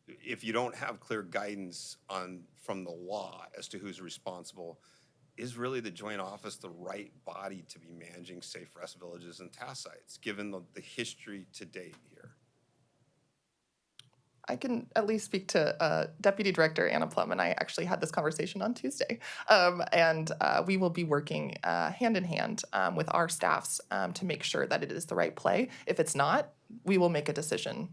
if you don't have clear guidance from the law as to who's responsible, is really the Joint Office the right body to be managing Safe Rest Villages and task sites, given the history to date here? I can at least speak to Deputy Director Anna Plum, and I actually had this conversation on Tuesday. And we will be working hand in hand with our staffs to make sure that it is the right play. If it's not, we will make a decision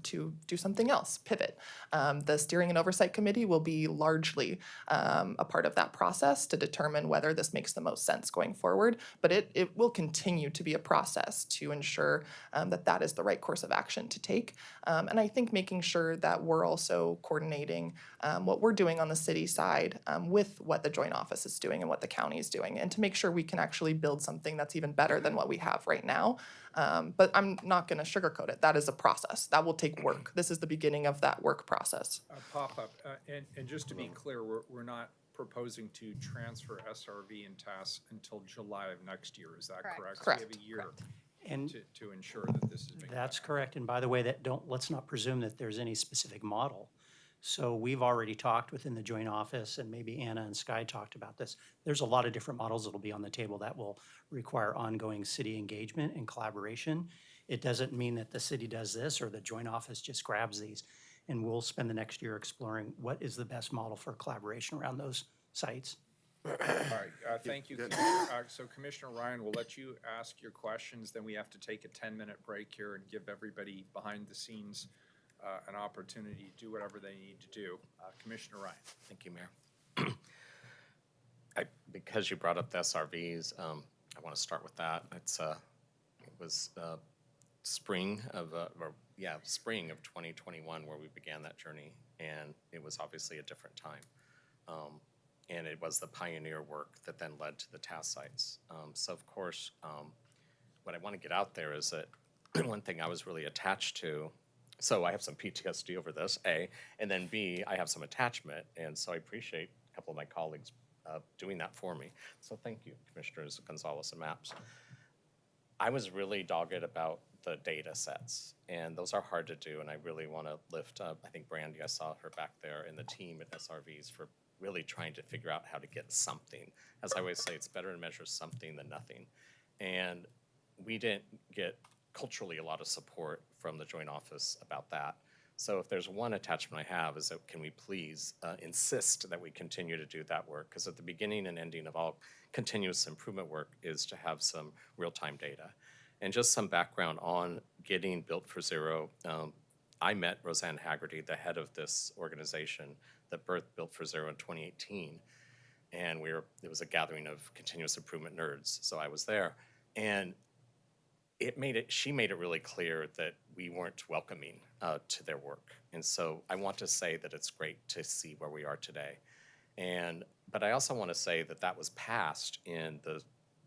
to do something else, pivot. The Steering and Oversight Committee will be largely a part of that process to determine whether this makes the most sense going forward, but it will continue to be a process to ensure that is the right course of action to take. And I think making sure that we're also coordinating what we're doing on the city side with what the Joint Office is doing and what the county is doing, and to make sure we can actually build something that's even better than what we have right now. But I'm not going to sugarcoat it. That is a process. That will take work. This is the beginning of that work process. Pop-up, and just to be clear, we're not proposing to transfer SRV and tasks until July of next year. Is that correct? Correct. So we have a year And to ensure that this is being that's done. correct. And by the way, let's not presume that there's any specific model So we've already talked within the joint office, and maybe Anna and Sky talked about this. There's a lot of different models that'll be on the table that will require ongoing city engagement and collaboration. It doesn't mean that the city does this or the joint office just grabs these. And we'll spend the next year exploring what is the best model for collaboration around those sites. All right, thank you, Commissioner. So Commissioner Ryan, we'll let you ask your questions, then we have to take a 10-minute break here and give everybody behind the scenes an opportunity to do whatever they need to do. Commissioner Ryan. Thank you, Mayor. Because you brought up the SRVs, I want to start with that. It was spring of 2021 where we began that journey, and it was obviously a different time. And it was the pioneer work that then led to the task sites. So of course, what I want to get out there is that one thing I was really attached to, so I have some PTSD over this, A, and then B, I have some attachment, and so I appreciate a couple of my colleagues doing that for me. So thank you, Commissioners Gonzalez and Maps. I was really dogged about the data sets, and those are hard to do, and I really want to lift up, I think Brandy, I saw her back there, and the team at SRVs for really trying to figure out how to get something. As I always say, it's better to measure something than nothing. And we didn't get culturally a lot of support from the joint office about that. So if there's one attachment I have is that can we please insist that we continue to do that work? Because at the beginning and ending of all continuous improvement work is to have some real-time data. And just some background on getting Built for Zero. I met Roseanne Haggerty, the head of this organization that birthed Built for Zero in 2018. And it was a gathering of continuous improvement nerds, so I was there. And she made it really clear that we weren't welcoming to their work. And so I want to say that it's great to see where we are today. But I also want to say that that was passed in the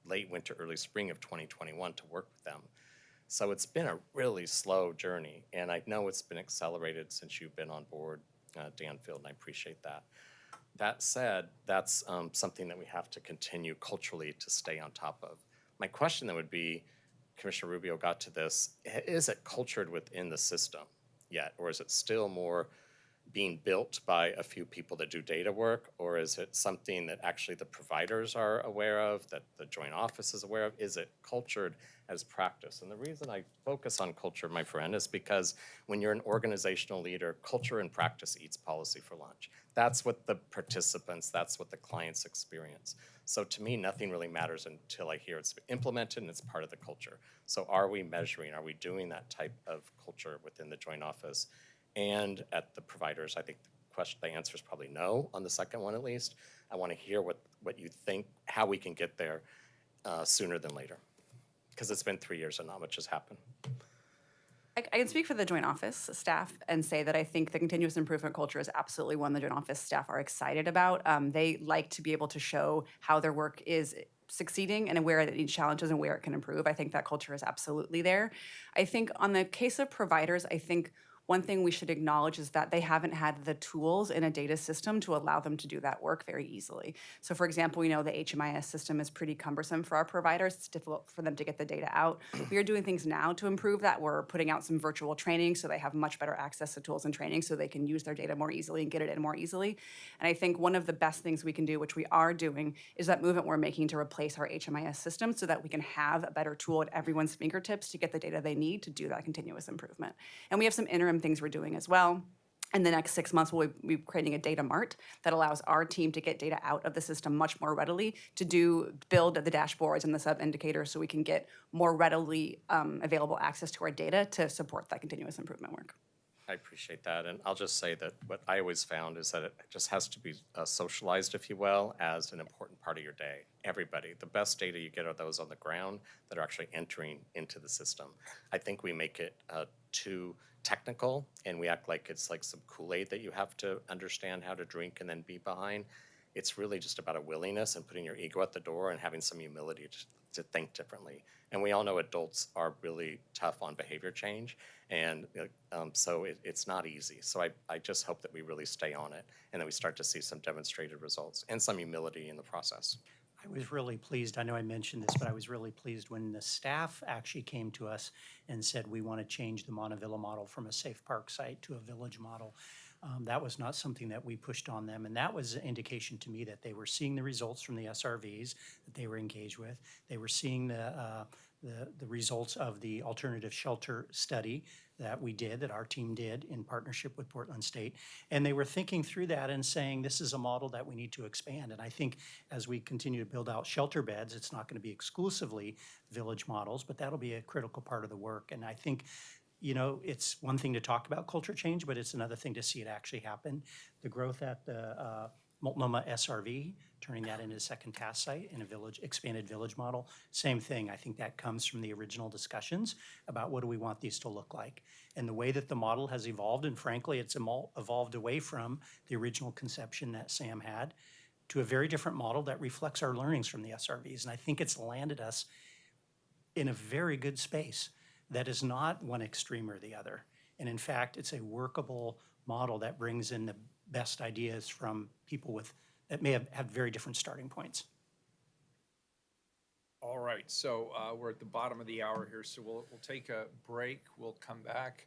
late winter, early spring of 2021 to work with them. So it's been a really slow journey, and I know it's been accelerated since you've been on board, Danfield, and I appreciate that. That said, that's something that we have to continue culturally to stay on top of. My question then would be, Commissioner Rubio got to this, is it cultured within the system yet, or is it still more being built by a few people that do data work, or is it something that actually the providers are aware of, that the joint office is aware of? Is it cultured as practice? And the reason I focus on culture, my friend, is because when you're an organizational leader, culture and practice eats policy for lunch. That's what the participants, that's what the clients experience. So to me, nothing really matters until I hear it's implemented and it's part of the culture. So are we measuring, are we doing that type of culture within the joint office? And at the providers, I think the answer is probably no on the second one at least. I want to hear what you think, how we can get there sooner than later. Because it's been 3 years and not much has happened. I can speak for the joint office staff and say that I think the continuous improvement culture is absolutely one the joint office staff are excited about. They like to be able to show how their work is succeeding and aware that it needs challenges and where it can improve. I think that culture is absolutely there. I think on the case of providers, I think one thing we should acknowledge is that they haven't had the tools in a data system to allow them to do that work very easily. So for example, we know the HMIS system is pretty cumbersome for our providers. It's difficult for them to get the data out. We are doing things now to improve that. We're putting out some virtual training so they have much better access to tools and training so they can use their data more easily and get it in more easily. And I think one of the best things we can do, which we are doing, is that movement we're making to replace our HMIS system so that we can have a better tool at everyone's fingertips to get the data they need to do that continuous improvement. And we have some interim things we're doing as well. In the next 6 months, we'll be creating a data mart that allows our team to get data out of the system much more readily to build the dashboards and the sub-indicators so we can get more readily available access to our data to support that continuous improvement work. I appreciate that, and I'll just say that what I always found is that it just has to be socialized, if you will, as an important part of your day. Everybody, the best data you get are those on the ground that are actually entering into the system. I think we make it too technical, and we act like it's like some Kool-Aid that you have to understand how to drink and then be behind. It's really just about a willingness and putting your ego at the door and having some humility to think differently. And we all know adults are really tough on behavior change, and so it's not easy. So I just hope that we really stay on it and that we start to see some demonstrated results and some humility in the process. I was really pleased, I know I mentioned this, but I was really pleased when the staff actually came to us and said, we want to change the Montevilla model from a safe park site to a village model. That was not something that we pushed on them, and that was an indication to me that they were seeing the results from the SRVs that they were engaged with. They were seeing the results of the alternative shelter study that we did, that our team did in partnership with Portland State. And they were thinking through that and saying, this is a model that we need to expand. And I think as we continue to build out shelter beds, it's not going to be exclusively village models, but that'll be a critical part of the work. And I think, you know, it's one thing to talk about culture change, but it's another thing to see it actually happen. The growth at the Multnomah SRV, turning that into a second task site in a village, expanded village model, same thing. I think that comes from the original discussions about what do we want these to look like. And the way that the model has evolved, and frankly, it's evolved away from the original conception that Sam had to a very different model that reflects our learnings from the SRVs. And I think it's landed us in a very good space that is not one extreme or the other. And in fact, it's a workable model that brings in the best ideas from people that may have had very different starting points. All right, so we're at the bottom of the hour here, so we'll take a break. We'll come back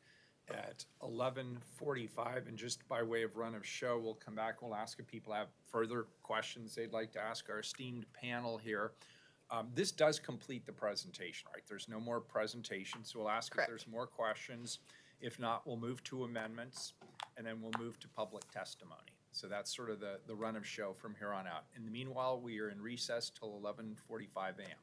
at 11:45, and just by way of run of show, we'll come back. We'll ask if people have further questions they'd like to ask our esteemed panel here. This does complete the presentation, right? There's no more presentation, so we'll ask if there's more questions. If not, we'll move to amendments, and then we'll move to public testimony. So that's sort of the run of show from here on out. In the meanwhile, we are in recess till 11:45 a.m.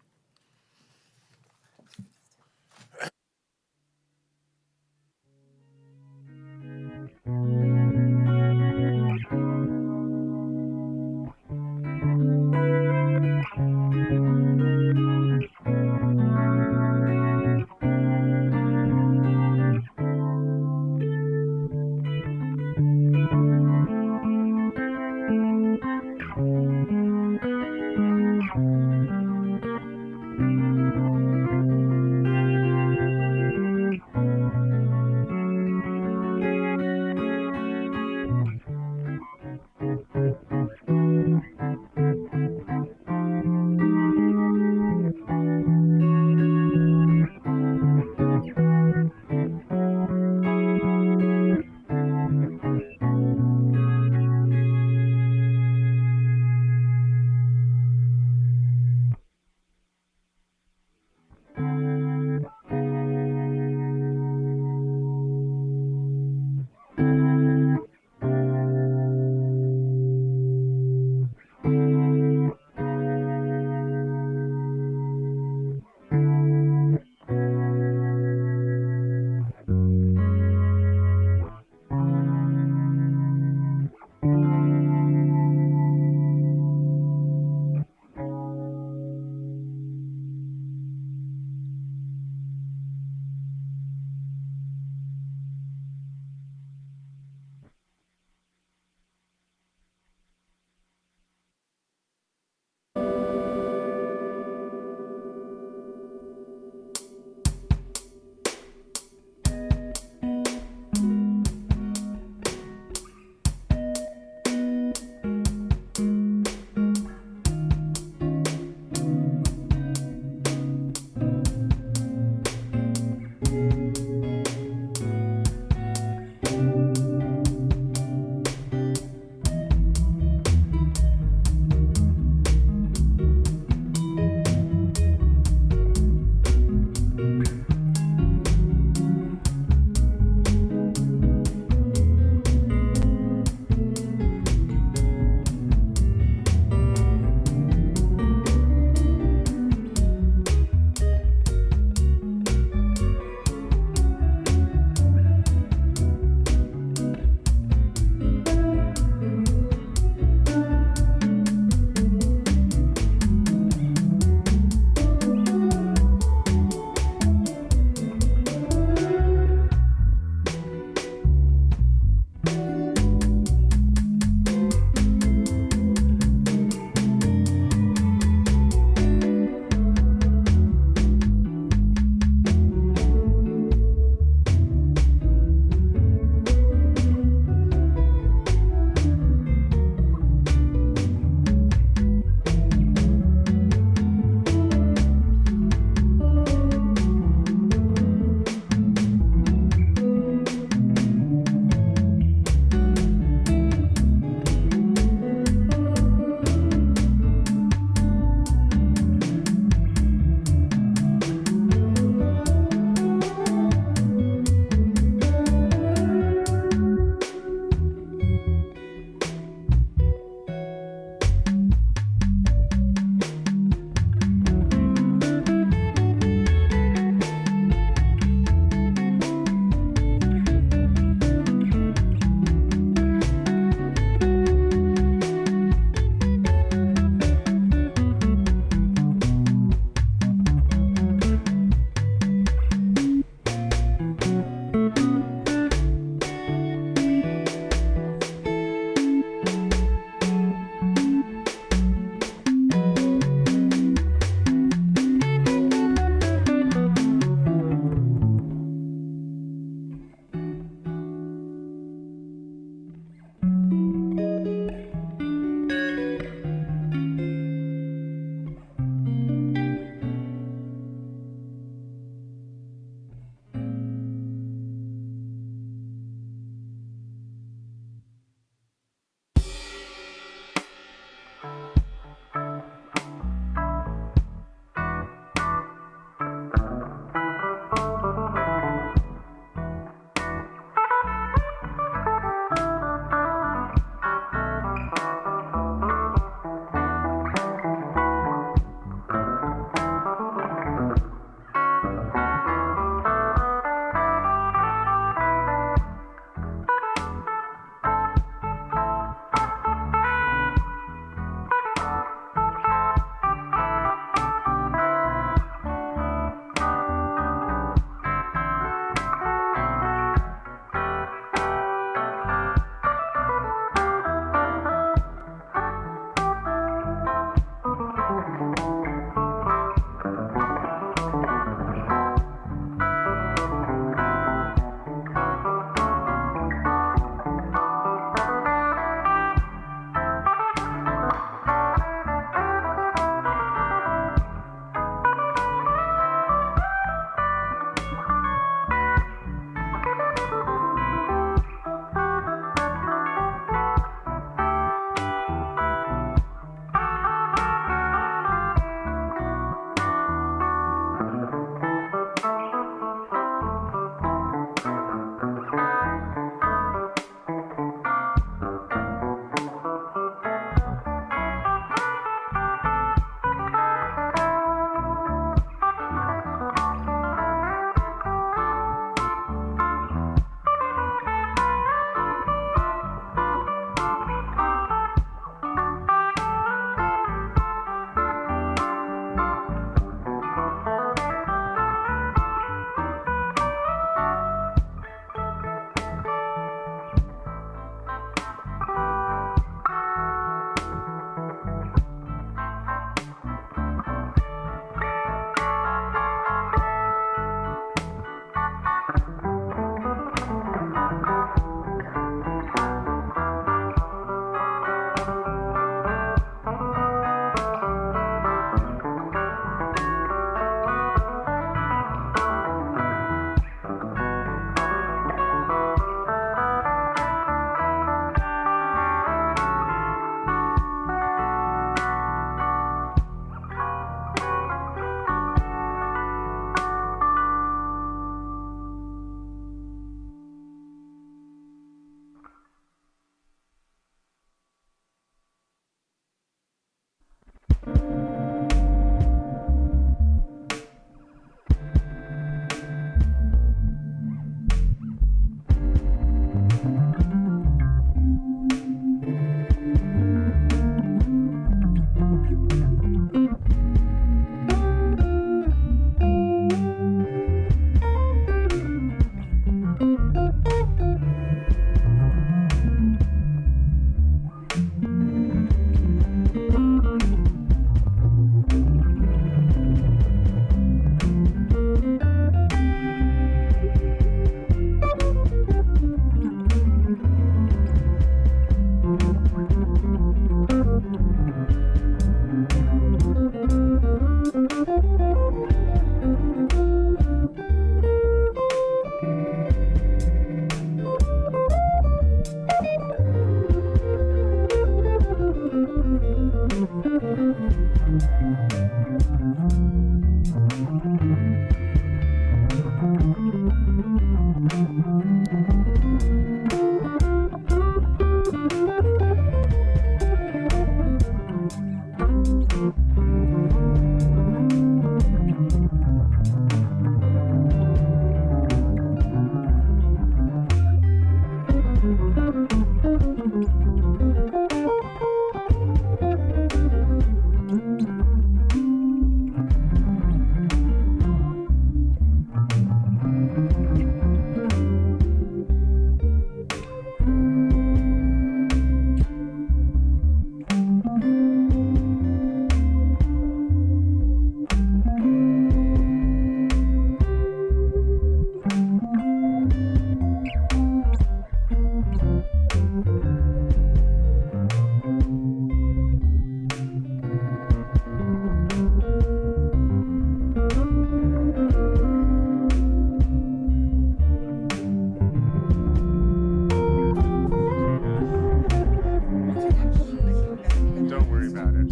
Don't worry about it.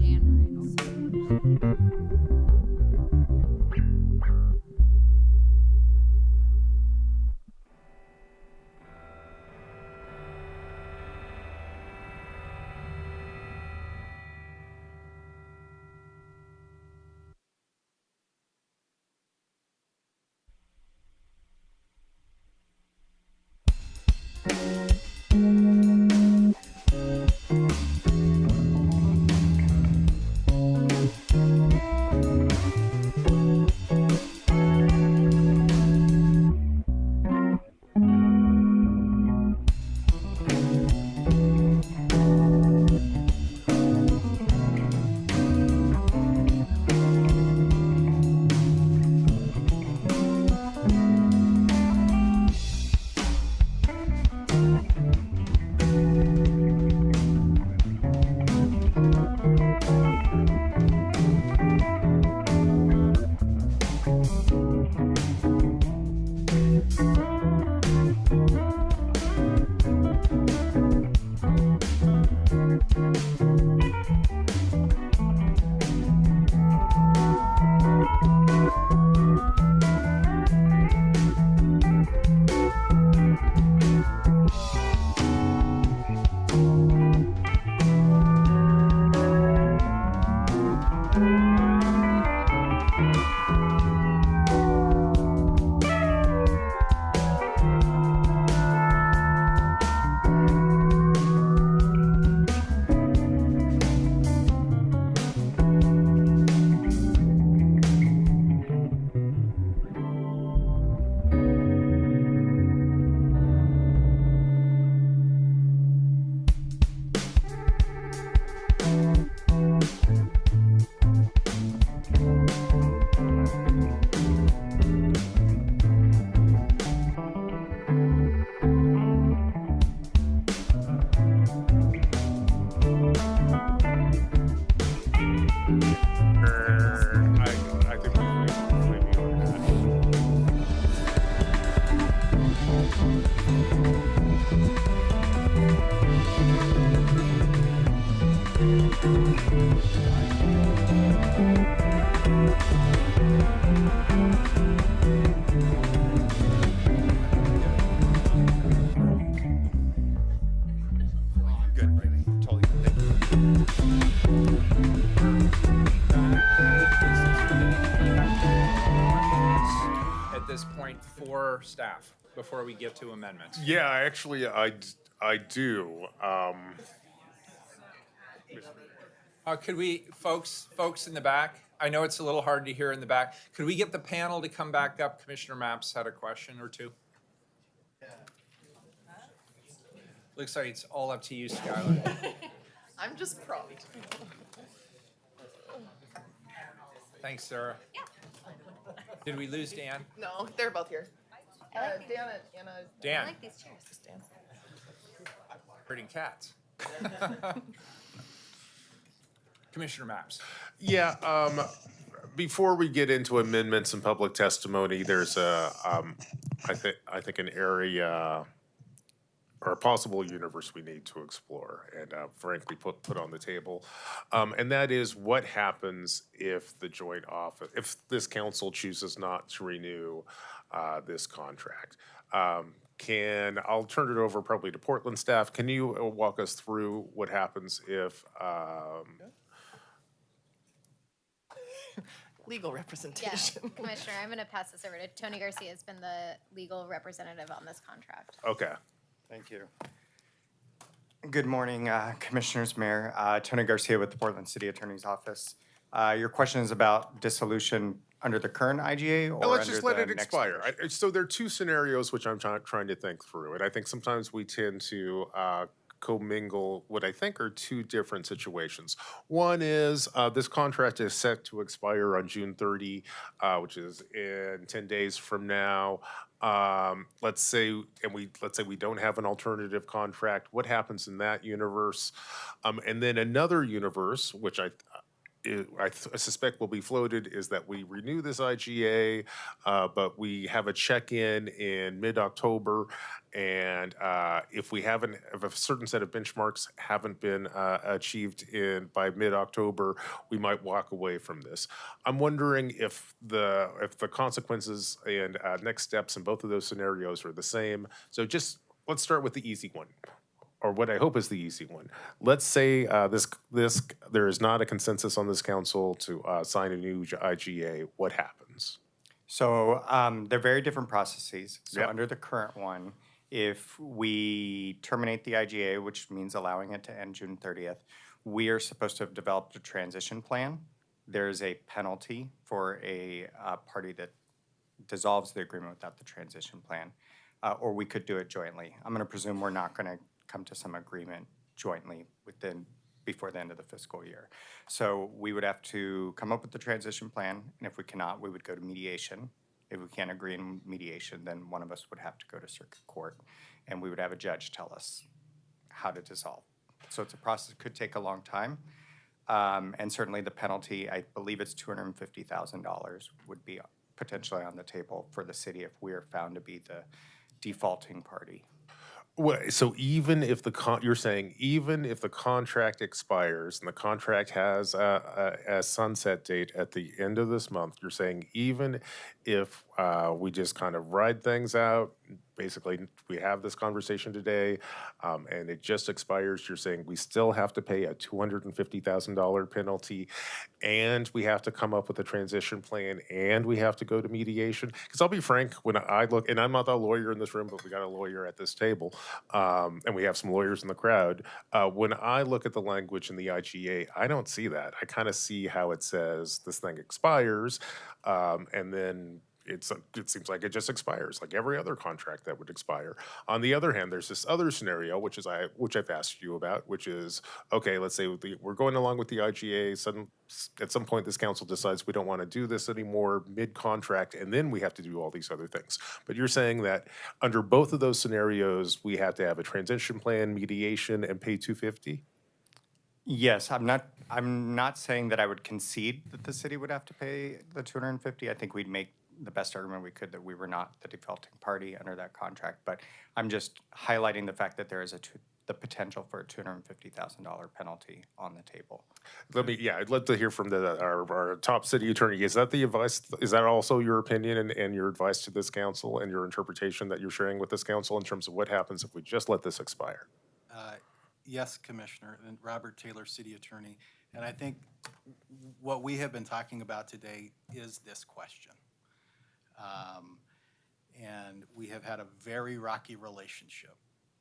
I think we maybe on that. Good, totally good. Thank you. At this point for staff, before we get to amendments. Yeah, actually, I do. Could we, folks in the back, I know it's a little hard to hear in the back. Could we get the panel to come back up? Commissioner Maps had a question or two. Looks like it's all up to you, Skylar. I'm just prompt. Thanks, Sarah. Yeah. Did we lose Dan? No, they're both here. Dan and Anna. Dan. I like these chairs. Dan. Herding cats. Commissioner Maps. Yeah, Before we get into amendments and public testimony, there's I think an area or a possible universe we need to explore and frankly put on the table. And that is what happens if the joint office, if this council chooses not to renew this contract. I'll turn it over probably to Portland staff. Can you walk us through what happens if, Legal Yeah, representation. Commissioner, I'm gonna pass this over to Tony Garcia, has been the legal representative on this contract. okay. Thank you. Good morning, Commissioners, Mayor. Tony Garcia with the Portland City Attorney's Office. Your question is about dissolution under the current IGA or Now, let's under just let the it next expire. version? So there are two scenarios which I'm trying to think through, and I think sometimes we tend to commingle what I think are two different situations. One is this contract is set to expire on June 30, which is in 10 days from now. Let's say we don't have an alternative contract. What happens in that universe? And then another universe, which I suspect will be floated, is that we renew this IGA, but we have a check-in in mid-October, and if a certain set of benchmarks haven't been achieved by mid-October, we might walk away from this. I'm wondering if the consequences and next steps in both of those scenarios are the same. So just let's start with the easy one, or what I hope is the easy one. Let's say there is not a consensus on this council to sign a new IGA. What happens? So they're very different processes. So Yep. under the current one, if we terminate the IGA, which means allowing it to end June 30th, we are supposed to have developed a transition plan. There's a penalty for a party that dissolves the agreement without the transition plan, or we could do it jointly. I'm going to presume we're not going to come to some agreement jointly before the end of the fiscal year. So we would have to come up with the transition plan, and if we cannot, we would go to mediation. If we can't agree in mediation, then one of us would have to go to circuit court, and we would have a judge tell us how to dissolve. So it's a process that could take a long time. And certainly the penalty, I believe it's $250,000, would be potentially on the table for the city if we are found to be the defaulting party. Well, so even if you're saying even if the contract expires and the contract has a sunset date at the end of this month, you're saying even if we just kind of ride things out, basically we have this conversation today, and it just expires, you're saying we still have to pay a $250,000 penalty, and we have to come up with a transition plan, and we have to go to mediation? Because I'll be frank, when I look, and I'm not a lawyer in this room, but we got a lawyer at this table, and we have some lawyers in the crowd. When I look at the language in the IGA, I don't see that. I kind of see how it says this thing expires, and then it seems like it just expires, like every other contract that would expire. On the other hand, there's this other scenario, which I've asked you about, which is, okay, let's say we're going along with the IGA. At some point, this council decides we don't want to do this anymore mid-contract, and then we have to do all these other things. But you're saying that under both of those scenarios, we have to have a transition plan, mediation, and pay $250,000? Yes, I'm not saying that I would concede that the city would have to pay the $250,000. I think we'd make the best argument we could that we were not the defaulting party under that contract. But I'm just highlighting the fact that there is the potential for a $250,000 penalty on the table. I'd love to hear from our top city attorney. Is that the advice? Is that also your opinion and your advice to this council and your interpretation that you're sharing with this council in terms of what happens if we just let this expire? Yes, Commissioner, and Robert Taylor, City Attorney. And I think what we have been talking about today is this question. And we have had a very rocky relationship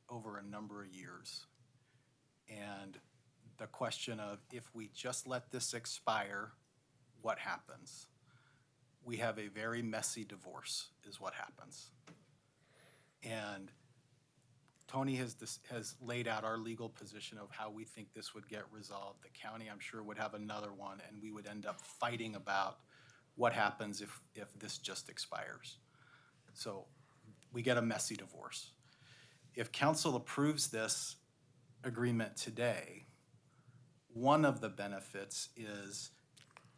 over a number of years. And the question of if we just let this expire, what happens? We have a very messy divorce is what happens. And Tony has laid out our legal position of how we think this would get resolved. The county, I'm sure, would have another one, and we would end up fighting about what happens if this just expires. So we get a messy divorce. If council approves this agreement today, one of the benefits is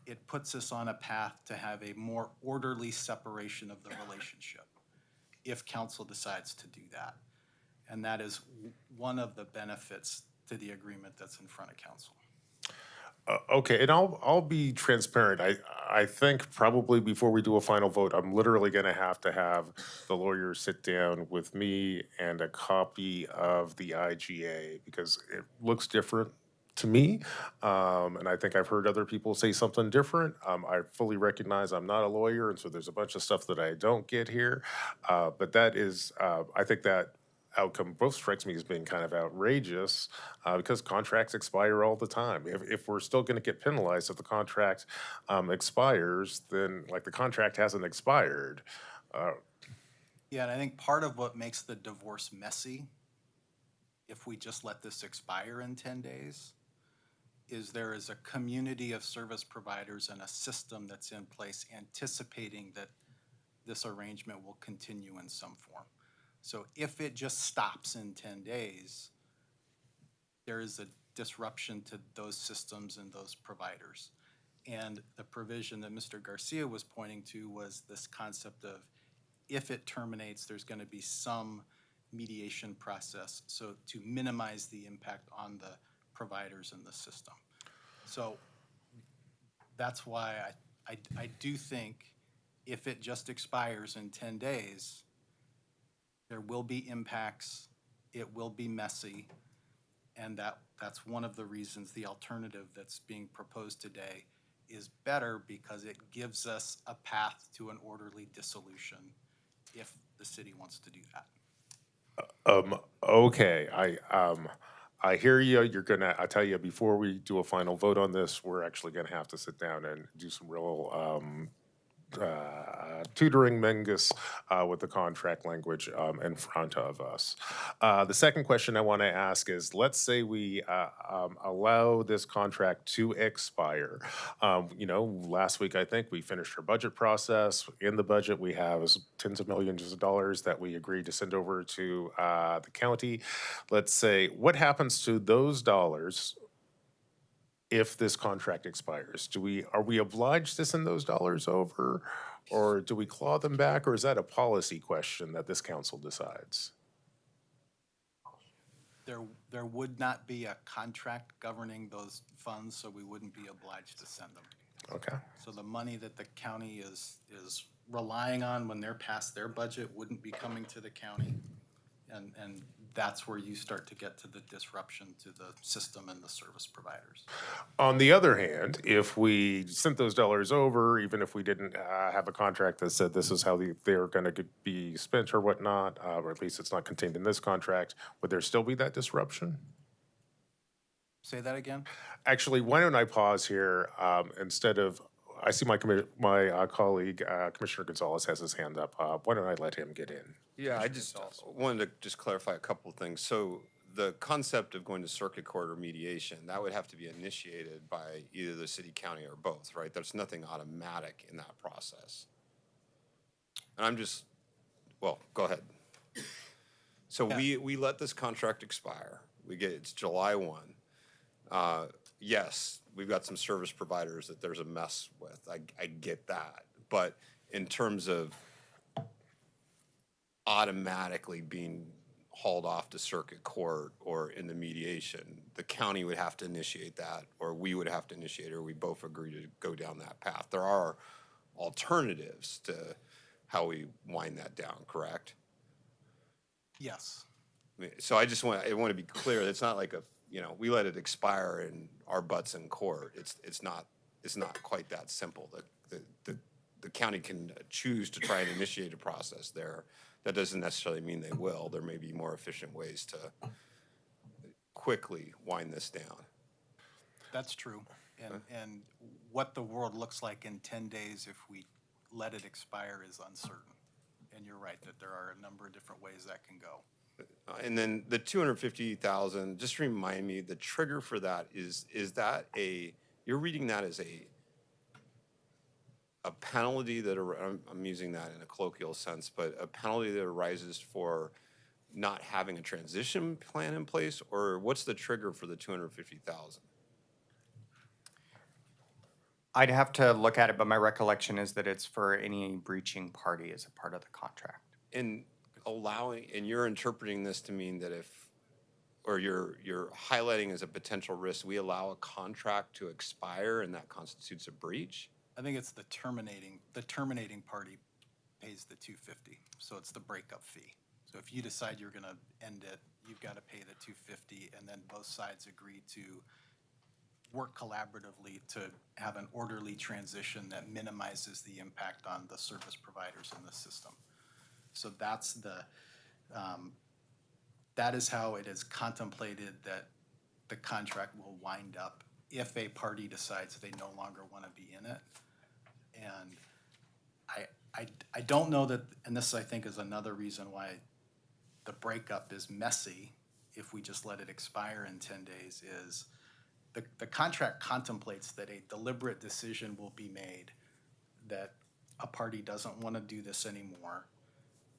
it puts us on a path to have a more orderly separation of the relationship, if council decides to do that. And that is one of the benefits to the agreement that's in front of council. Okay, and I'll be transparent. I think probably before we do a final vote, I'm literally gonna have to have the lawyer sit down with me and a copy of the IGA because it looks different to me. And I think I've heard other people say something different. I fully recognize I'm not a lawyer, and so there's a bunch of stuff that I don't get here. But that is, I think that outcome both strikes me as being kind of outrageous because contracts expire all the time. If we're still going to get penalized if the contract expires, then like the contract hasn't expired. Yeah, and I think part of what makes the divorce messy, if we just let this expire in 10 days, is there is a community of service providers and a system that's in place anticipating that this arrangement will continue in some form. So if it just stops in 10 days, there is a disruption to those systems and those providers. And the provision that Mr. Garcia was pointing to was this concept of if it terminates, there's going to be some mediation process so to minimize the impact on the providers in the system. So that's why I do think if it just expires in 10 days, there will be impacts, it will be messy, and that's one of the reasons the alternative that's being proposed today is better because it gives us a path to an orderly dissolution if the city wants to do that. Okay, I hear you. I tell you, before we do a final vote on this, we're actually gonna have to sit down and do some real tutoring Mengus with the contract language in front of us. The second question I want to ask is, let's say we allow this contract to expire. Last week I think we finished our budget process. In the budget we have tens of millions of dollars that we agreed to send over to the county. Let's say, what happens to those dollars if this contract expires? Are we obliged to send those dollars over, or do we claw them back, or is that a policy question that this council decides? There would not be a contract governing those funds, so we wouldn't be obliged to send them. Okay. So the money that the county is relying on when they're past their budget wouldn't be coming to the county. And that's where you start to get to the disruption to the system and the service providers. On the other hand, if we sent those dollars over, even if we didn't have a contract that said this is how they're going to be spent or whatnot, or at least it's not contained in this contract, would there still be that disruption? Say that again? Actually, why don't I pause here instead of, I see my colleague, Commissioner Gonzalez has his hand up. Why don't I let him get in? Yeah, I just wanted to just clarify a couple of things. So the concept of going to circuit court or mediation, that would have to be initiated by either the city, county, or both, right? There's nothing automatic in that process. And well, go ahead. So Yeah. we let this contract expire. It's July 1. Yes, we've got some service providers that there's a mess with. I get that. But in terms of automatically being hauled off to circuit court or in the mediation, the county would have to initiate that, or we would have to initiate it, or we both agree to go down that path. There are alternatives to how we wind that down, correct? Yes. So I want to be clear. It's not like we let it expire and our butt's in court. It's not quite that simple. The county can choose to try and initiate a process there. That doesn't necessarily mean they will. There may be more efficient ways to quickly wind this down. That's true. And what the world looks like in 10 days if we let it expire is uncertain. And you're right that there are a number of different ways that can go. And then the $250,000, just remind me, the trigger for that is that you're reading that as a penalty that, I'm using that in a colloquial sense, but a penalty that arises for not having a transition plan in place, or what's the trigger for the $250,000? I'd have to look at it, but my recollection is that it's for any breaching party as a part of the contract. And and you're interpreting this to mean that or you're highlighting as a potential risk, we allow a contract to expire and that constitutes a breach? I think it's the terminating party pays the $250, so it's the breakup fee. So if you decide you're gonna end it, you've gotta pay the $250, and then both sides agree to work collaboratively to have an orderly transition that minimizes the impact on the service providers in the system. So that's that is how it is contemplated that the contract will wind up if a party decides they no longer want to be in it. And I don't know that, and this I think is another reason why the breakup is messy if we just let it expire in 10 days, is the contract contemplates that a deliberate decision will be made that a party doesn't want to do this anymore.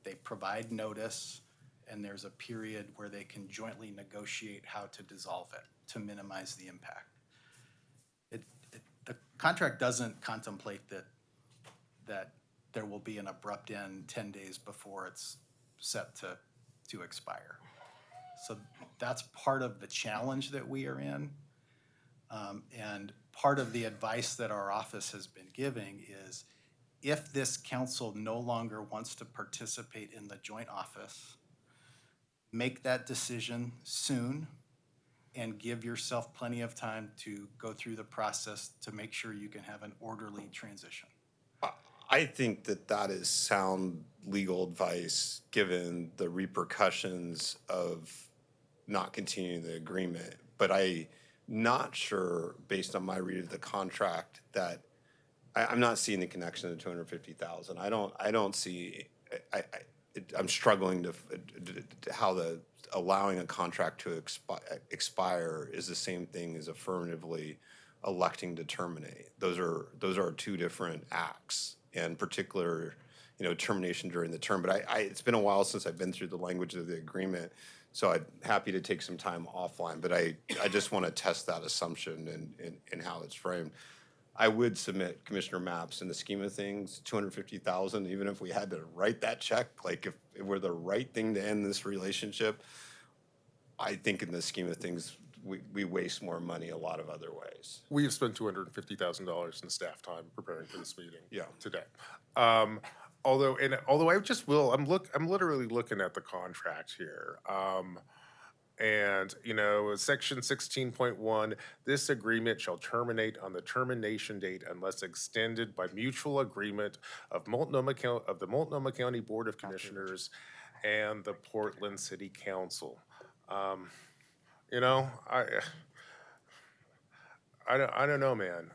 They provide notice, and there's a period where they can jointly negotiate how to dissolve it to minimize the impact. The contract doesn't contemplate that there will be an abrupt end 10 days before it's set to expire. So that's part of the challenge that we are in. And part of the advice that our office has been giving is, if this council no longer wants to participate in the joint office, make that decision soon and give yourself plenty of time to go through the process to make sure you can have an orderly transition. I think that is sound legal advice, given the repercussions of not continuing the agreement. But I'm not sure, based on my read of the contract, that I'm not seeing the connection to 250,000. I don't see. I'm struggling to how allowing a contract to expire is the same thing as affirmatively electing to terminate. Those are two different acts, and particular, termination during the term. But it's been a while since I've been through the language of the agreement, so I'm happy to take some time offline. But I just want to test that assumption and how it's framed. I would submit, Commissioner Maps, in the scheme of things, 250,000, even if we had to write that check, like if it were the right thing to end this relationship, I think in the scheme of things, we waste more money a lot of other ways. We have spent $250,000 in staff time preparing for this meeting today. Although I just will, I'm literally looking at the contract here. And, section 16.1, this agreement shall terminate on the termination date unless extended by mutual agreement of the Multnomah County Board of Commissioners and the Portland City Council. I don't know, man.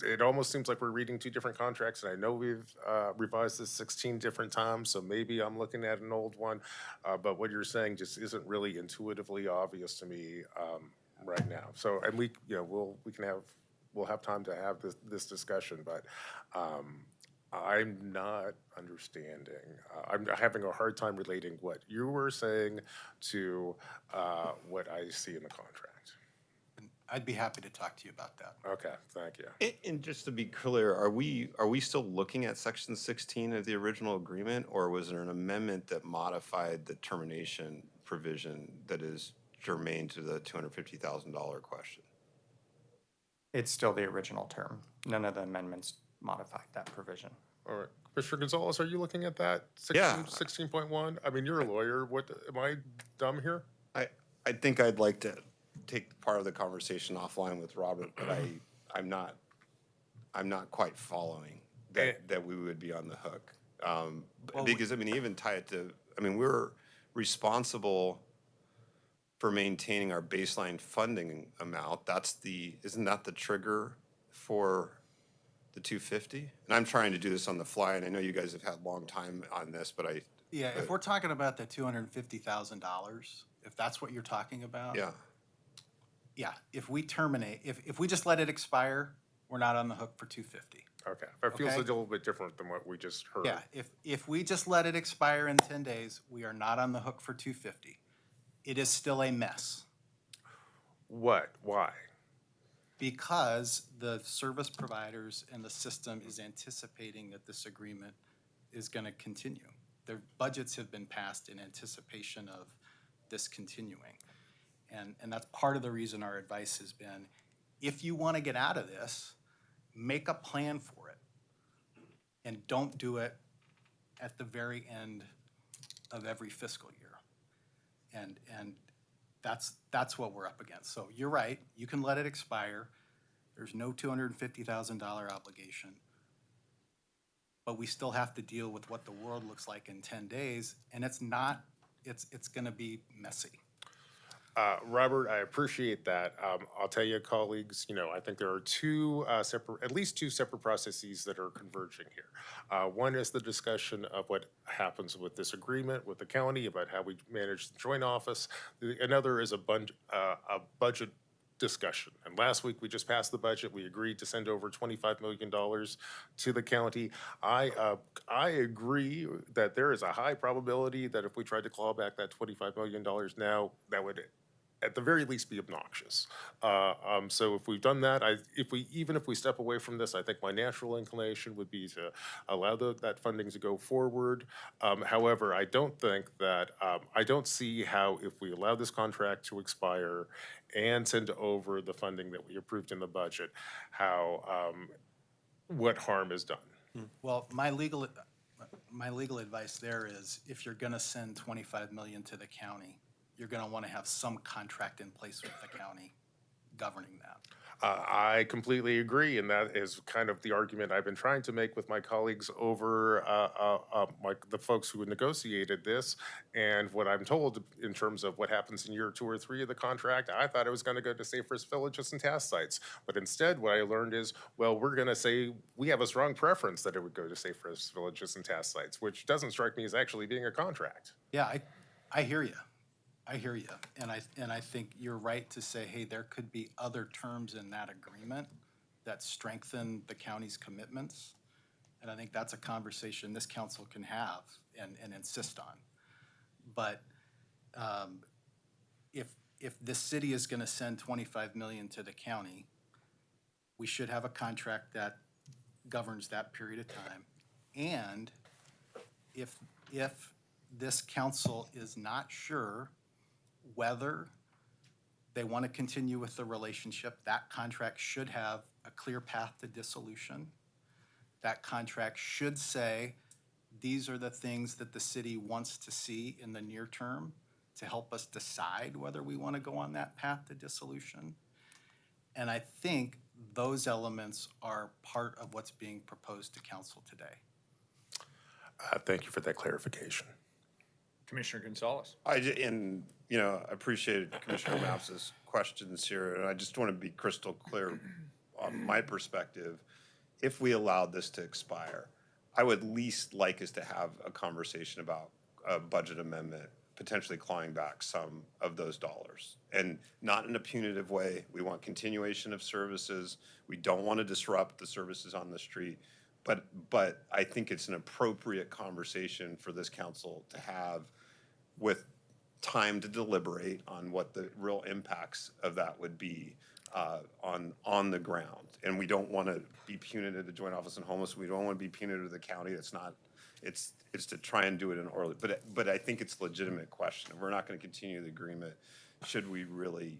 It almost seems like we're reading two different contracts, and I know we've revised this 16 different times, so maybe I'm looking at an old one. But what you're saying just isn't really intuitively obvious to me right now. So, and we'll have time to have this discussion, but I'm not understanding. I'm having a hard time relating what you were saying to what I see in the contract. I'd be happy to talk to you about that. Okay, thank you. And just to be clear, are we still looking at section 16 of the original agreement, or was there an amendment that modified the termination provision that is germane to the $250,000 question? It's still the original term. None of the amendments modified that provision. All right. Commissioner Gonzalez, are you looking at that? Yeah. 16.1? I mean, you're a lawyer. What, am I dumb here? I think I'd like to take part of the conversation offline with Robert, but I'm not quite following that we would be on the hook. Because even tie it to, we're responsible for maintaining our baseline funding amount. Isn't that the trigger for the 250? And I'm trying to do this on the fly, and I know you guys have had long time on this, but if we're talking about the $250,000, if that's what you're talking about. Yeah, if we terminate, if we just let it expire, we're not on the hook for 250. Okay, that feels a little bit different than what we just heard. Yeah, if we just let it expire in 10 days, we are not on the hook for 250. It is still a mess. What? Why? because the service providers and the system is anticipating that this agreement is going to continue. Their budgets have been passed in anticipation of this continuing. And that's part of the reason our advice has been, if you want to get out of this, make a plan for it. And don't do it at the very end of every fiscal year. And that's what we're up against. So you're right, you can let it expire. There's no $250,000 obligation. But we still have to deal with what the world looks like in 10 days, and it's gonna be messy. Robert, I appreciate that. I'll tell you, colleagues, I think there are at least two separate processes that are converging here. One is the discussion of what happens with this agreement with the county about how we manage the joint office. Another is a budget discussion. And last week, we just passed the budget. We agreed to send over $25 million to the county. I agree that there is a high probability that if we tried to claw back that $25 million now, that would at the very least be obnoxious. So if we've done that, even if we step away from this, I think my natural inclination would be to allow that funding to go forward. However, I don't see how, if we allow this contract to expire and send over the funding that we approved in the budget, what harm is done. Well, my legal advice there is, if you're gonna send $25 million to the county, you're gonna wanna have some contract in place with the county governing that. I completely agree, and that is kind of the argument I've been trying to make with my colleagues over the folks who negotiated this. And what I'm told in terms of what happens in year 2 or 3 of the contract, I thought it was going to go to safer villages and task sites. But instead, what I learned is, well, we're going to say we have a strong preference that it would go to safer villages and task sites, which doesn't strike me as actually being a contract. Yeah, I hear you. I hear you, and I think you're right to say, hey, there could be other terms in that agreement that strengthen the county's commitments, and I think that's a conversation this council can have and insist on. But if this city is going to send $25 million to the county, we should have a contract that governs that period of time. And if this council is not sure whether they want to continue with the relationship, that contract should have a clear path to dissolution. That contract should say, these are the things that the city wants to see in the near term to help us decide whether we want to go on that path to dissolution. And I think those elements are part of what's being proposed to council today. Thank you for that clarification. Commissioner Gonzalez. I appreciated Commissioner Mapps's questions here, and I just want to be crystal clear on my perspective. If we allowed this to expire, I would least like us to have a conversation about a budget amendment, potentially clawing back some of those dollars. And not in a punitive way. We want continuation of services. We don't want to disrupt the services on the street. But I think it's an appropriate conversation for this council to have with time to deliberate on what the real impacts of that would be on the ground. And we don't want to be punitive to the Joint Office on Homeless. We don't want to be punitive to the county. It's to try and do it in order. But I think it's a legitimate question. If we're not going to continue the agreement, should we really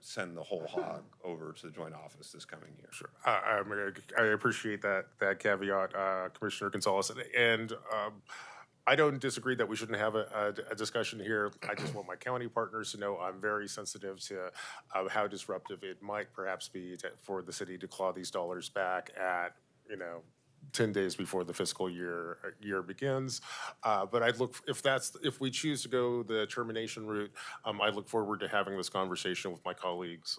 send the whole hog over to the Joint Office this coming year? Sure. I appreciate that caveat, Commissioner Gonzalez. And I don't disagree that we shouldn't have a discussion here. I just want my county partners to know I'm very sensitive to how disruptive it might perhaps be for the city to claw these dollars back at, 10 days before the fiscal year begins. But if we choose to go the termination route, I look forward to having this conversation with my colleagues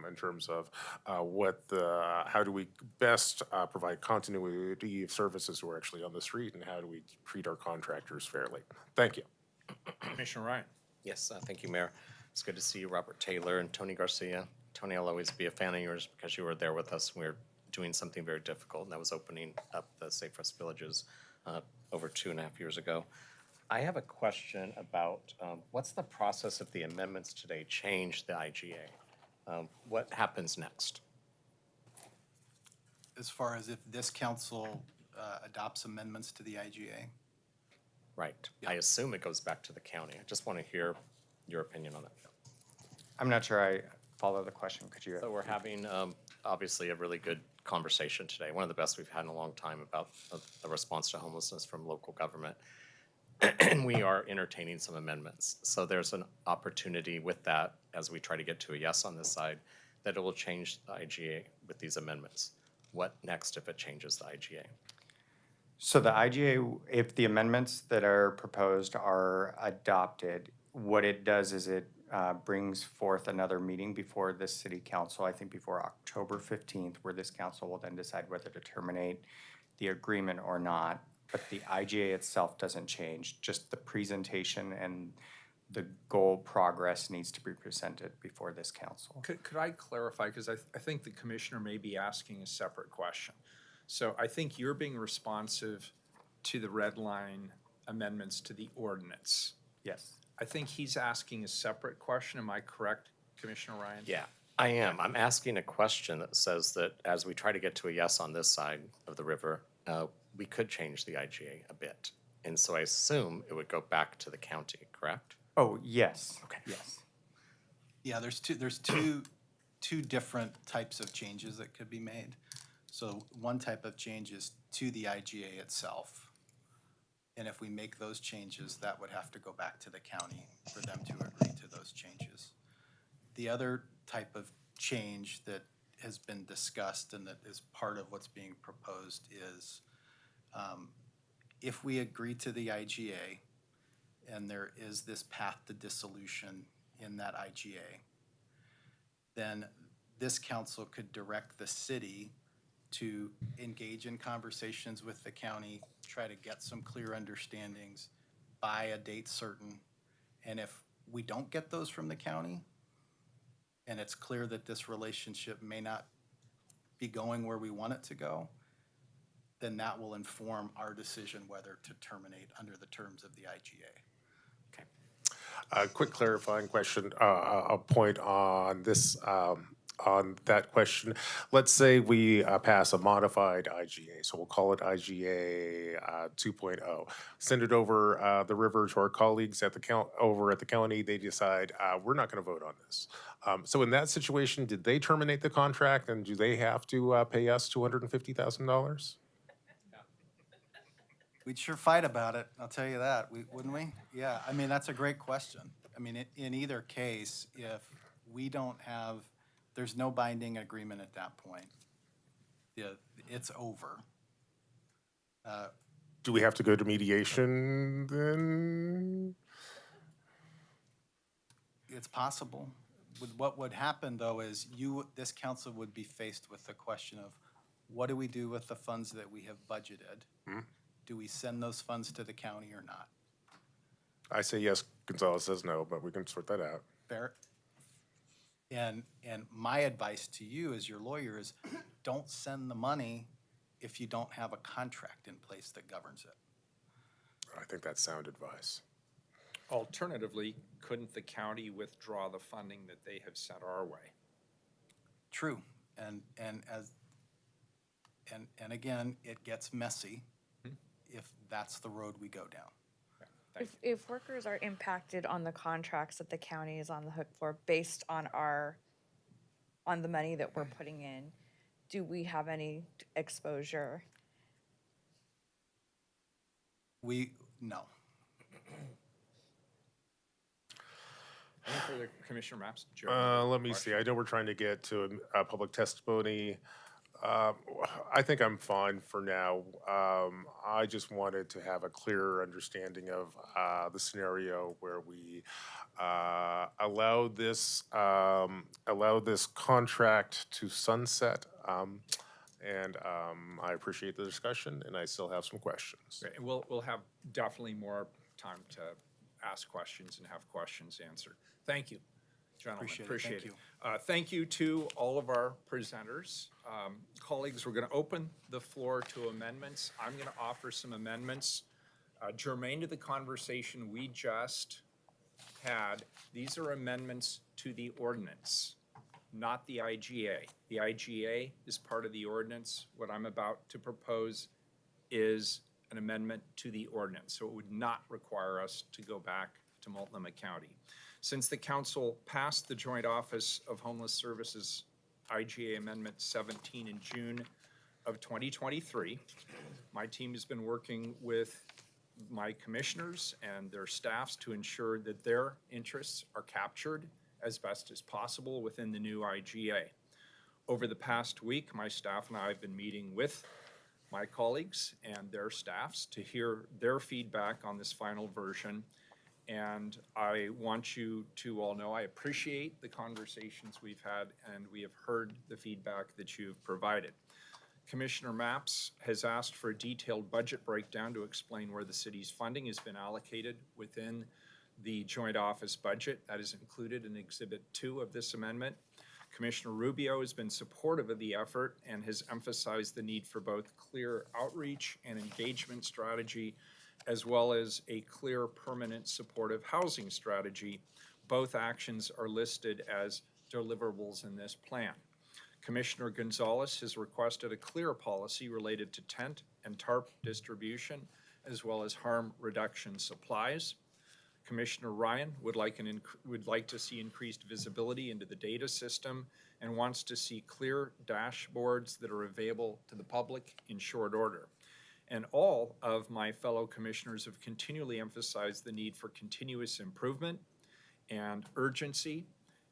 in terms of how do we best provide continuity of services who are actually on the street, and how do we treat our contractors fairly. Thank you. Commissioner Ryan. Yes, thank you, Mayor. It's good to see you, Robert Taylor and Tony Garcia. Tony, I'll always be a fan of yours because you were there with us. We're doing something very difficult, and that was opening up the Safe Rest Villages over 2.5 years ago. I have a question about what's the process if the amendments today change the IGA? What happens next? As far as if this council adopts amendments to the IGA, Right. I assume it goes back to the county. I just want to hear your opinion on that. I'm not sure I follow the question. Could you? So we're having, obviously, a really good conversation today, one of the best we've had in a long time about the response to homelessness from local government. And we are entertaining some amendments. So there's an opportunity with that, as we try to get to a yes on this side, that it will change the IGA with these amendments. What next if it changes the IGA? So the IGA, if the amendments that are proposed are adopted, what it does is it brings forth another meeting before this city council, I think before October 15th, where this council will then decide whether to terminate the agreement or not. But the IGA itself doesn't change, just the presentation and the goal progress needs to be presented before this council. Could I clarify, because I think the commissioner may be asking a separate question. So I think you're being responsive to the red line amendments to the ordinance. Yes. I think he's asking a separate question. Am I correct, Commissioner Ryan? Yeah, I am. I'm asking a question that says that as we try to get to a yes on this side of the river, we could change the IGA a bit. And so I assume it would go back to the county, correct? Oh, yes. Okay. Yes. yeah, there's two different types of changes that could be made. So one type of change is to the IGA itself. And if we make those changes, that would have to go back to the county for them to agree to those changes. The other type of change that has been discussed and that is part of what's being proposed is if we agree to the IGA and there is this path to dissolution in that IGA, then this council could direct the city to engage in conversations with the county, try to get some clear understandings by a date certain. And if we don't get those from the county, and it's clear that this relationship may not be going where we want it to go, then that will inform our decision whether to terminate under the terms of the IGA. Okay. A quick clarifying question, a point on this, on that question. Let's say we pass a modified IGA, so we'll call it IGA 2.0. Send it over the river to our colleagues at the over at the county. They decide we're not going to vote on this. So in that situation, did they terminate the contract, and do they have to pay us $250,000? We'd sure fight about it, I'll tell you that, wouldn't we? Yeah, I mean, that's a great question. I mean, in either case, if we don't have, there's no binding agreement at that point. Yeah, it's over. Do we have to go to mediation then? It's possible. What would happen, though, is this council would be faced with the question of, what do we do with the funds that we have budgeted? Do we send those funds to the county or not? I say yes, Gonzalez says no, but we can sort that out. Fair. And my advice to you as your lawyer is, don't send the money if you don't have a contract in place that governs it. I think that's sound advice. Alternatively, couldn't the county withdraw the funding that they have sent our way? True, and again, it gets messy if that's the road we go down. If workers are impacted on the contracts that the county is on the hook for based on the money that we're putting in, do we have any exposure? No. Any further, Commissioner Maps? Let me see. I know we're trying to get to a public testimony. I think I'm fine for now. I just wanted to have a clearer understanding of the scenario where we allow this contract to sunset. And I appreciate the discussion, and I still have some questions. Okay, we'll have definitely more time to ask questions and have questions answered. Thank you, gentlemen. Appreciate it. Thank you to all of our presenters. Colleagues, we're going to open the floor to amendments. I'm going to offer some amendments germane to the conversation we just had. These are amendments to the ordinance. not the IGA. The IGA is part of the ordinance. What I'm about to propose is an amendment to the ordinance, so it would not require us to go back to Multnomah County. Since the council passed the Joint Office of Homeless Services IGA Amendment 17 in June of 2023, my team has been working with my commissioners and their staffs to ensure that their interests are captured as best as possible within the new IGA. Over the past week, my staff and I have been meeting with my colleagues and their staffs to hear their feedback on this final version. And I want you to all know I appreciate the conversations we've had, and we have heard the feedback that you've provided. Commissioner Mapps has asked for a detailed budget breakdown to explain where the city's funding has been allocated within the joint office budget. That is included in Exhibit 2 of this amendment. Commissioner Rubio has been supportive of the effort and has emphasized the need for both clear outreach and engagement strategy, as well as a clear, permanent, supportive housing strategy. Both actions are listed as deliverables in this plan. Commissioner Gonzalez has requested a clear policy related to tent and tarp distribution, as well as harm reduction supplies. Commissioner Ryan would like to see increased visibility into the data system and wants to see clear dashboards that are available to the public in short order. And all of my fellow commissioners have continually emphasized the need for continuous improvement and urgency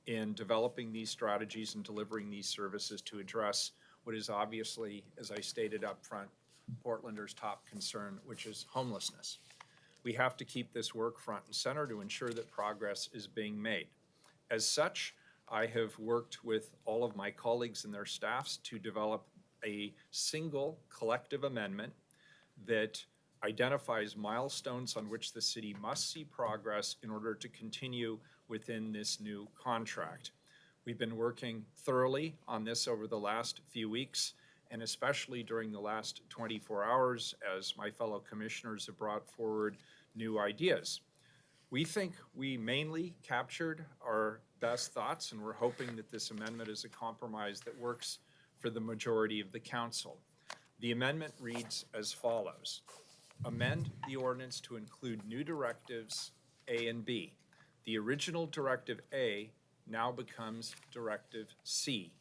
in developing these strategies and delivering these services to address what is obviously, as I stated up front, Portlanders' top concern, which is homelessness. We have to keep this work front and center to ensure that progress is being made. As such, I have worked with all of my colleagues and their staffs to develop a single collective amendment that identifies milestones on which the city must see progress in order to continue within this new contract. We've been working thoroughly on this over the last few weeks, and especially during the last 24 hours as my fellow commissioners have brought forward new ideas. We think we mainly captured our best thoughts, and we're hoping that this amendment is a compromise that works for the majority of the council. The amendment reads as follows. Amend the ordinance to include new directives A and B. The original Directive A now becomes Directive C.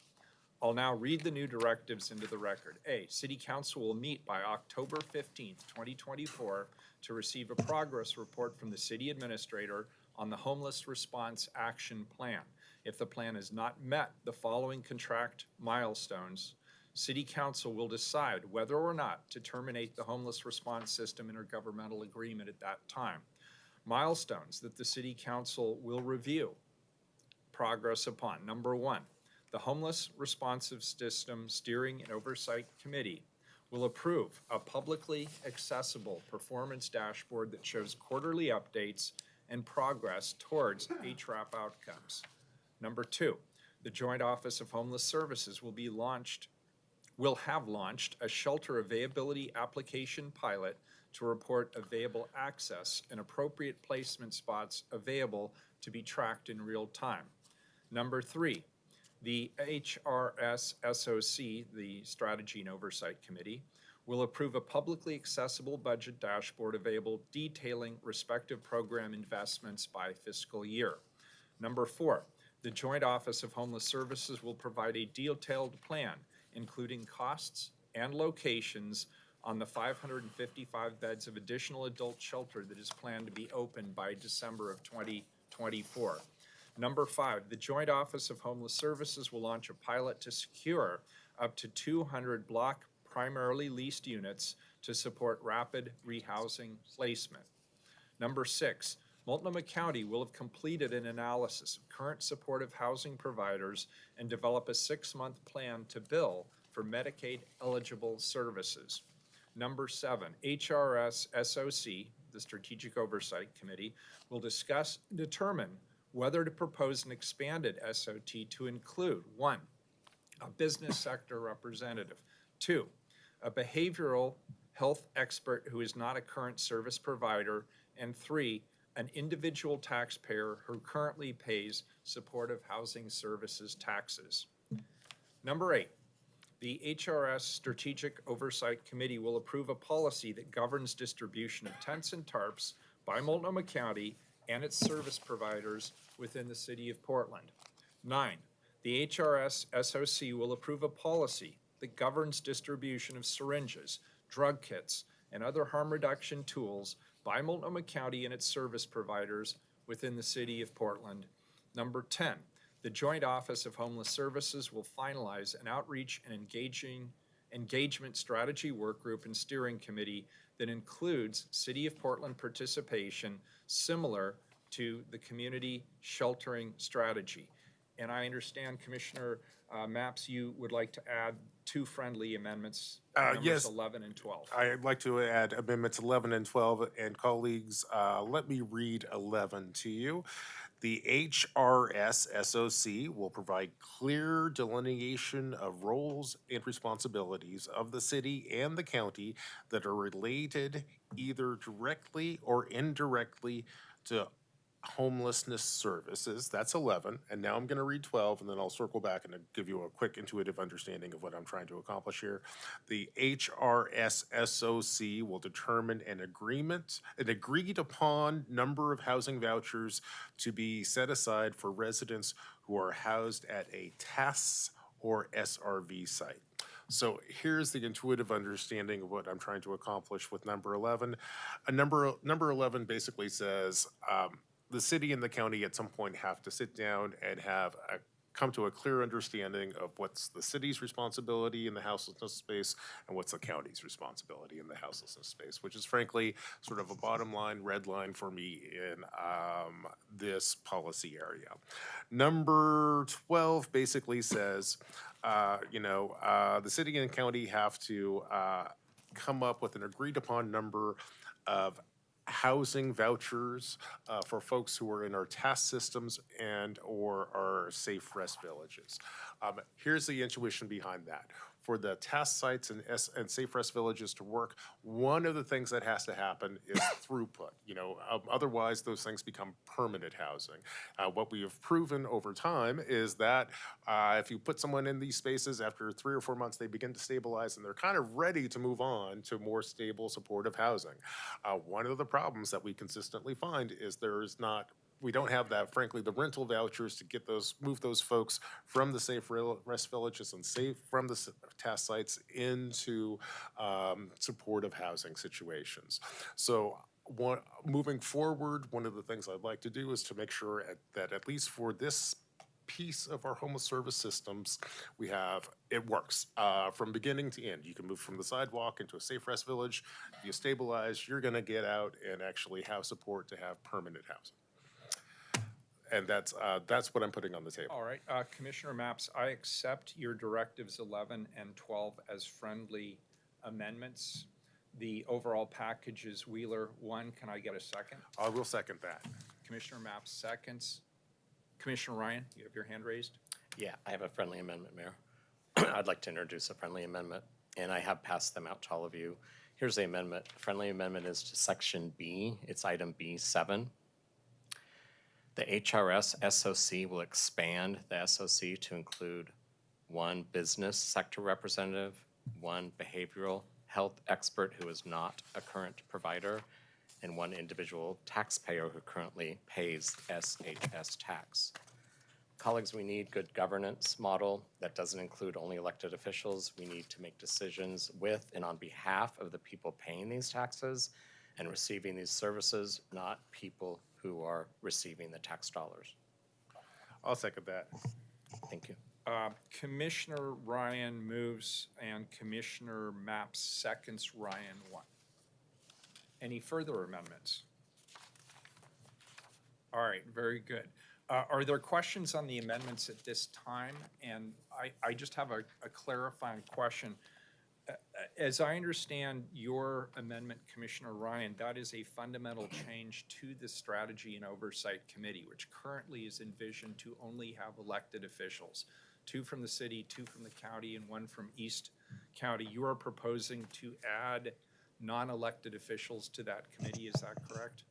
I'll now read the new directives into the record. A, City Council will meet by October 15th, 2024 to receive a progress report from the City Administrator on the Homeless Response Action Plan. If the plan has not met the following contract milestones, City Council will decide whether or not to terminate the Homeless Response System intergovernmental agreement at that time. Milestones that the City Council will review progress upon. Number 1, the Homeless Responsive System Steering and Oversight Committee will approve a publicly accessible performance dashboard that shows quarterly updates and progress towards HRAP outcomes. Number 2, the Joint Office of Homeless Services will have launched a shelter availability application pilot to report available access and appropriate placement spots available to be tracked in real time. Number 3, the HRS-SOC, the Strategy and Oversight Committee, will approve a publicly accessible budget dashboard available detailing respective program investments by fiscal year. Number 4, the Joint Office of Homeless Services will provide a detailed plan, including costs and locations on the 555 beds of additional adult shelter that is planned to be opened by December of 2024. Number 5, the Joint Office of Homeless Services will launch a pilot to secure up to 200 block primarily leased units to support rapid rehousing placement. Number 6, Multnomah County will have completed an analysis of current supportive housing providers and develop a 6-month plan to bill for Medicaid-eligible services. Number 7, HRS-SOC, the Strategic Oversight Committee, will determine whether to propose an expanded SOT to include 1, a business sector representative, 2, a behavioral health expert who is not a current service provider, and 3, an individual taxpayer who currently pays supportive housing services taxes. Number 8, the HRS Strategic Oversight Committee will approve a policy that governs distribution of tents and tarps by Multnomah County and its service providers within the city of Portland. 9, the HRS SOC will approve a policy that governs distribution of syringes, drug kits, and other harm reduction tools by Multnomah County and its service providers within the city of Portland. Number 10, the Joint Office of Homeless Services will finalize an outreach and engagement strategy work group and steering committee that includes City of Portland participation similar to the community sheltering strategy. And I understand, Commissioner Maps, you would like to add 2 friendly amendments, numbers yes. 11 and 12. I'd like to add amendments 11 and 12, and colleagues, let me read 11 to you. The HRS SOC will provide clear delineation of roles and responsibilities of the city and the county that are related either directly or indirectly to homelessness services. That's 11. And now I'm going to read 12, and then I'll circle back and give you a quick intuitive understanding of what I'm trying to accomplish here. The HRS SOC will determine an agreed upon number of housing vouchers to be set aside for residents who are housed at a TAS or SRV site. So here's the intuitive understanding of what I'm trying to accomplish with number 11. Number 11 basically says, the city and the county at some point have to sit down and come to a clear understanding of what's the city's responsibility in the houselessness space and what's the county's responsibility in the houselessness space, which is frankly sort of a bottom line, red line for me in this policy area. Number 12 basically says, the city and county have to come up with an agreed upon number of housing vouchers for folks who are in our task systems and or our safe rest villages. Here's the intuition behind that. For the task sites and safe rest villages to work, one of the things that has to happen is throughput. Otherwise those things become permanent housing. What we have proven over time is that if you put someone in these spaces, after 3 or 4 months, they begin to stabilize and they're kind of ready to move on to more stable, supportive housing. One of the problems that we consistently find is we don't have that, frankly, the rental vouchers to move those folks from the safe rest villages and from the task sites into supportive housing situations. So moving forward, one of the things I'd like to do is to make sure that at least for this piece of our homeless service systems, it works from beginning to end. You can move from the sidewalk into a safe rest village. If you stabilize, you're gonna get out and actually have support to have permanent housing. And that's what I'm putting on the table. All right, Commissioner Maps, I accept your directives 11 and 12 as friendly amendments. The overall package is Wheeler 1. Can I get a second? I will second that. Commissioner Maps seconds. Commissioner Ryan, you have your hand raised? Yeah, I have a friendly amendment, Mayor. I'd like to introduce a friendly amendment, and I have passed them out to all of you. Here's the amendment. Friendly amendment is to section B. It's item B7. The HRS SOC will expand the SOC to include 1 business sector representative, 1 behavioral health expert who is not a current provider, and 1 individual taxpayer who currently pays SHS tax. Colleagues, we need good governance model that doesn't include only elected officials. We need to make decisions with and on behalf of the people paying these taxes and receiving these services, not people who are receiving the tax dollars. I'll second that. Thank you. Commissioner Ryan moves and Commissioner Maps seconds Ryan 1. Any further amendments? All right, very good. Are there questions on the amendments at this time? And I just have a clarifying question. As I understand your amendment, Commissioner Ryan, that is a fundamental change to the Strategy and Oversight Committee, which currently is envisioned to only have elected officials, 2 from the city, 2 from the county, and 1 from East County. You are proposing to add non-elected officials to that committee, is that correct?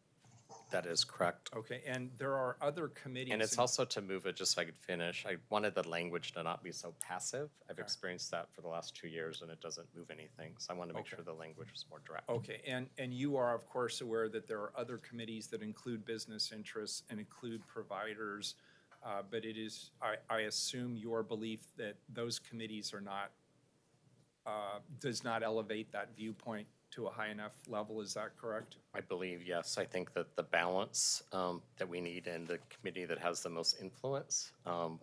That is correct. Okay, and there are other committees. And it's in- also to move it, just so I could finish, I wanted the language to not be so passive. I've experienced that for the last 2 years and it doesn't move anything. So I want to make sure the language is more direct. Okay, and you are, of course, aware that there are other committees that include business interests and include providers, but it is, I assume your belief that those committees are not, does not elevate that viewpoint to a high enough level, is that correct? I believe, yes. I think that the balance that we need in the committee that has the most influence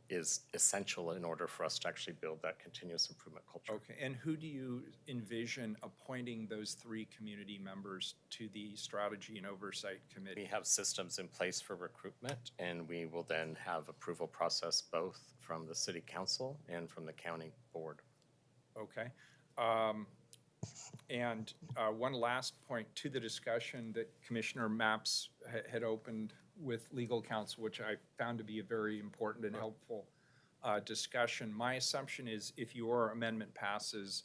is essential in order for us to actually build that continuous improvement culture. Okay, and who do you envision appointing those 3 community members to the Strategy and Oversight We Committee? have systems in place for recruitment, and we will then have approval process both from the city council and from the county board. Okay. And one last point to the discussion that Commissioner Mapps had opened with legal counsel, which I found to be a very important and helpful discussion. My assumption is if your amendment passes,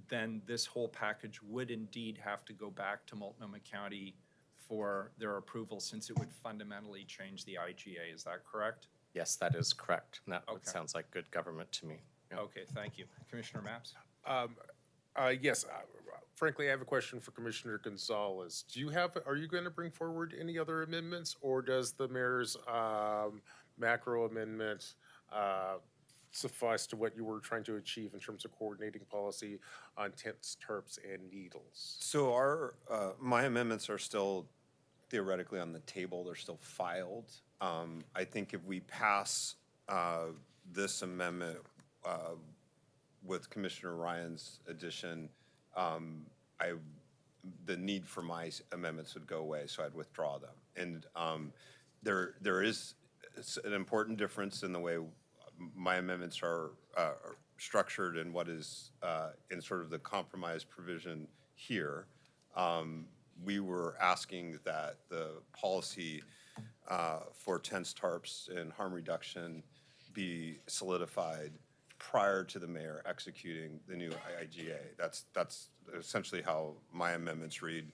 then this whole package would indeed have to go back to Multnomah County for their approval, since it would fundamentally change the IGA. Is that correct? Yes, that is correct. And that Okay. sounds like good government to me. Yeah. Okay, thank you. Commissioner Mapps? Yes, frankly, I have a question for Commissioner Gonzalez. Are you going to bring forward any other amendments, or does the mayor's macro amendment suffice to what you were trying to achieve in terms of coordinating policy on tents, tarps, and needles? So my amendments are still theoretically on the table, they're still filed. I think if we pass this amendment with Commissioner Ryan's addition, the need for my amendments would go away, so I'd withdraw them. And there is an important difference in the way my amendments are structured and what is in sort of the compromise provision here. We were asking that the policy for tents, tarps, and harm reduction be solidified prior to the mayor executing the new IGA. That's essentially how my amendments read.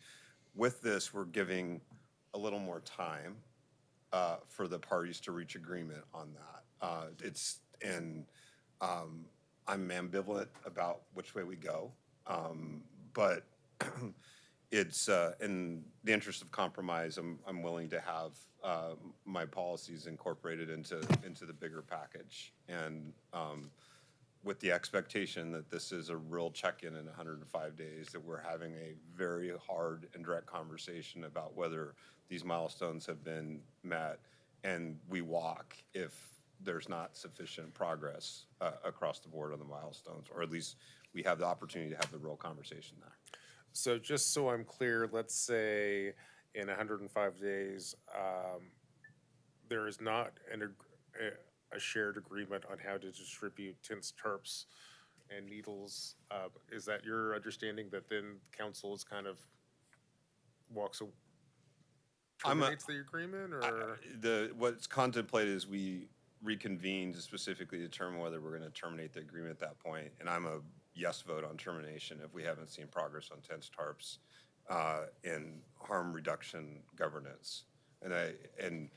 With this, we're giving a little more time for the parties to reach agreement on that. I'm ambivalent about which way we go, but it's in the interest of compromise. I'm willing to have my policies incorporated into the bigger package, and with the expectation that this is a real check-in in 105 days, that we're having a very hard and direct conversation about whether these milestones have been met, and we walk if there's not sufficient progress across the board on the milestones, or at least we have the opportunity to have the real conversation there. So just so I'm clear, let's say in 105 days, there is not a shared agreement on how to distribute tents, tarps, and needles. Is that your understanding, that then council is kind of terminates the agreement, or? What's contemplated is we reconvene to specifically determine whether we're going to terminate the agreement at that point. And I'm a yes vote on termination if we haven't seen progress on tents, tarps, and harm reduction governance. And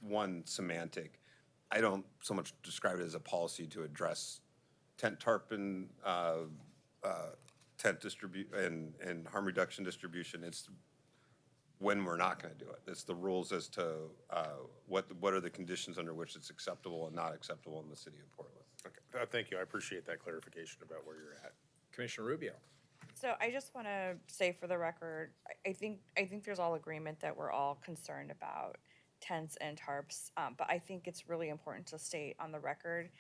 one semantic, I don't so much describe it as a policy to address tent, tarp, and and harm reduction distribution. It's when we're not going to do it. It's the rules as to what are the conditions under which it's acceptable and not acceptable in the city of Portland. Okay, thank you. I appreciate that clarification about where you're at. Commissioner Rubio? So I just want to say for the record, I think there's all agreement that we're all concerned about tents and tarps, but I think it's really important to state on the record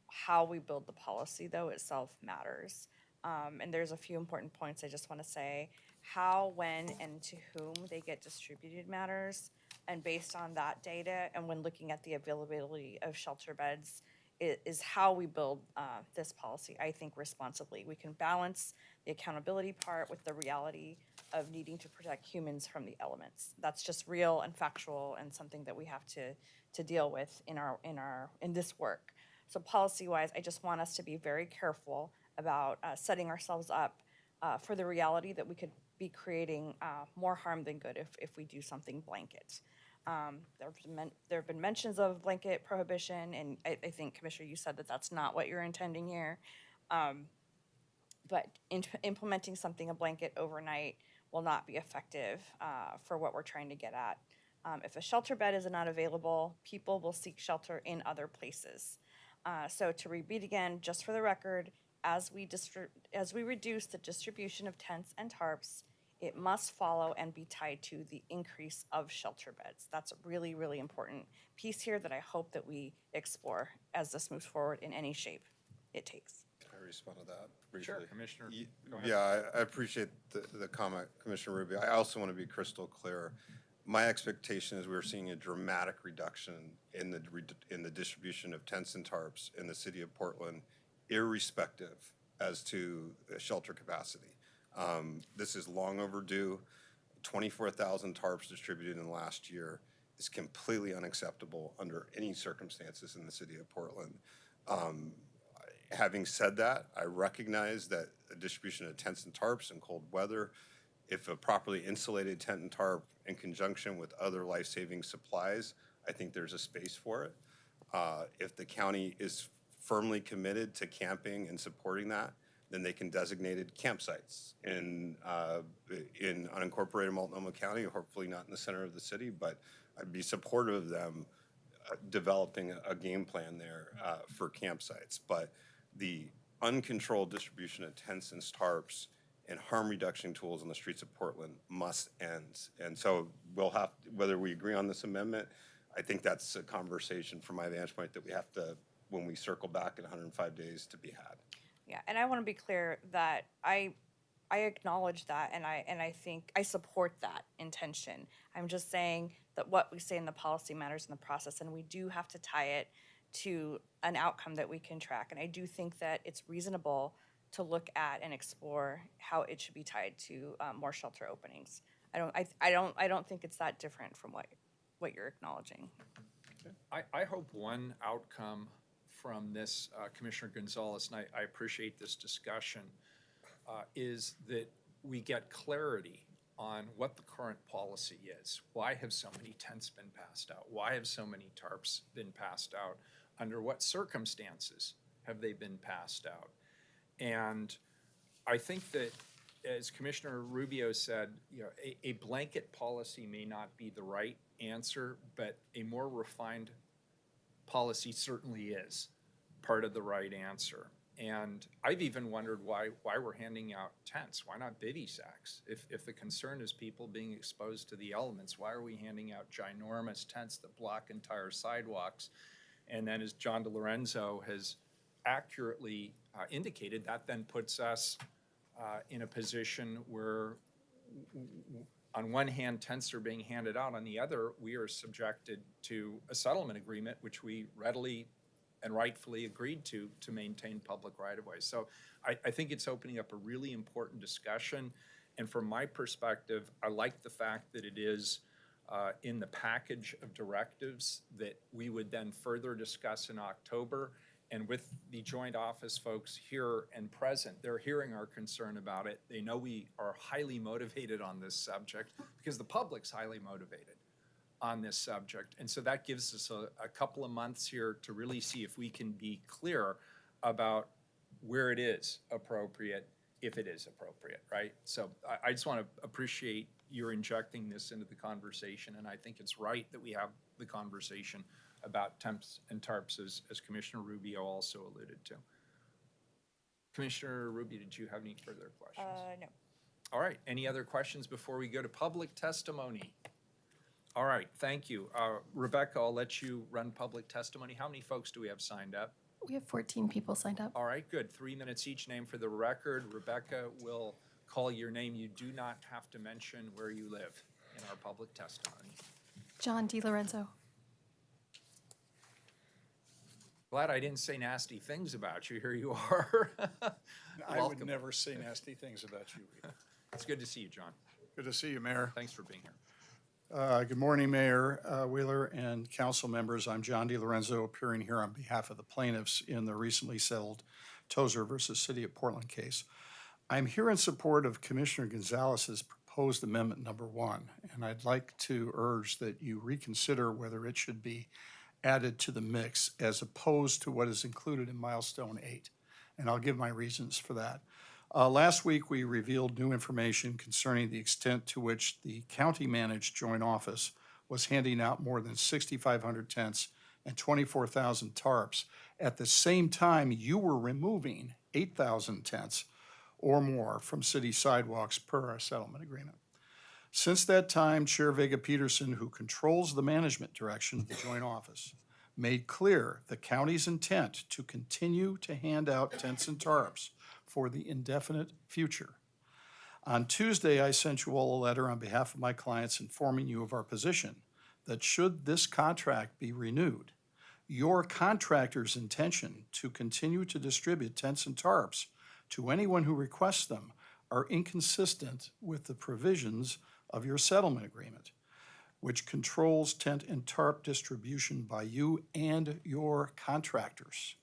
how we build the policy, though, itself matters. And there's a few important points I just want to say. How, when, and to whom they get distributed matters. And based on that data, and when looking at the availability of shelter beds, is how we build this policy, I think, responsibly. We can balance the accountability part with the reality of needing to protect humans from the elements. That's just real and factual, and something that we have to deal with in this work. So policy-wise, I just want us to be very careful about setting ourselves up for the reality that we could be creating more harm than good if we do something blanket. There have been mentions of blanket prohibition, and I think, Commissioner, you said that that's not what you're intending here. But implementing something a blanket overnight will not be effective for what we're trying to get at. If a shelter bed is not available, people will seek shelter in other places. So to repeat again, just for the record, as we reduce the distribution of tents and tarps, it must follow and be tied to the increase of shelter beds. That's a really, really important piece here that I hope that we explore as this moves forward in any shape it takes. Can I respond to that briefly? Sure, Commissioner. Go ahead. Yeah, I appreciate the comment, Commissioner Rubio. I also want to be crystal clear. My expectation is we're seeing a dramatic reduction in the distribution of tents and tarps in the city of Portland, irrespective as to shelter capacity. This is long overdue. 24,000 tarps distributed in the last year is completely unacceptable under any circumstances in the city of Portland. Having said that, I recognize that the distribution of tents and tarps in cold weather, if a properly insulated tent and tarp in conjunction with other life-saving supplies, I think there's a space for it. If the county is firmly committed to camping and supporting that, then they can designate campsites in unincorporated Multnomah County, hopefully not in the center of the city, but I'd be supportive of them developing a game plan there for campsites. But the uncontrolled distribution of tents and tarps and harm reduction tools on the streets of Portland must end. And so we'll have, whether we agree on this amendment, I think that's a conversation from my vantage point that we have to, when we circle back in 105 days, to be had. Yeah, and I want to be clear that I acknowledge that, and I think I support that intention. I'm just saying that what we say in the policy matters in the process, and we do have to tie it to an outcome that we can track. And I do think that it's reasonable to look at and explore how it should be tied to more shelter openings. I don't think it's that different from what you're acknowledging. I hope one outcome from this, Commissioner Gonzalez, and I appreciate this discussion, is that we get clarity on what the current policy is. Why have so many tents been passed out? Why have so many tarps been passed out? Under what circumstances have they been passed out? And I think that, as Commissioner Rubio said, you know, a blanket policy may not be the right answer, but a more refined policy certainly is part of the right answer. And I've even wondered why we're handing out tents. Why not bivy sacks? If the concern is people being exposed to the elements, why are we handing out ginormous tents that block entire sidewalks? And then, as John DiLorenzo has accurately indicated, that then puts us in a position where, on one hand, tents are being handed out. On the other, we are subjected to a settlement agreement, which we readily and rightfully agreed to maintain public right-of-way. So I think it's opening up a really important discussion. And from my perspective, I like the fact that it is in the package of directives that we would then further discuss in October. And with the joint office folks here and present, they're hearing our concern about it. They know we are highly motivated on this subject because the public's highly motivated on this subject. And so that gives us a couple of months here to really see if we can be clear about where it is appropriate, if it is appropriate, right? So I just want to appreciate your injecting this into the conversation, and I think it's right that we have the conversation about tents and tarps, as Commissioner Rubio also alluded to. Commissioner Rubio, did you have any further questions? No. All right, any other questions before we go to public testimony? All right, thank you. Rebecca, I'll let you run public testimony. How many folks do we have signed up? We have 14 people signed up. All right, good. 3 minutes each. Name for the record. Rebecca will call your name. You do not have to mention where you live in our public testimony. John DiLorenzo. Glad I didn't say nasty things about you. Here you are. I would never say nasty things about you either. It's good to see you, John. Good to see you, Mayor. Thanks for being here. Good morning, Mayor Wheeler and council members. I'm John DiLorenzo, appearing here on behalf of the plaintiffs in the recently settled Tozer versus City of Portland case. I'm here in support of Commissioner Gonzalez's proposed amendment number 1, and I'd like to urge that you reconsider whether it should be added to the mix as opposed to what is included in milestone 8. And I'll give my reasons for that. Last week, we revealed new information concerning the extent to which the county-managed joint office was handing out more than 6,500 tents and 24,000 tarps. At the same time, you were removing 8,000 tents or more from city sidewalks per our settlement agreement. Since that time, Chair Vega Peterson, who controls the management direction of the joint office, made clear the county's intent to continue to hand out tents and tarps for the indefinite future. On Tuesday, I sent you all a letter on behalf of my clients informing you of our position that should this contract be renewed, your contractor's intention to continue to distribute tents and tarps to anyone who requests them are inconsistent with the provisions of your settlement agreement, which controls tent and tarp distribution by you and your contractors.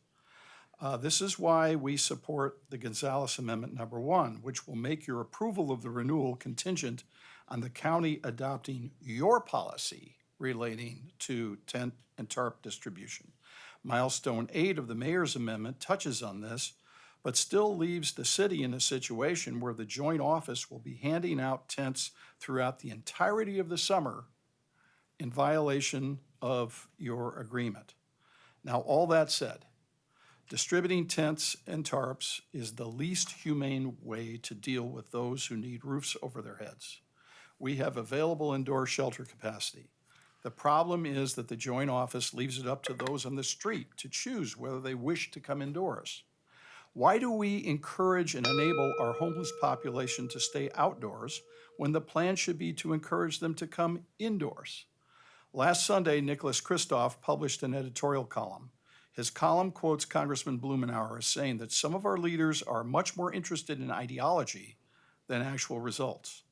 This is why we support the Gonzalez Amendment number 1, which will make your approval of the renewal contingent on the county adopting your policy relating to tent and tarp distribution. Milestone 8 of the mayor's amendment touches on this, but still leaves the city in a situation where the joint office will be handing out tents throughout the entirety of the summer in violation of your agreement. Now, all that said, distributing tents and tarps is the least humane way to deal with those who need roofs over their heads. We have available indoor shelter capacity. The problem is that the joint office leaves it up to those on the street to choose whether they wish to come indoors. Why do we encourage and enable our homeless population to stay outdoors when the plan should be to encourage them to come indoors? Last Sunday, Nicholas Kristof published an editorial column. His column quotes Congressman Blumenauer as saying that some of our leaders are much more interested in ideology than actual results.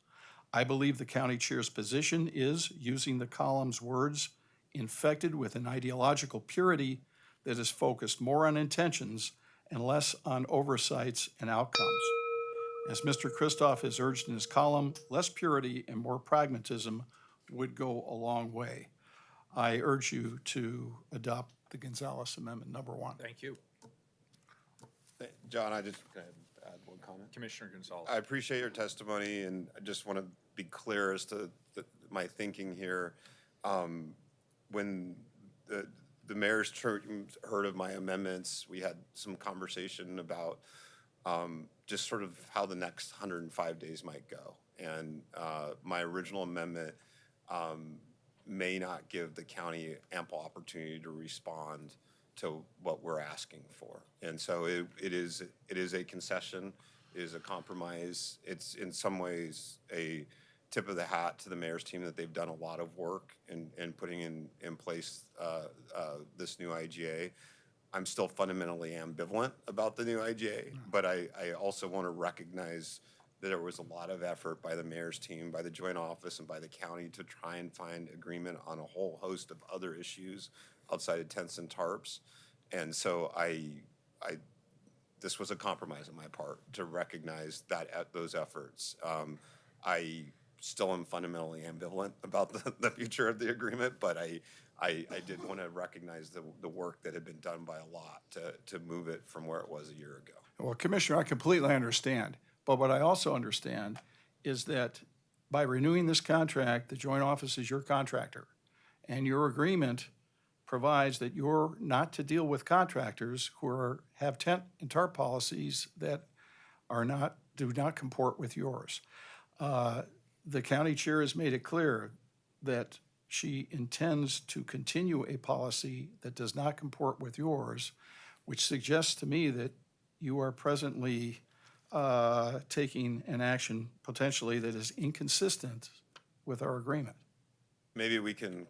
I believe the county chair's position is, using the column's words, infected with an ideological purity that is focused more on intentions and less on oversights and outcomes. As Mr. Kristof has urged in his column, less purity and more pragmatism would go a long way. I urge you to adopt the Gonzalez Amendment number 1. Thank you. John, can I add one comment? Commissioner Gonzalez. I appreciate your testimony, and I just want to be clear as to my thinking here. When the mayor's heard of my amendments, we had some conversation about just sort of how the next 105 days might go. And my original amendment may not give the county ample opportunity to respond to what we're asking for. And so it is a concession, it is a compromise. It's in some ways a tip of the hat to the mayor's team that they've done a lot of work in putting in place this new IGA. I'm still fundamentally ambivalent about the new IGA, but I also want to recognize that there was a lot of effort by the mayor's team, by the joint office, and by the county to try and find agreement on a whole host of other issues outside of tents and tarps. And so this was a compromise on my part to recognize those efforts. I still am fundamentally ambivalent about the future of the agreement, but I did want to recognize the work that had been done by a lot to move it from where it was a year ago. Well, Commissioner, I completely understand. But what I also understand is that by renewing this contract, the joint office is your contractor. And your agreement provides that you're not to deal with contractors who have tent and tarp policies that do not comport with yours. The county chair has made it clear that she intends to continue a policy that does not comport with yours, which suggests to me that you are presently taking an action potentially that is inconsistent with our agreement. Maybe we can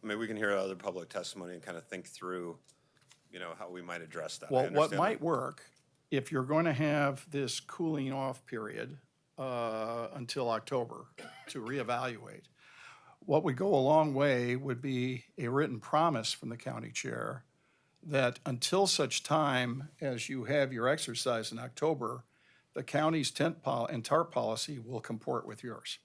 maybe we can hear other public testimony and kind of think through, how we might address that. Well, what might work, if you're going to have this cooling off period until October to reevaluate, what would go a long way would be a written promise from the county chair that until such time as you have your exercise in October, the county's and tarp policy will comport with yours.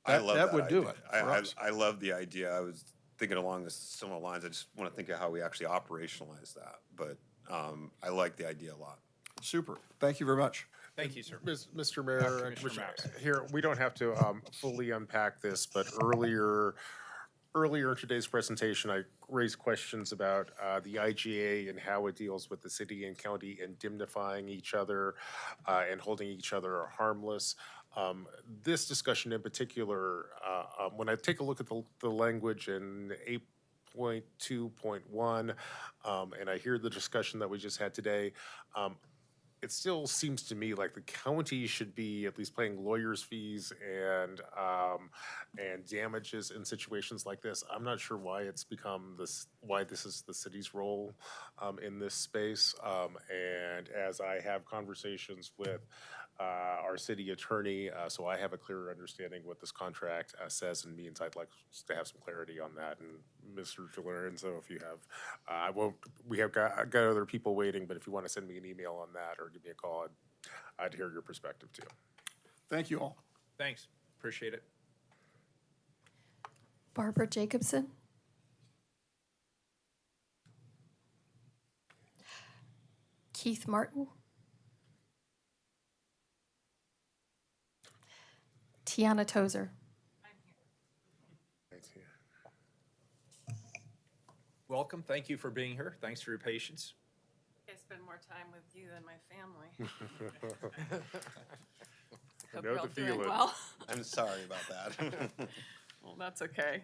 I love that would do idea. it for us. I love the idea. I was thinking along similar lines. I just want to think of how we actually operationalize that. But I like the idea a lot. Super. Thank you very much. Thank you, sir. Mr. Mayor, Commissioner Commissioner, Max. here, we don't have to fully unpack this, but earlier in today's presentation, I raised questions about the IGA and how it deals with the city and county indemnifying each other and holding each other harmless. This discussion in particular, when I take a look at the language in 8.2.1, and I hear the discussion that we just had today, it still seems to me like the county should be at least paying lawyers' fees and damages in situations like this. I'm not sure why it's become why this is the city's role in this space. And as I have conversations with our city attorney, so I have a clearer understanding what this contract says and means, I'd like to have some clarity on that. And Mr. Lorenzo, if you have, we have got other people waiting, but if you want to send me an email on that or give me a call, I'd hear your perspective too. Thank you all. Thanks. Appreciate it. Barbara Jacobson. Keith Martin. Tiana Tozer. Welcome. Thank you for being here. Thanks for your patience. I spend more time with you than my family. I Hope know you're all the doing feeling. well. I'm sorry about that. Well, that's okay.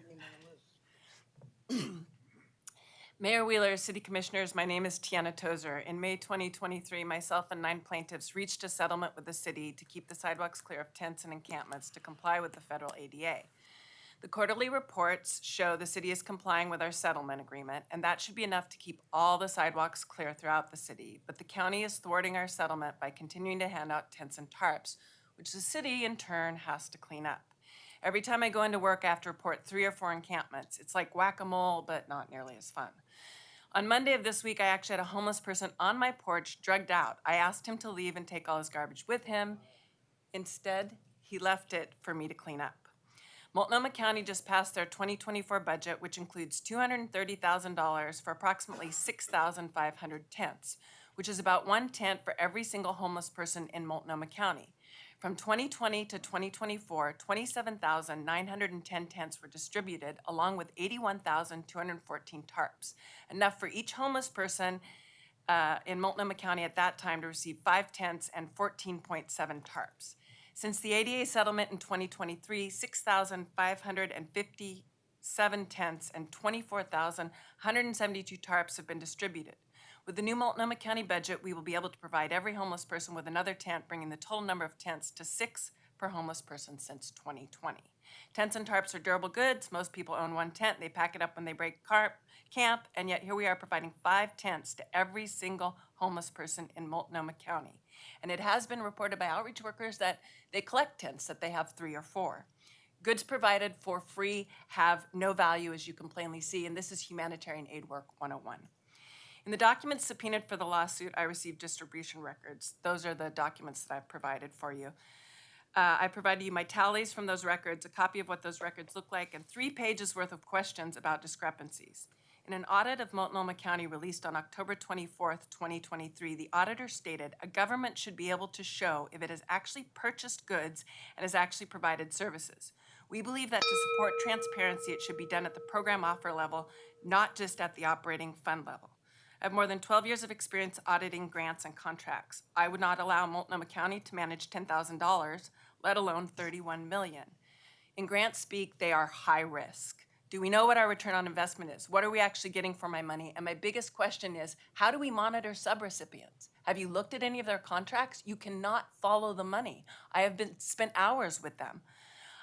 Mayor Wheeler, City Commissioners, my name is Tiana Tozer. In May 2023, myself and 9 plaintiffs reached a settlement with the city to keep the sidewalks clear of tents and encampments to comply with the federal ADA. The quarterly reports show the city is complying with our settlement agreement, and that should be enough to keep all the sidewalks clear throughout the city. But the county is thwarting our settlement by continuing to hand out tents and tarps, which the city in turn has to clean up. Every time I go into work, I have to report 3 or 4 encampments. It's like whack-a-mole, but not nearly as fun. On Monday of this week, I actually had a homeless person on my porch, drugged out. I asked him to leave and take all his garbage with him. Instead, he left it for me to clean up. Multnomah County just passed their 2024 budget, which includes $230,000 for approximately 6,500 tents, which is about 1 tent for every single homeless person in Multnomah County. From 2020 to 2024, 27,910 tents were distributed, along with 81,214 tarps, enough for each homeless person in Multnomah County at that time to receive 5 tents and 14.7 tarps. Since the ADA settlement in 2023, 6,557 tents and 24,172 tarps have been distributed. With the new Multnomah County budget, we will be able to provide every homeless person with another tent, bringing the total number of tents to 6 per homeless person since 2020. Tents and tarps are durable goods. Most people own 1 tent. They pack it up when they break camp, and yet here we are providing 5 tents to every single homeless person in Multnomah County. And it has been reported by outreach workers that they collect tents, that they have 3 or 4. Goods provided for free have no value, as you can plainly see, and this is humanitarian aid work 101. In the documents subpoenaed for the lawsuit, I received distribution records. Those are the documents that I've provided for you. I provided you my tallies from those records, a copy of what those records look like, and 3 pages worth of questions about discrepancies. In an audit of Multnomah County released on October 24th, 2023, the auditor stated a government should be able to show if it has actually purchased goods and has actually provided services. We believe that to support transparency, it should be done at the program offer level, not just at the operating fund level. I have more than 12 years of experience auditing grants and contracts. I would not allow Multnomah County to manage $10,000, let alone $31 million. In grant speak, they are high risk. Do we know what our return on investment is? What are we actually getting for my money? And my biggest question is, how do we monitor subrecipients? Have you looked at any of their contracts? You cannot follow the money. I have spent hours with them.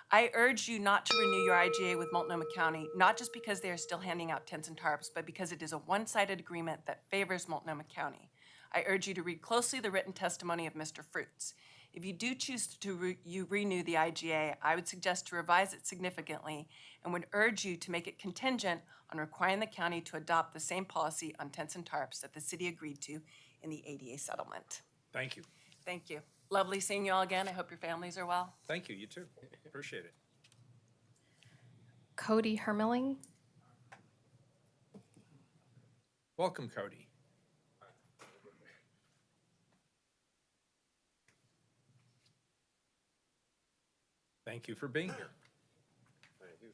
I urge you not to renew your IGA with Multnomah County, not just because they are still handing out tents and tarps, but because it is a one-sided agreement that favors Multnomah County. I urge you to read closely the written testimony of Mr. Fruits. If you do choose to renew the IGA, I would suggest to revise it significantly and would urge you to make it contingent on requiring the county to adopt the same policy on tents and tarps that the city agreed to in the ADA settlement. Thank you. Thank you. Lovely seeing you all again. I hope your families are well. Thank you, you too. Appreciate it. Cody Hermeling. Welcome, Cody. Thank you for being here. Thank you.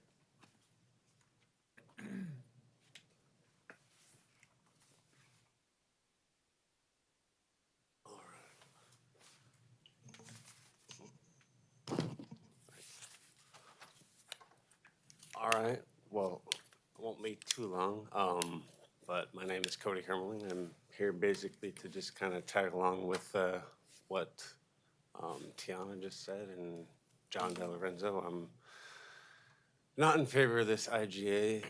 All right, well, it won't be too long, but my name is Cody Hermeling. I'm here basically to just kind of tag along with what Tiana just said and John DeLorenzo. I'm not in favor of this IGA.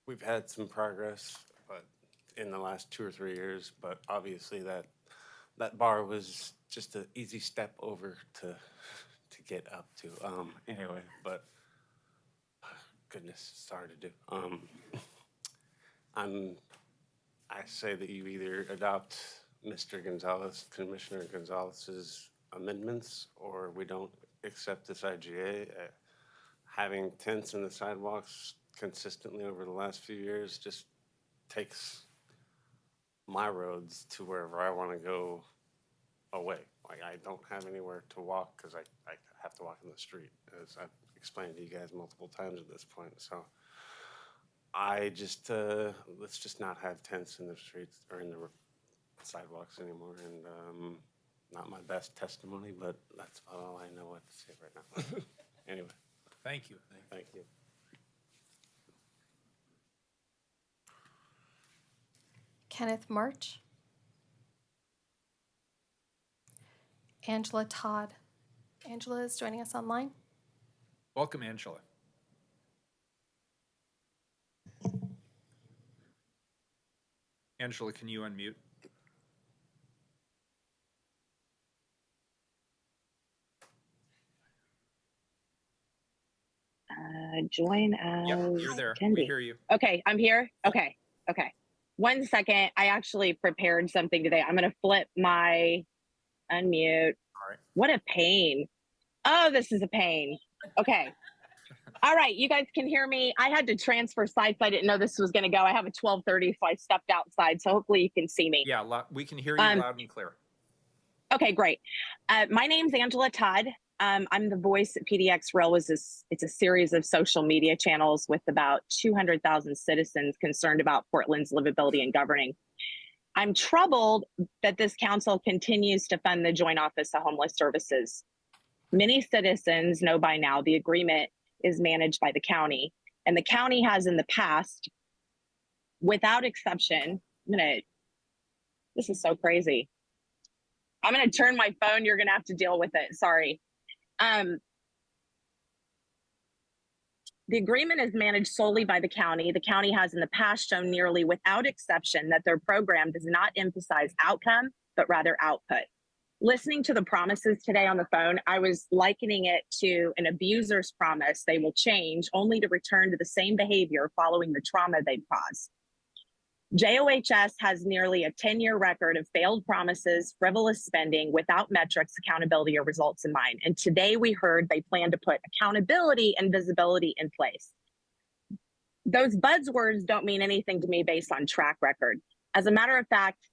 We've had some progress, but in the last 2 or 3 years, but obviously that bar was just an easy step over to get up to. Anyway, but goodness, it's hard to do. I say that you either adopt Mr. Gonzalez, Commissioner Gonzalez's amendments, or we don't accept this IGA. Having tents in the sidewalks consistently over the last few years just takes my roads to wherever I want to go away. Like, I don't have anywhere to walk because I have to walk in the street, as I've explained to you guys multiple times at this point. So I just, let's just not have tents in the streets or in the sidewalks anymore. And not my best testimony, but that's about all I know what to say right now. Anyway. Thank you. Thank you. Kenneth March. Angela Todd. Angela is joining us online. Welcome, Angela. Angela, can you unmute? Join as Yep, you're there. attendee. We hear you. Okay, I'm here. Okay. 1 second. I actually prepared something today. I'm going to flip my unmute. All right. What a pain. Oh, this is a pain. Okay. All right, you guys can hear me. I had to transfer sites. I didn't know this was going to go. I have a 12:30, so I stepped outside. So hopefully you can see me. Yeah, we can hear you loud and clear. Okay, great. My name's Angela Todd. I'm the voice at PDX Rail. It's a series of social media channels with about 200,000 citizens concerned about Portland's livability and governing. I'm troubled that this council continues to fund the Joint Office of Homeless Services. Many citizens know by now the agreement is managed by the county, and the county has in the past, without exception, this is so crazy. I'm gonna turn my phone, you're gonna have to deal with it, sorry. The agreement is managed solely by the county. The county has in the past shown nearly without exception that their program does not emphasize outcome, but rather output. Listening to the promises today on the phone, I was likening it to an abuser's promise they will change only to return to the same behavior following the trauma they've caused. JOHS has nearly a 10-year record of failed promises, frivolous spending without metrics, accountability, or results in mind. And today we heard they plan to put accountability and visibility in place. Those buzzwords don't mean anything to me based on track record. As a matter of fact,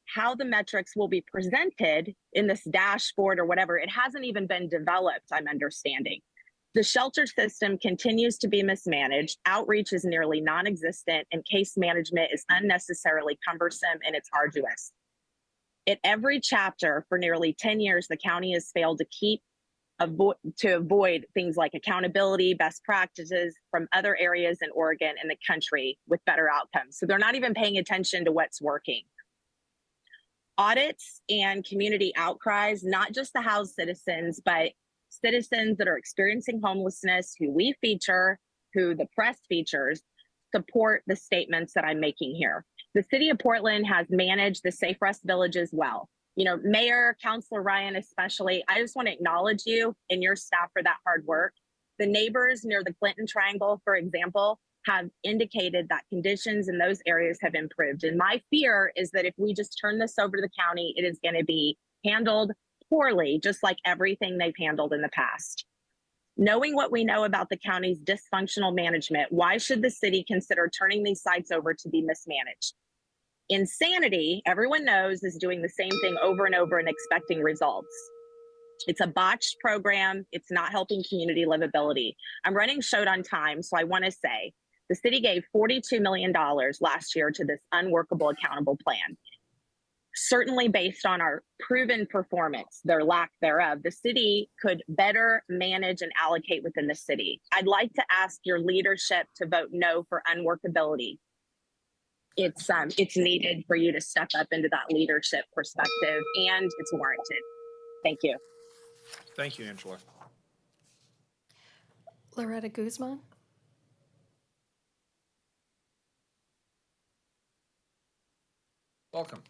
how the metrics will be presented in this dashboard or whatever, it hasn't even been developed, I'm understanding. The shelter system continues to be mismanaged, outreach is nearly non-existent, and case management is unnecessarily cumbersome and it's arduous. In every chapter for nearly 10 years, the county has failed to avoid things like accountability, best practices from other areas in Oregon and the country with better outcomes. So they're not even paying attention to what's working. Audits and community outcries, not just the housed citizens, but citizens that are experiencing homelessness, who we feature, who the press features, support the statements that I'm making here. The city of Portland has managed the Safe Rest Villages well. You know, Mayor, Councilor Ryan especially, I just want to acknowledge you and your staff for that hard work. The neighbors near the Clinton Triangle, for example, have indicated that conditions in those areas have improved. And my fear is that if we just turn this over to the county, it is going to be handled poorly, just like everything they've handled in the past. Knowing what we know about the county's dysfunctional management, why should the city consider turning these sites over to be mismanaged? Insanity, everyone knows, is doing the same thing over and over and expecting results. It's a botched program. It's not helping community livability. I'm running short on time, so I want to say the city gave $42 million last year to this unworkable accountable plan. Certainly based on our proven performance, their lack thereof, the city could better manage and allocate within the city. I'd like to ask your leadership to vote no for unworkability. It's needed for you to step up into that leadership perspective, and it's warranted. Thank you. Thank you, Angela. Loretta Guzman. Welcome.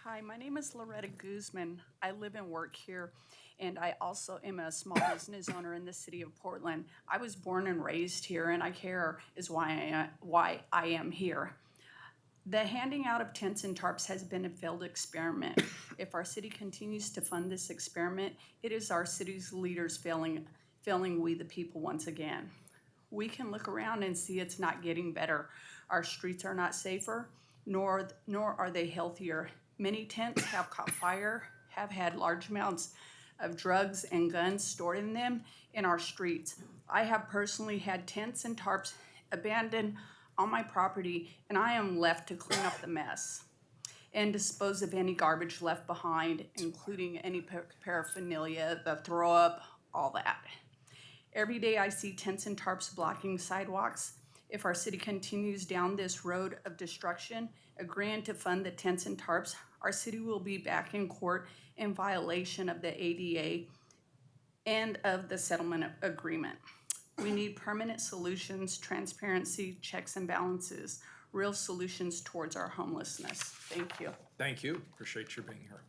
Hi, my name is Loretta Guzman. I live and work here, and I also am a small business owner in the city of Portland. I was born and raised here, and I care is why I am here. The handing out of tents and tarps has been a failed experiment. If our city continues to fund this experiment, it is our city's leaders failing we the people once again. We can look around and see it's not getting better. Our streets are not safer, nor are they healthier. Many tents have caught fire, have had large amounts of drugs and guns stored in them in our streets. I have personally had tents and tarps abandoned on my property, and I am left to clean up the mess and dispose of any garbage left behind, including any paraphernalia, the throw up, all that. Every day I see tents and tarps blocking sidewalks. If our city continues down this road of destruction, agreeing to fund the tents and tarps, our city will be back in court in violation of the ADA and of the settlement agreement. We need permanent solutions, transparency, checks and balances, real solutions towards our homelessness. Thank you. Thank you. Appreciate your being here.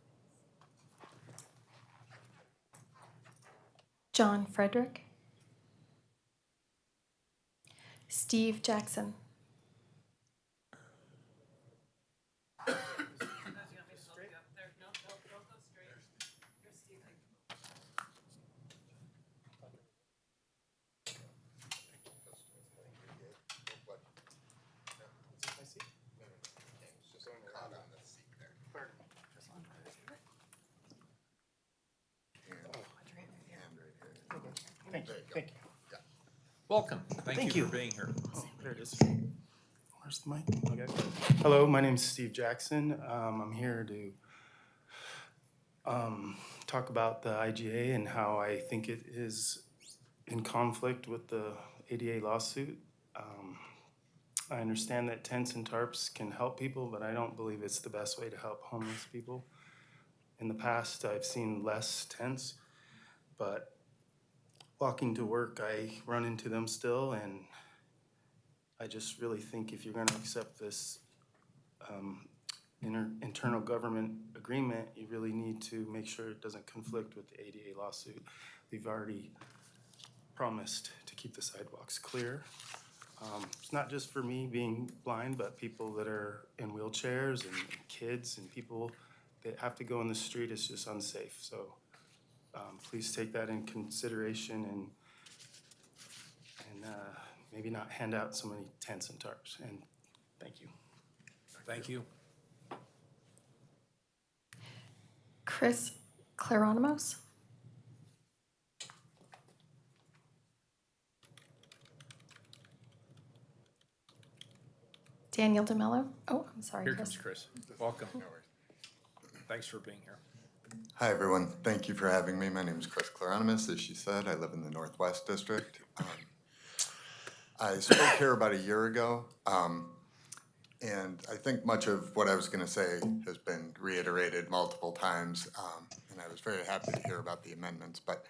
John Frederick. Steve Jackson. Thank you. Welcome. Thank you you for being here. Oh, there it is. Where's the mic? Okay. Hello, my name's Steve Jackson. I'm here to talk about the IGA and how I think it is in conflict with the ADA lawsuit. I understand that tents and tarps can help people, but I don't believe it's the best way to help homeless people. In the past, I've seen less tents, but walking to work, I run into them still, and I just really think if you're going to accept this internal government agreement, you really need to make sure it doesn't conflict with the ADA lawsuit. We've already promised to keep the sidewalks clear. It's not just for me being blind, but people that are in wheelchairs and kids and people that have to go in the street. It's just unsafe. So please take that in consideration and maybe not hand out so many tents and tarps. And thank you. Thank you. Chris Claronimos. Daniel DeMello. Oh, I'm sorry, Here Chris. comes Chris. Welcome. Thanks for being here. Hi, everyone. Thank you for having me. My name is Chris Claronimos. As she said, I live in the Northwest District. I spoke here about a year ago, and I think much of what I was going to say has been reiterated multiple times, and I was very happy to hear about the amendments. But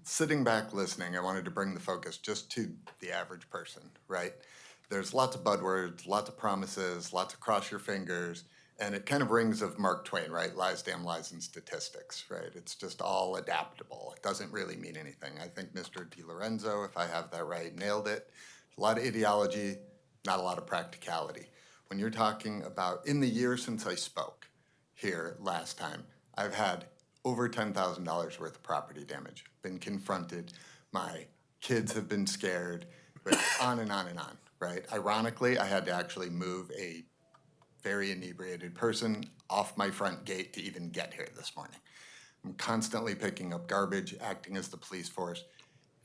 sitting back listening, I wanted to bring the focus just to the average person, right? There's lots of buzzwords, lots of promises, lots of cross your fingers, And it kind of rings of Mark Twain, right? Lies, damn lies, and statistics, right? It's just all adaptable. It doesn't really mean anything. I think Mr. DiLorenzo, if I have that right, nailed it. A lot of ideology, not a lot of practicality. When you're talking about, in the year since I spoke here last time, I've had over $10,000 worth of property damage, been confronted, my kids have been scared, but on and on and on, right? Ironically, I had to actually move a very inebriated person off my front gate to even get here this morning. I'm constantly picking up garbage, acting as the police force.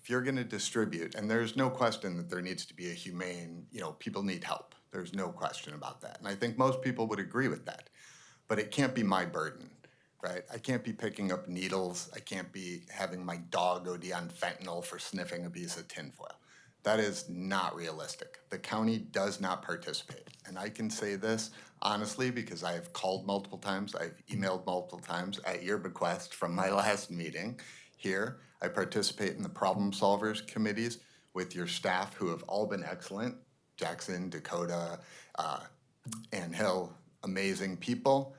If you're gonna distribute, and there's no question that there needs to be a humane, people need help. There's no question about that. And I think most people would agree with that. But it can't be my burden, right? I can't be picking up needles. I can't be having my dog OD on fentanyl for sniffing a piece of tinfoil. That is not realistic. The county does not participate. And I can say this honestly because I have called multiple times, I've emailed multiple times at your bequest from my last meeting here. I participate in the problem solvers committees with your staff who have all been excellent. Jackson, Dakota, Ann Hill, amazing people.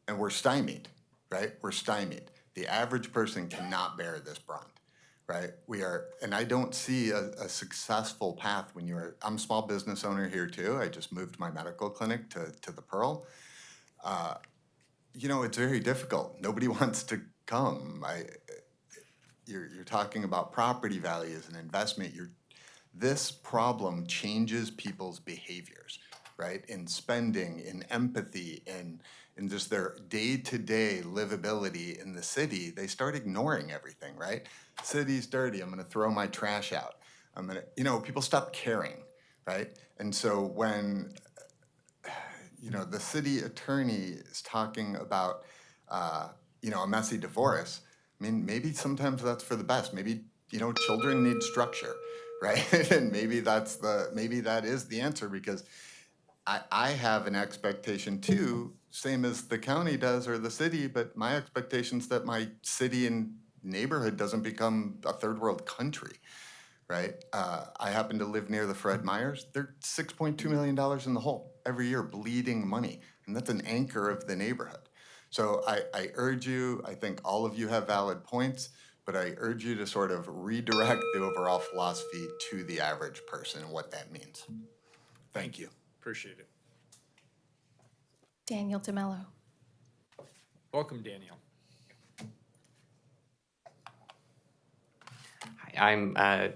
And we're stymied, right? We're stymied. The average person cannot bear this brunt. Right, and I don't see a successful path when I'm a small business owner here too. I just moved my medical clinic to the Pearl. It's very difficult. Nobody wants to come. You're talking about property values and investment. This problem changes people's behaviors, right? In spending, in empathy, in just their day-to-day livability in the city. They start ignoring everything, right? City's dirty, I'm gonna throw my trash out. People stop caring, right? And so when, the city attorney is talking about, a messy divorce, maybe sometimes that's for the best. Maybe, children need structure, right? And maybe that is the answer because I have an expectation too, same as the county does or the city, but my expectation's that my city and neighborhood doesn't become a third world country, right? I happen to live near the Fred Meyers. They're $6.2 million in the hole every year, bleeding money. And that's an anchor of the neighborhood. So I urge you, I think all of you have valid points, but I urge you to sort of redirect the overall philosophy to the average person and what that means. Thank you. Appreciate it. Daniel DeMello. Welcome, Daniel. I'm, that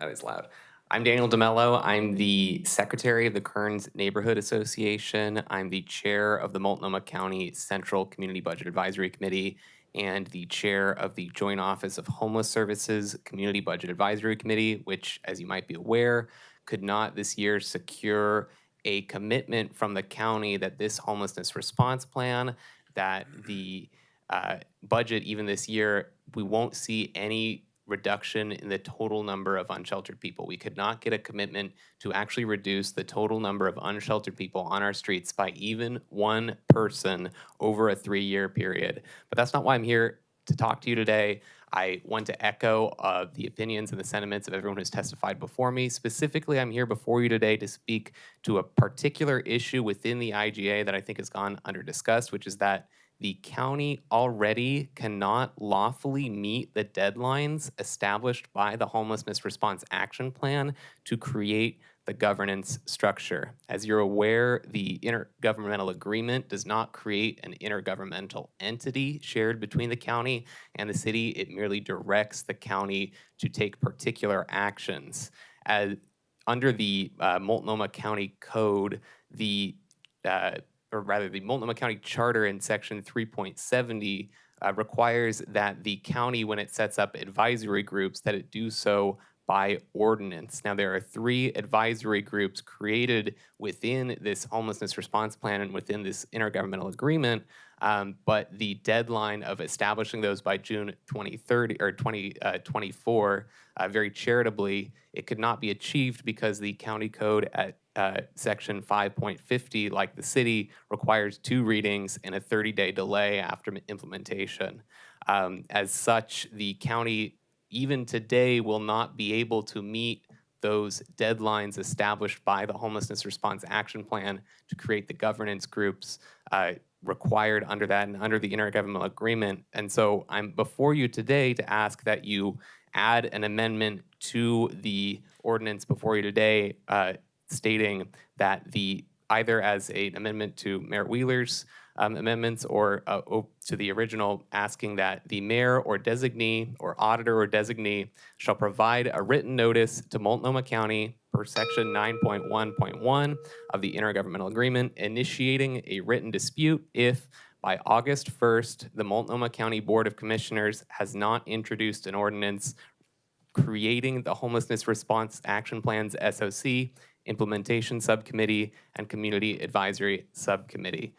is loud. I'm Daniel DeMello. I'm the secretary of the Kearns Neighborhood Association. I'm the chair of the Multnomah County Central Community Budget Advisory Committee and the chair of the Joint Office of Homeless Services Community Budget Advisory Committee, which, as you might be aware, could not this year secure a commitment from the county that this homelessness response plan, that the budget even this year, we won't see any reduction in the total number of unsheltered people. We could not get a commitment to actually reduce the total number of unsheltered people on our streets by even one person over a 3-year period. But that's not why I'm here to talk to you today. I want to echo the opinions and the sentiments of everyone who's testified before me. Specifically, I'm here before you today to speak to a particular issue within the IGA that I think has gone under discussed, which is that the county already cannot lawfully meet the deadlines established by the Homelessness Response Action Plan to create the governance structure. As you're aware, the intergovernmental agreement does not create an intergovernmental entity shared between the county and the city. It merely directs the county to take particular actions. Under the Multnomah County Code, the Multnomah County Charter in section 3.70 requires that the county, when it sets up advisory groups, that it do so by ordinance. Now, there are 3 advisory groups created within this homelessness response plan and within this intergovernmental agreement, but the deadline of establishing those by June 2030 or 2024, very charitably, it could not be achieved because the county code at section 5.50, like the city, requires 2 readings and a 30-day delay after implementation. As such, the county, even today, will not be able to meet those deadlines established by the Homelessness Response Action Plan to create the governance groups required under that and under the intergovernmental agreement. And so I'm before you today to ask that you add an amendment to the ordinance before you today stating that either as an amendment to Mayor Wheeler's amendments or to the original, asking that the mayor or designee or auditor or designee shall provide a written notice to Multnomah County per section 9.1.1 of the intergovernmental agreement, initiating a written dispute if by August 1st, the Multnomah County Board of Commissioners has not introduced an ordinance creating the Homelessness Response Action Plan's SOC, Implementation Subcommittee, and Community Advisory Subcommittee.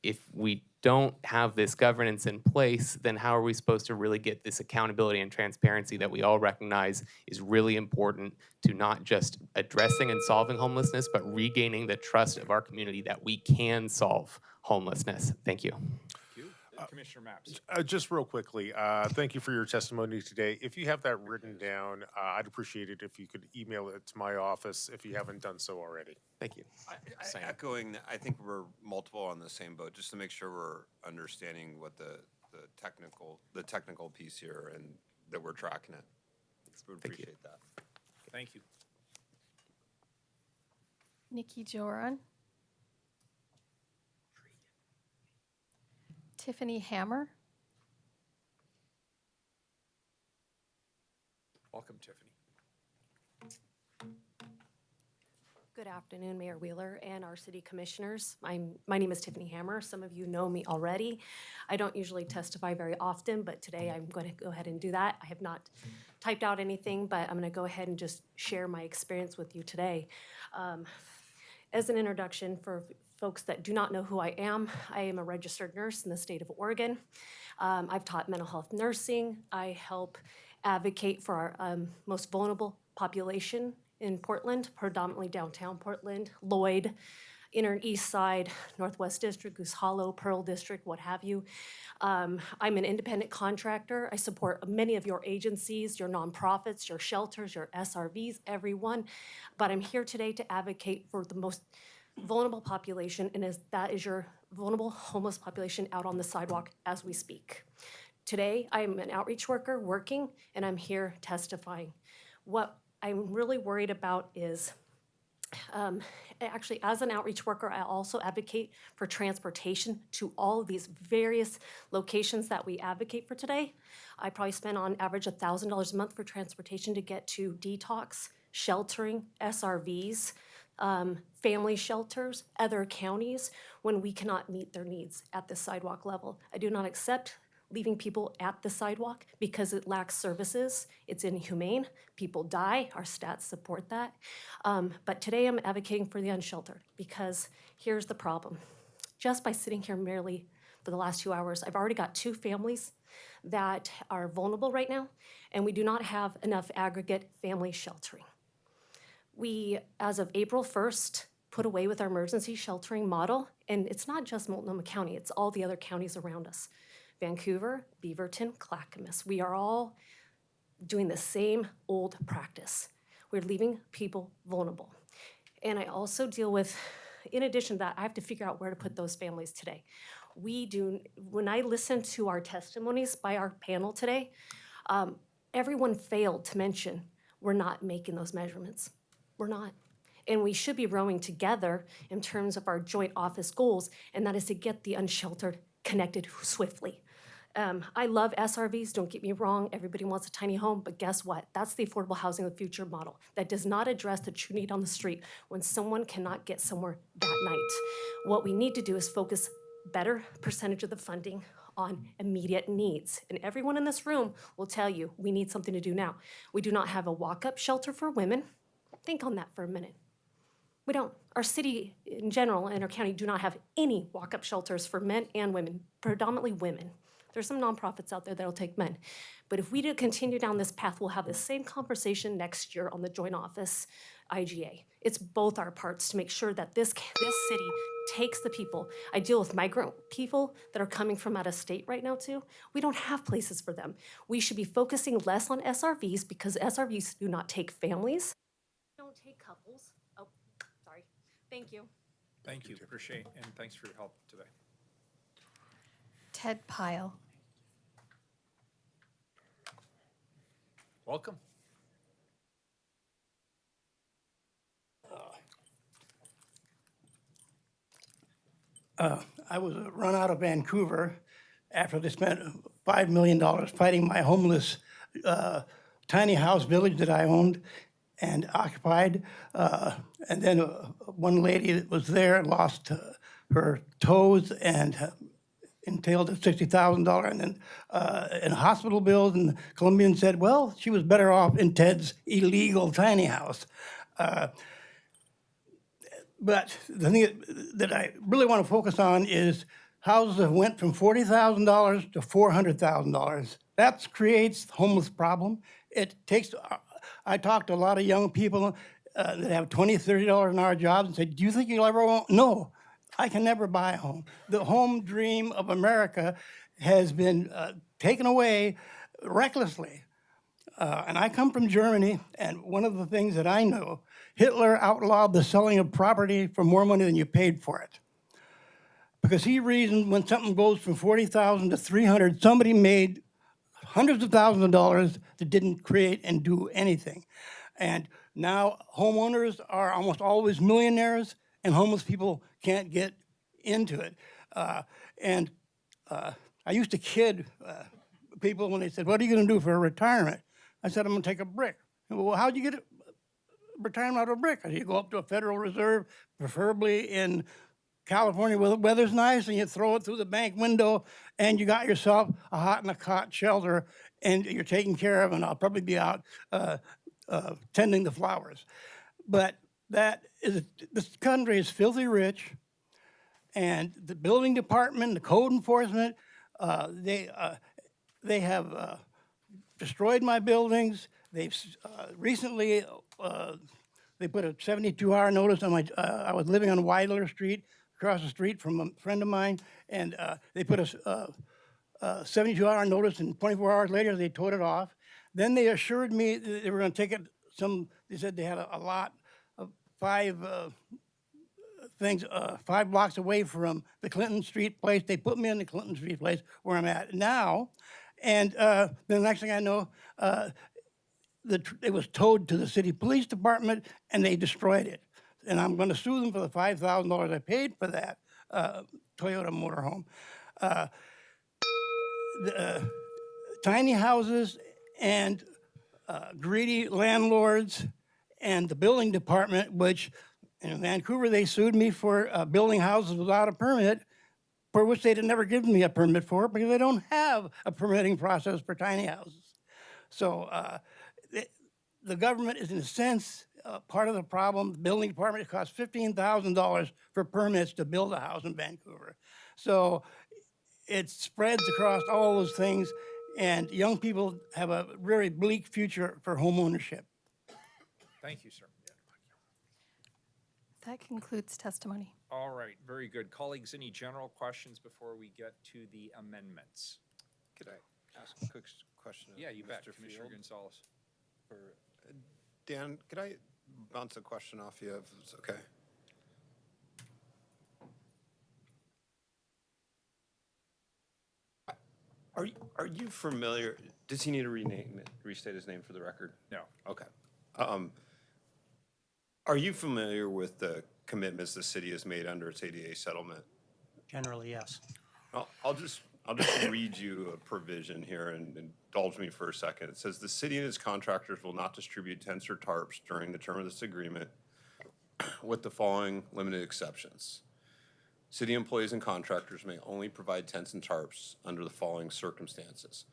If we don't have this governance in place, then how are we supposed to really get this accountability and transparency that we all recognize is really important to not just addressing and solving homelessness, but regaining the trust of our community that we can solve homelessness? Thank you. Commissioner Maps. Just real quickly, thank you for your testimony today. If you have that written down, I'd appreciate it if you could email it to my office if you haven't done so already. Thank you. Echoing, I think we're multiple on the same boat, just to make sure we're understanding what the technical piece here and that we're tracking it. Would appreciate that. Thank you. Nikki Joran. Tiffany Hammer. Welcome, Tiffany. Good afternoon, Mayor Wheeler and our city commissioners. My name is Tiffany Hammer. Some of you know me already. I don't usually testify very often, but today I'm going to go ahead and do that. I have not typed out anything, but I'm going to go ahead and just share my experience with you today. As an introduction for folks that do not know who I am a registered nurse in the state of Oregon. I've taught mental health nursing. I help advocate for our most vulnerable population in Portland, predominantly downtown Portland, Lloyd, Inner and East Side, Northwest District, Goose Hollow, Pearl District, what have you. I'm an independent contractor. I support many of your agencies, your nonprofits, your shelters, your SRVs, everyone. But I'm here today to advocate for the most vulnerable population, and that is your vulnerable homeless population out on the sidewalk as we speak. Today, I'm an outreach worker working, and I'm here testifying. What I'm really worried about is, actually, as an outreach worker, I also advocate for transportation to all of these various locations that we advocate for today. I probably spend on average $1,000 a month for transportation to get to detox, sheltering, SRVs, family shelters, other counties, when we cannot meet their needs at the sidewalk level. I do not accept leaving people at the sidewalk because it lacks services. It's inhumane. People die. Our stats support that. But today I'm advocating for the unsheltered because here's the problem. Just by sitting here merely for the last 2 hours, I've already got 2 families that are vulnerable right now, and we do not have enough aggregate family sheltering. We, as of April 1st, put away with our emergency sheltering model, and it's not just Multnomah County, it's all the other counties around us. Vancouver, Beaverton, Clackamas. We are all doing the same old practice. We're leaving people vulnerable. And I also deal with, in addition to that, I have to figure out where to put those families today. When I listen to our testimonies by our panel today, everyone failed to mention we're not making those measurements. We're not. And we should be rowing together in terms of our joint office goals, and that is to get the unsheltered connected swiftly. I love SRVs, don't get me wrong, everybody wants a tiny home, but guess what? That's the affordable housing of the future model that does not address the true need on the street when someone cannot get somewhere that night. What we need to do is focus better percentage of the funding on immediate needs. And everyone in this room will tell you we need something to do now. We do not have a walk-up shelter for women. Think on that for a minute. We don't. Our city in general and our county do not have any walk-up shelters for men and women, predominantly women. There's some nonprofits out there that'll take men. But if we do continue down this path, we'll have the same conversation next year on the joint office IGA. It's both our parts to make sure that this city takes the people. I deal with migrant people that are coming from out of state right now too. We don't have places for them. We should be focusing less on SRVs because SRVs do not take families. take couples. Oh, sorry. Thank you. Thank you, appreciate, and thanks for your help today. Ted Pyle. Welcome. I was run out of Vancouver after they spent $5 million fighting my homeless tiny house village that I owned and occupied. And then one lady that was there lost her toes and entailed a $60,000 and then in hospital bills. And the Colombian said, well, she was better off in Ted's illegal tiny house. But the thing that I really want to focus on is houses that went from $40,000 to $400,000. That creates the homeless problem. It takes, I talked to a lot of young people that have $20, $30 an hour jobs and say, do you think you'll ever want? No, I can never buy a home. The home dream of America has been taken away recklessly. And I come from Germany, and one of the things that I know, Hitler outlawed the selling of property for more money than you paid for it. Because he reasoned when something goes from 40,000 to 300, somebody made hundreds of thousands of dollars that didn't create and do anything. And now homeowners are almost always millionaires, and homeless people can't get into it. I used to kid people when they said, what are you going to do for retirement? I said, I'm going to take a brick. Well, how'd you get retirement out of a brick? I said, you go up to a Federal Reserve, preferably in California where the weather's nice, and you throw it through the bank window, and you got yourself a hot and a cot shelter, and you're taken care of, and I'll probably be out tending the flowers. But this country is filthy rich, and the building department, the code enforcement, they have destroyed my buildings. They've recently, they put a 72-hour notice on my, I was living on Weidler Street, across the street from a friend of mine, and they put a 72-hour notice, and 24 hours later, they towed it off. Then they assured me that they were gonna take it they said they had a lot of 5 blocks away from the Clinton Street place. They put me in the Clinton Street place where I'm at now. And then the next thing I know, it was towed to the city police department, and they destroyed it. And I'm going to sue them for the $5,000 I paid for that Toyota motorhome. Tiny houses and greedy landlords and the building department, which in Vancouver, they sued me for building houses without a permit, for which they'd never given me a permit for, because they don't have a permitting process for tiny houses. So the government is, in a sense, part of the problem. The building department, it costs $15,000 for permits to build a house in Vancouver. So it spreads across all those things, and young people have a very bleak future for home ownership. Thank you, sir. That concludes testimony. All right, very good. Colleagues, any general questions before we get to the amendments? Could I ask a quick question? of Yeah, you bet, Mr. Commissioner Field? Gonzalez. Dan, could I bounce a question off you if it's okay? Are you familiar, does he need to restate his name for the record? No. Okay. Are you familiar with the commitments the city has made under its ADA settlement? Generally, yes. Well, I'll just read you a provision here and indulge me for a second. It says the city and its contractors will not distribute tents or tarps during the term of this agreement with the following limited exceptions. City employees and contractors may only provide tents and tarps under the following circumstances.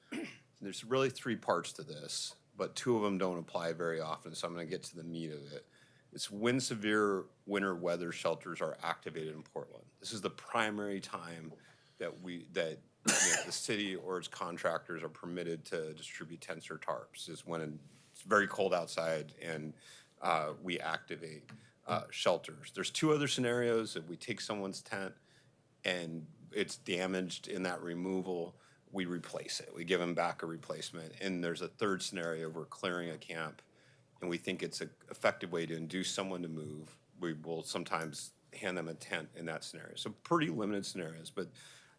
There's really 3 parts to this, but 2 of them don't apply very often, so I'm going to get to the meat of it. It's when severe winter weather shelters are activated in Portland. This is the primary time that the city or its contractors are permitted to distribute tents or tarps, is when it's very cold outside and we activate shelters. There's 2 other scenarios. If we take someone's tent and it's damaged in that removal, we replace it. We give them back a replacement. And there's a 3rd scenario, we're clearing a camp and we think it's an effective way to induce someone to move, we will sometimes hand them a tent in that scenario. So pretty limited scenarios. But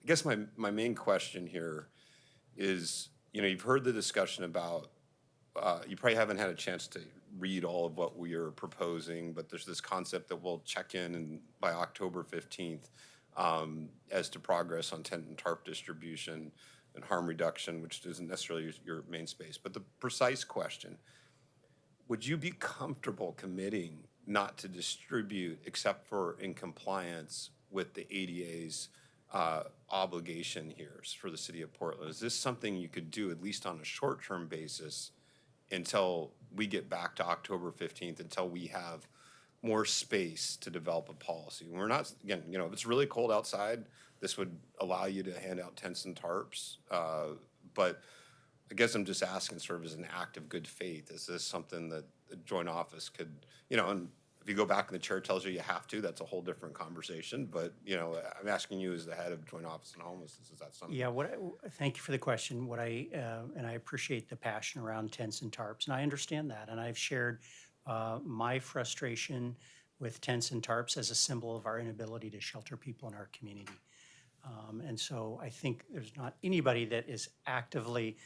I guess my main question here is, you've heard the discussion about, you probably haven't had a chance to read all of what we are proposing, but there's this concept that we'll check in by October 15th as to progress on tent and tarp distribution and harm reduction, which isn't necessarily your main space. But the precise question, would you be comfortable committing not to distribute except for in compliance with the ADA's obligation here for the city of Portland? Is this something you could do at least on a short-term basis until we get back to October 15th, until we have more space to develop a policy? We're not, again, if it's really cold outside, this would allow you to hand out tents and tarps. But I guess I'm just asking sort of as an act of good faith, is this something that the joint office could, and if you go back and the chair tells you have to, that's a whole different conversation. But, I'm asking you as the head of joint office and homelessness, is that something? Yeah, thank you for the question. And I appreciate the passion around tents and tarps, and I understand that. And I've shared my frustration with tents and tarps as a symbol of our inability to shelter people in our community. And so I think there's not anybody that is actively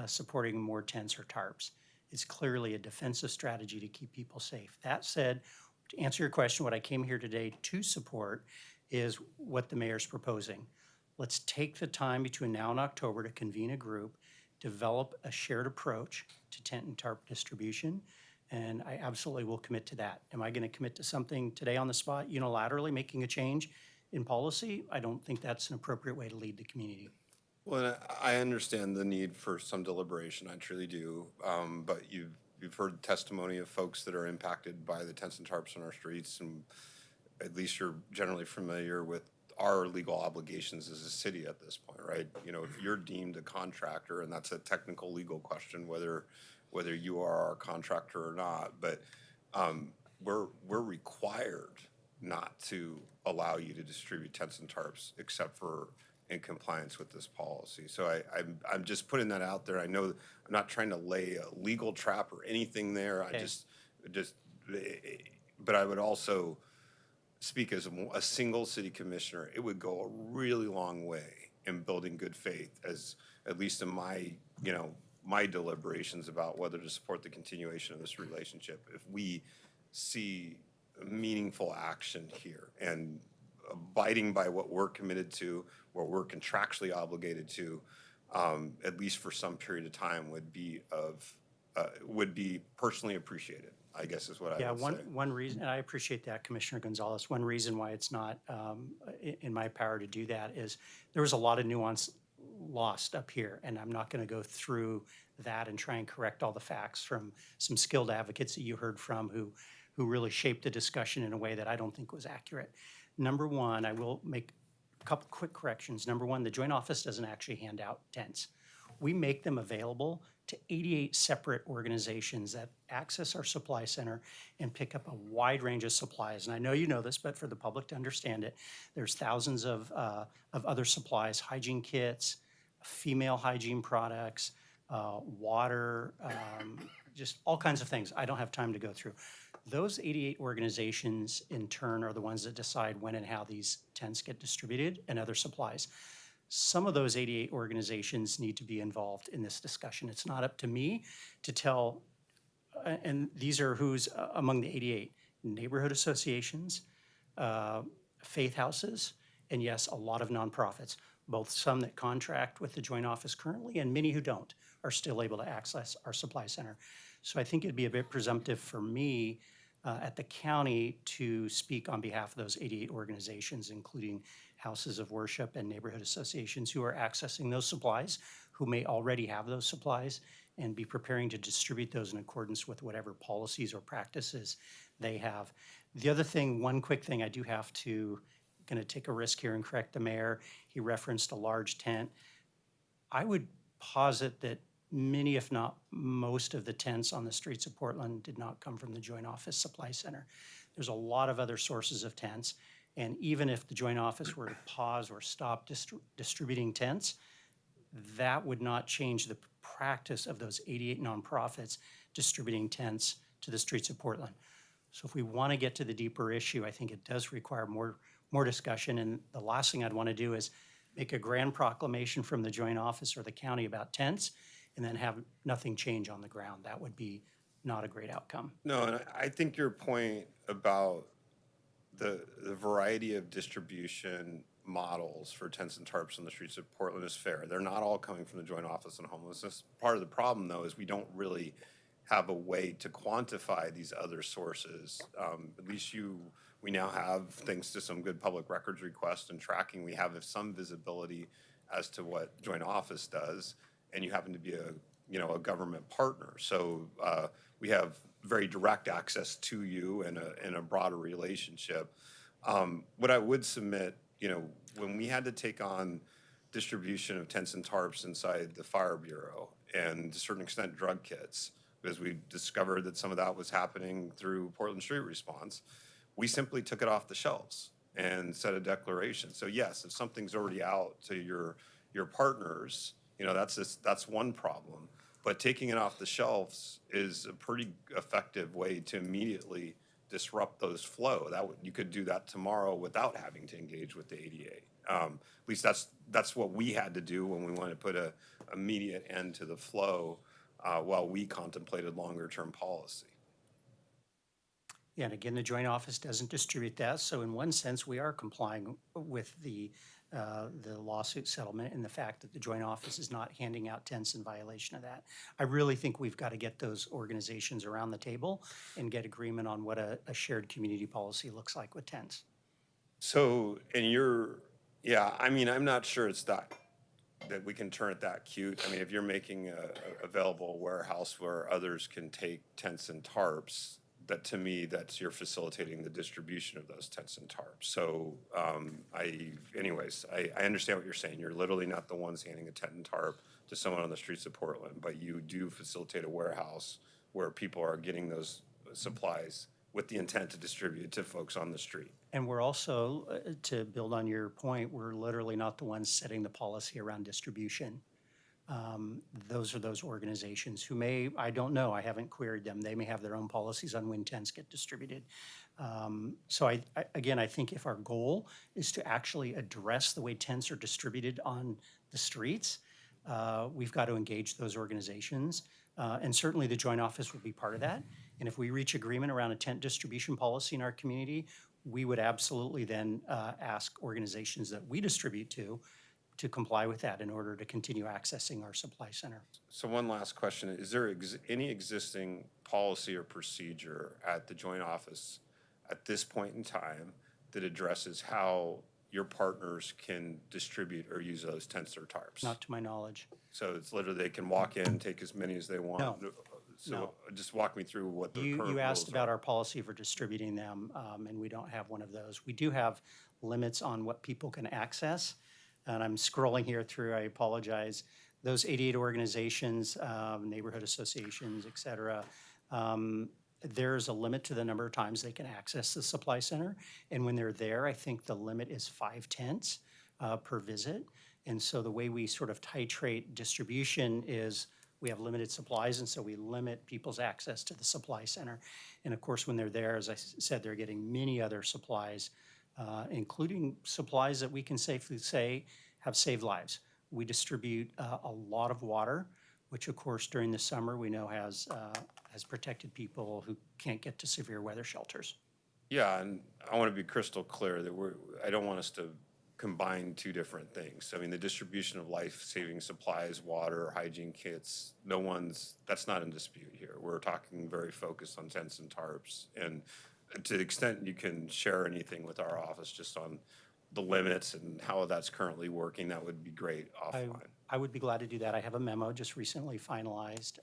supporting more tents or tarps. It's clearly a defensive strategy to keep people safe. That said, to answer your question, what I came here today to support is what the mayor's proposing. Let's take the time between now and October to convene a group, develop a shared approach to tent and tarp distribution, and I absolutely will commit to that. Am I going to commit to something today on the spot, unilaterally making a change in policy? I don't think that's an appropriate way to lead the community. Well, I understand the need for some deliberation, I truly do. But you've heard testimony of folks that are impacted by the tents and tarps on our streets, and at least you're generally familiar with our legal obligations as a city at this point, right? If you're deemed a contractor, and that's a technical legal question, whether you are our contractor or not, but we're required not to allow you to distribute tents and tarps except for in compliance with this policy. So I'm just putting that out there. I know I'm not trying to lay a legal trap or anything there. Okay. But I would also speak as a single city commissioner. It would go a really long way in building good faith, as at least in my deliberations about whether to support the continuation of this relationship. If we see meaningful action here and abiding by what we're committed to, what we're contractually obligated to, at least for some period of time, would be personally appreciated, I guess is what I would say. One reason, and I appreciate that, Commissioner Gonzalez, one reason why it's not in my power to do that is there was a lot of nuance lost up here, and I'm not going to go through that and try and correct all the facts from some skilled advocates that you heard from who really shaped the discussion in a way that I don't think was accurate. Number one, I will make a couple quick corrections. Number one, the joint office doesn't actually hand out tents. We make them available to 88 separate organizations that access our supply center and pick up a wide range of supplies. And I know you know this, but for the public to understand it, there's thousands of other supplies, hygiene kits, female hygiene products, water, just all kinds of things. I don't have time to go through. Those 88 organizations, in turn, are the ones that decide when and how these tents get distributed and other supplies. Some of those 88 organizations need to be involved in this discussion. It's not up to me to tell, and these are who's among the 88, neighborhood associations, faith houses, and yes, a lot of nonprofits, both some that contract with the joint office currently and many who don't are still able to access our supply center. So I think it'd be a bit presumptive for me at the county to speak on behalf of those 88 organizations, including houses of worship and neighborhood associations who are accessing those supplies, who may already have those supplies, and be preparing to distribute those in accordance with whatever policies or practices they have. The other thing, one quick thing I do have to, going to take a risk here and correct the mayor. He referenced a large tent. I would posit that many, if not most, of the tents on the streets of Portland did not come from the Joint Office Supply Center. There's a lot of other sources of tents, and even if the Joint Office were to pause or stop distributing tents, that would not change the practice of those 88 nonprofits distributing tents to the streets of Portland. So if we want to get to the deeper issue, I think it does require more discussion. And the last thing I'd want to do is make a grand proclamation from the joint office or the county about tents and then have nothing change on the ground. That would be not a great outcome. No, and I think your point about the variety of distribution models for tents and tarps on the streets of Portland is fair. They're not all coming from the Joint Office on Homelessness. Part of the problem, though, is we don't really have a way to quantify these other sources. At least we now have, thanks to some good public records requests and tracking, we have some visibility as to what Joint Office does, and you happen to be a government partner. So we have very direct access to you and a broader relationship. What I would submit, when we had to take on distribution of tents and tarps inside the Fire Bureau and to a certain extent drug kits, because we discovered that some of that was happening through Portland Street Response, we simply took it off the shelves and set a declaration. So yes, if something's already out to your partners, that's one problem. But taking it off the shelves is a pretty effective way to immediately disrupt those flow. You could do that tomorrow without having to engage with the ADA. At least that's what we had to do when we wanted to put a immediate end to the flow while we contemplated longer term policy. Yeah, and again, the joint office doesn't distribute that. So in one sense, we are complying with the lawsuit settlement and the fact that the joint office is not handing out tents in violation of that. I really think we've got to get those organizations around the table and get agreement on what a shared community policy looks like with tents. So, I'm not sure it's that we can turn it that cute. I mean, if you're making available a warehouse where others can take tents and tarps, that to me, you're facilitating the distribution of those tents and tarps. So I understand what you're saying. You're literally not the ones handing a tent and tarp to someone on the streets of Portland, but you do facilitate a warehouse where people are getting those supplies with the intent to distribute to folks on the street. And we're also, to build on your point, we're literally not the ones setting the policy around distribution. Those are those organizations who I don't know, I haven't queried them. They may have their own policies on when tents get distributed. So I think if our goal is to actually address the way tents are distributed on the streets, we've got to engage those organizations. And certainly the joint office will be part of that. And if we reach agreement around a tent distribution policy in our community, we would absolutely then ask organizations that we distribute to comply with that in order to continue accessing our supply center. So one last question, is there any existing policy or procedure at the joint office at this point in time that addresses how your partners can distribute or use those tents or tarps? Not to my knowledge. So it's literally they can walk in, take as many as they want? No. So No. just walk me through what the current You asked rules about are. our policy for distributing them, and we don't have one of those. We do have limits on what people can access. And I'm scrolling here through, I apologize, those 88 organizations, neighborhood associations, et cetera, there's a limit to the number of times they can access the supply center. And when they're there, I think the limit is 5 tents per visit. And so the way we sort of titrate distribution is we have limited supplies, and so we limit people's access to the supply center. And of course, when they're there, as I said, they're getting many other supplies, including supplies that we can safely say have saved lives. We distribute a lot of water, which of course during the summer we know has protected people who can't get to severe weather shelters. Yeah, and I want to be crystal clear that I don't want us to combine two different things. I mean, the distribution of life-saving supplies, water, hygiene kits, that's not in dispute here. We're talking very focused on tents and tarps. And to the extent you can share anything with our office just on the limits and how that's currently working, that would be great offline. I would be glad to do that. I have a memo just recently finalized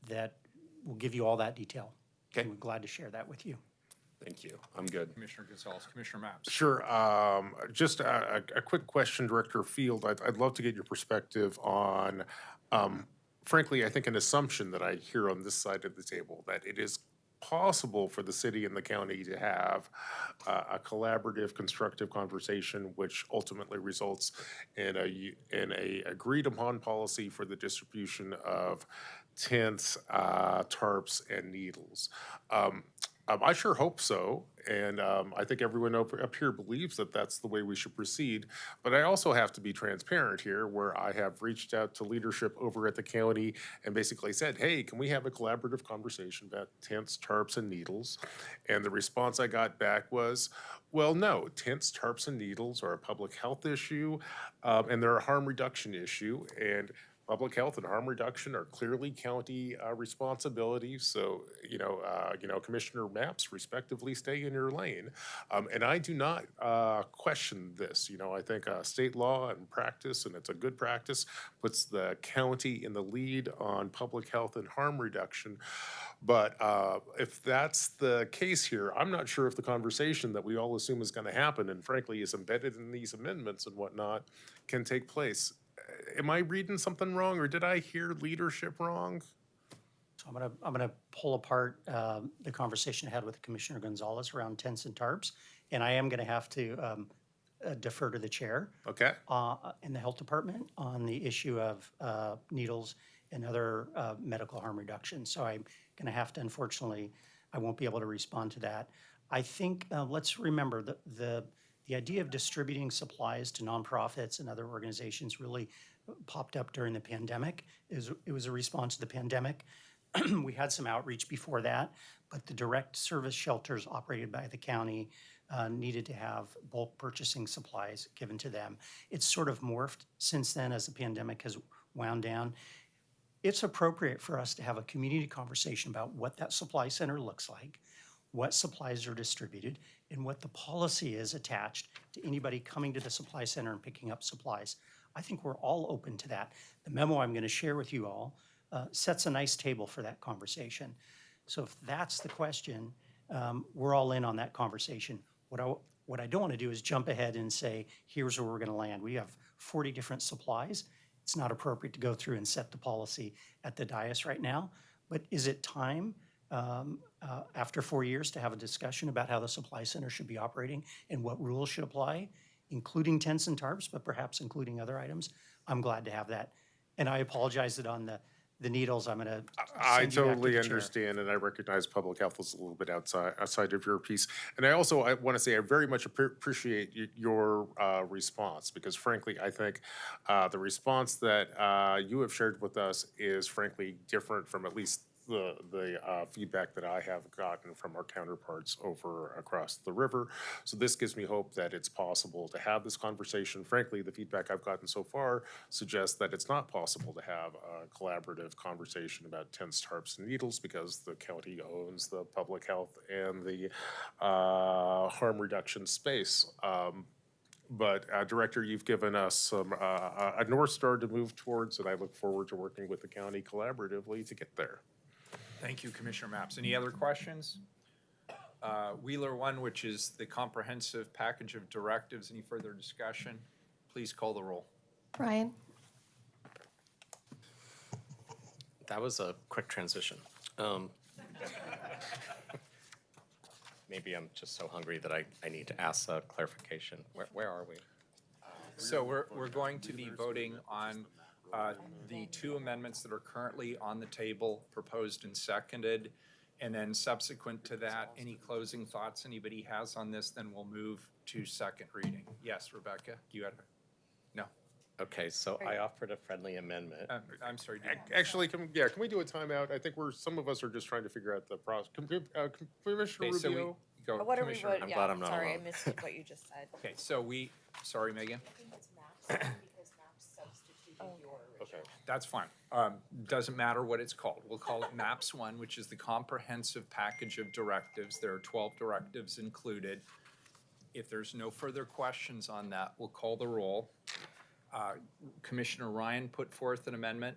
that will give you all that detail. Okay. We're glad to share that with you. Thank you. I'm good. Commissioner Gonzalez, Commissioner Maps. Sure. Just a quick question, Director Field. I'd love to get your perspective on, frankly, I think an assumption that I hear on this side of the table, that it is possible for the city and the county to have a collaborative, constructive conversation, which ultimately results in a agreed upon policy for the distribution of tents, tarps, and needles. I sure hope so, and I think everyone up here believes that that's the way we should proceed. But I also have to be transparent here, where I have reached out to leadership over at the county and basically said, hey, can we have a collaborative conversation about tents, tarps, and needles? And the response I got back was, well, no, tents, tarps, and needles are a public health issue, and they're a harm reduction issue, and public health and harm reduction are clearly county responsibilities. So, Commissioner Maps, respectively, stay in your lane. And I do not question this. I think state law and practice, and it's a good practice, puts the county in the lead on public health and harm reduction. But if that's the case here, I'm not sure if the conversation that we all assume is going to happen, and frankly is embedded in these amendments and whatnot, can take place. Am I reading something wrong, or did I hear leadership wrong? So I'm gonna pull apart the conversation I had with Commissioner Gonzalez around tents and tarps, and I am gonna have to defer to the chair. Okay. In the health department on the issue of needles and other medical harm reduction. So I'm gonna have to, unfortunately, I won't be able to respond to that. I think, let's remember the idea of distributing supplies to nonprofits and other organizations really popped up during the pandemic. It was a response to the pandemic. We had some outreach before that, but the direct service shelters operated by the county needed to have bulk purchasing supplies given to them. It's sort of morphed since then as the pandemic has wound down. It's appropriate for us to have a community conversation about what that supply center looks like, what supplies are distributed, and what the policy is attached to anybody coming to the supply center and picking up supplies. I think we're all open to that. The memo I'm going to share with you all sets a nice table for that conversation. So if that's the question, we're all in on that conversation. What I don't want to do is jump ahead and say, here's where we're going to land. We have 40 different supplies. It's not appropriate to go through and set the policy at the dais right now. But is it time after 4 years to have a discussion about how the supply center should be operating and what rules should apply, including tents and tarps, but perhaps including other items? I'm glad to have that. And I apologize that on the needles, I'm going to I totally understand, and I recognize public health is a little bit outside of your piece. And I want to say I very much appreciate your response, because frankly, I think the response that you have shared with us is frankly different from at least the feedback that I have gotten from our counterparts over across the river. So this gives me hope that it's possible to have this conversation. Frankly, the feedback I've gotten so far suggests that it's not possible to have a collaborative conversation about tents, tarps, and needles, because the county owns the public health and the harm reduction space. But Director, you've given us a North Star to move towards, and I look forward to working with the county collaboratively to get there. Thank you, Commissioner Maps. Any other questions? Wheeler 1, which is the comprehensive package of directives. Any further discussion? Please call the roll. Ryan? That was a quick transition. Maybe I'm just so hungry that I need to ask a clarification. Where are we? So we're going to be voting on the two amendments that are currently on the table, proposed and seconded. And then subsequent to that, any closing thoughts anybody has on this, then we'll move to second reading. Yes, Rebecca, you had no. Okay, so I offered a friendly amendment. I'm sorry. Actually, can we do a timeout? I think some of us are just trying to figure out the process. Commissioner Okay, so Rubio? Go, What are we Commissioner. voting? I'm Yeah, glad I'm not sorry, alone. I missed what you just said. Okay, so sorry, Megan. Okay. That's fine. Doesn't matter what it's called. We'll call it MAPS 1, which is the comprehensive package of directives. There are 12 directives included. If there's no further questions on that, we'll call the roll. Commissioner Ryan put forth an amendment.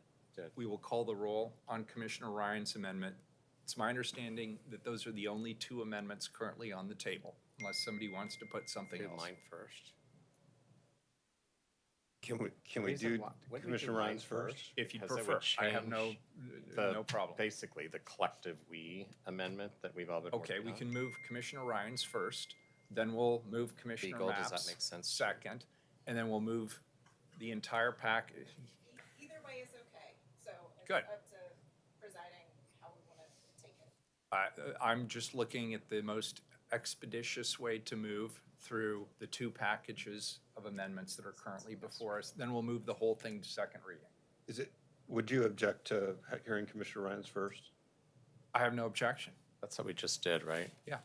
We will call the roll on Commissioner Ryan's amendment. It's my understanding that those are the only two amendments currently on the table, unless somebody wants to put something Do else. mine first. Can we do Commissioner Ryan's first? If you Because it prefer. would I have no problem. Basically, the collective we amendment that we've all been Okay, working we on. can move Commissioner Ryan's first, then we'll move Commissioner Beagle, Maps. does that make sense? Second, and then we'll move the entire pack. Either way is okay, so it's Good. up to I'm just looking at the most expeditious way to move through the two packages of amendments that are currently before us. Then we'll move the whole thing to second reading. Would you object to hearing Commissioner Ryan's first? I have no objection. That's what we just did, right? Yeah.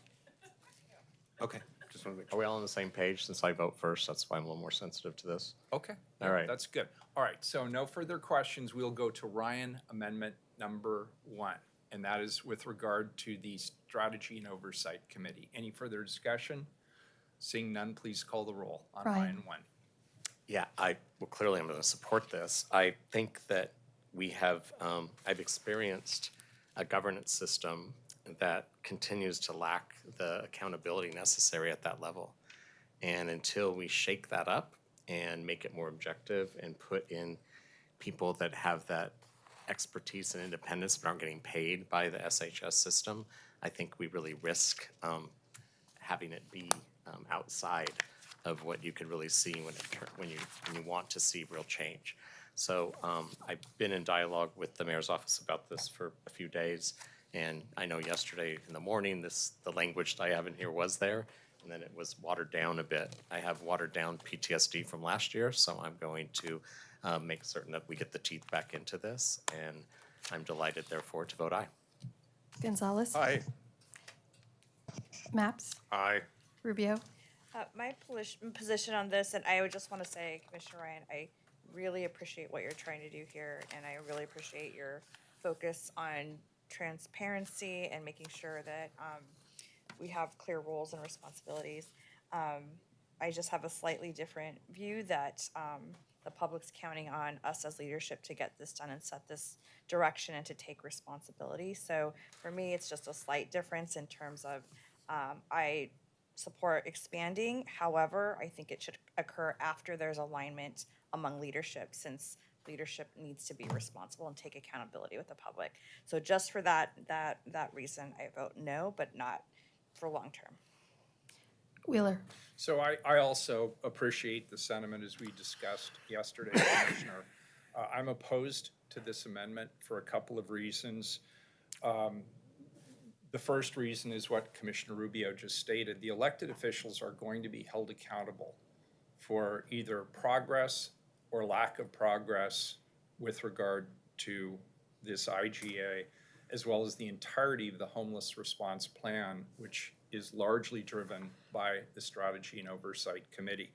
Okay, just want to make Are we all on the same page? Since I vote first, that's why I'm a little more sensitive to this. Okay. All right. That's good. All right, so no further questions. We'll go to Ryan, amendment number 1, and that is with regard to the Strategy and Oversight Committee. Any further discussion? Seeing none, please call the roll on Ryan. Ryan 1. Yeah, clearly I'm going to support this. I think that we have, I've experienced a governance system that continues to lack the accountability necessary at that level. And until we shake that up and make it more objective and put in people that have that expertise and independence but aren't getting paid by the SHS system, I think we really risk having it be outside of what you could really see when you want to see real change. So I've been in dialogue with the mayor's office about this for a few days, and I know yesterday in the morning the language that I have in here was there, and then it was watered down a bit. I have watered down PTSD from last year, so I'm going to make certain that we get the teeth back into this, and I'm delighted therefore to vote aye. Gonzalez. Aye. Maps. Aye. Rubio. My position on this, and I would just want to say, Commissioner Ryan, I really appreciate what you're trying to do here, and I really appreciate your focus on transparency and making sure that we have clear roles and responsibilities. I just have a slightly different view that the public's counting on us as leadership to get this done and set this direction and to take responsibility. So for me, it's just a slight difference in terms of I support expanding. However, I think it should occur after there's alignment among leadership, since leadership needs to be responsible and take accountability with the public. So just for that reason, I vote no, but not for long term. Wheeler. So I also appreciate the sentiment as we discussed yesterday, Commissioner. I'm opposed to this amendment for a couple of reasons. The first reason is what Commissioner Rubio just stated. The elected officials are going to be held accountable for either progress or lack of progress with regard to this IGA, as well as the entirety of the homeless response plan, which is largely driven by the Strategy and Oversight Committee.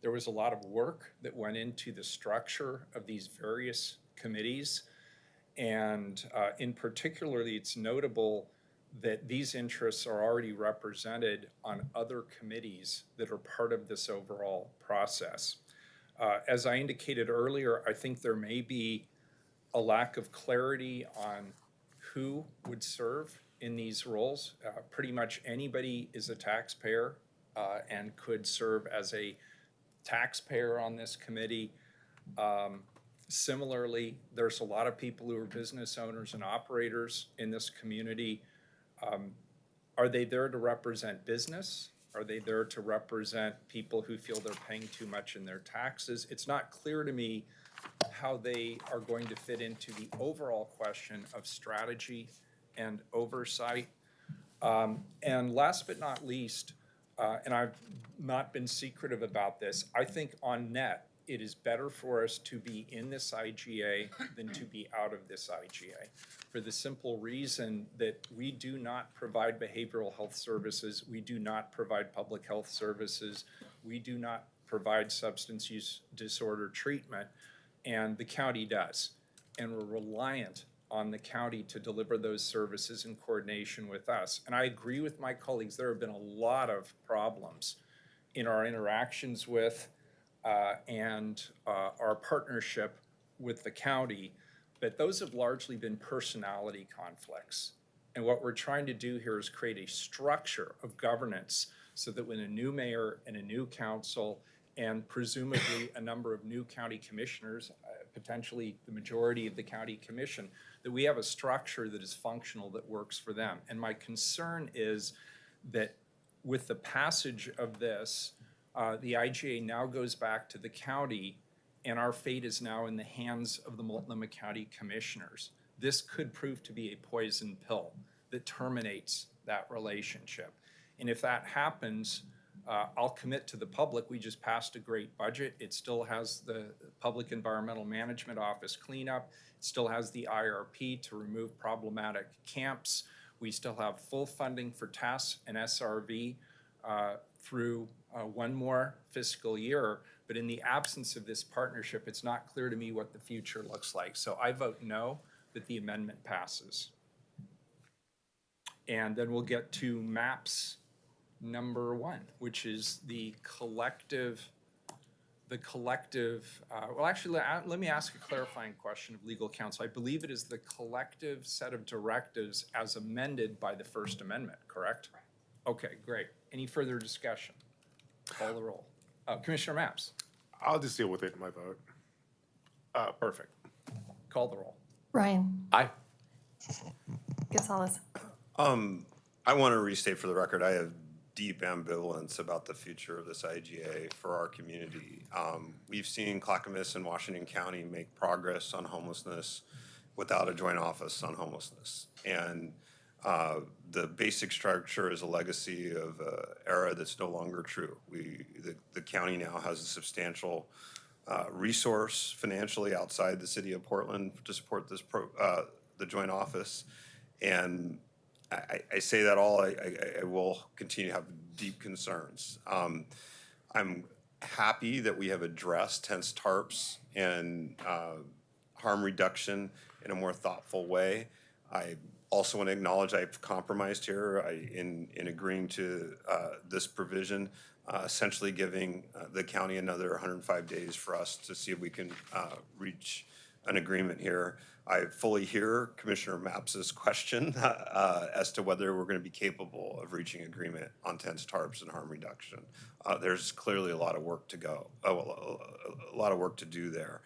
There was a lot of work that went into the structure of these various committees, and in particular, it's notable that these interests are already represented on other committees that are part of this overall process. As I indicated earlier, I think there may be a lack of clarity on who would serve in these roles. Pretty much anybody is a taxpayer and could serve as a taxpayer on this committee. Similarly, there's a lot of people who are business owners and operators in this community. Are they there to represent business? Are they there to represent people who feel they're paying too much in their taxes? It's not clear to me how they are going to fit into the overall question of strategy and oversight. And last but not least, and I've not been secretive about this, I think on net, it is better for us to be in this IGA than to be out of this IGA, for the simple reason that we do not provide behavioral health services, we do not provide public health services, we do not provide substance use disorder treatment, and the county does. And we're reliant on the county to deliver those services in coordination with us. And I agree with my colleagues, there have been a lot of problems in our interactions with and our partnership with the county, but those have largely been personality conflicts. And what we're trying to do here is create a structure of governance so that when a new mayor and a new council and presumably a number of new county commissioners, potentially the majority of the county commission, that we have a structure that is functional, that works for them. And my concern is that with the passage of this, the IGA now goes back to the county, and our fate is now in the hands of the Multnomah County Commissioners. This could prove to be a poison pill. that terminates that relationship. And if that happens, I'll commit to the public, we just passed a great budget. It still has the Public Environmental Management Office cleanup. It still has the IRP to remove problematic camps. We still have full funding for TAS and SRV through one more fiscal year. But in the absence of this partnership, it's not clear to me what the future looks like. So I vote no, that the amendment passes. And then we'll get to MAPS number 1, which is the collective, well, actually, let me ask a clarifying question of legal counsel. I believe it is the collective set of directives as amended by the First Amendment, correct? Okay, great. Any further discussion? Call the roll. Commissioner Mapps. I'll just deal with it in my vote. Perfect. Call the roll. Ryan. Aye. Gonzalez. I want to restate for the record, I have deep ambivalence about the future of this IGA for our community. We've seen Clackamas and Washington County make progress on homelessness without a joint office on homelessness. And the basic structure is a legacy of an era that's no longer true. The county now has a substantial resource financially outside the city of Portland to support this the joint office. And I say that all, I will continue to have deep concerns. I'm happy that we have addressed tense tarps and harm reduction in a more thoughtful way. I also want to acknowledge I've compromised here in agreeing to this provision, essentially giving the county another 105 days for us to see if we can reach an agreement here. I fully hear Commissioner Mapps's question as to whether we're going to be capable of reaching agreement on tense tarps and harm reduction. There's clearly a lot of work to go, a lot of work to do there.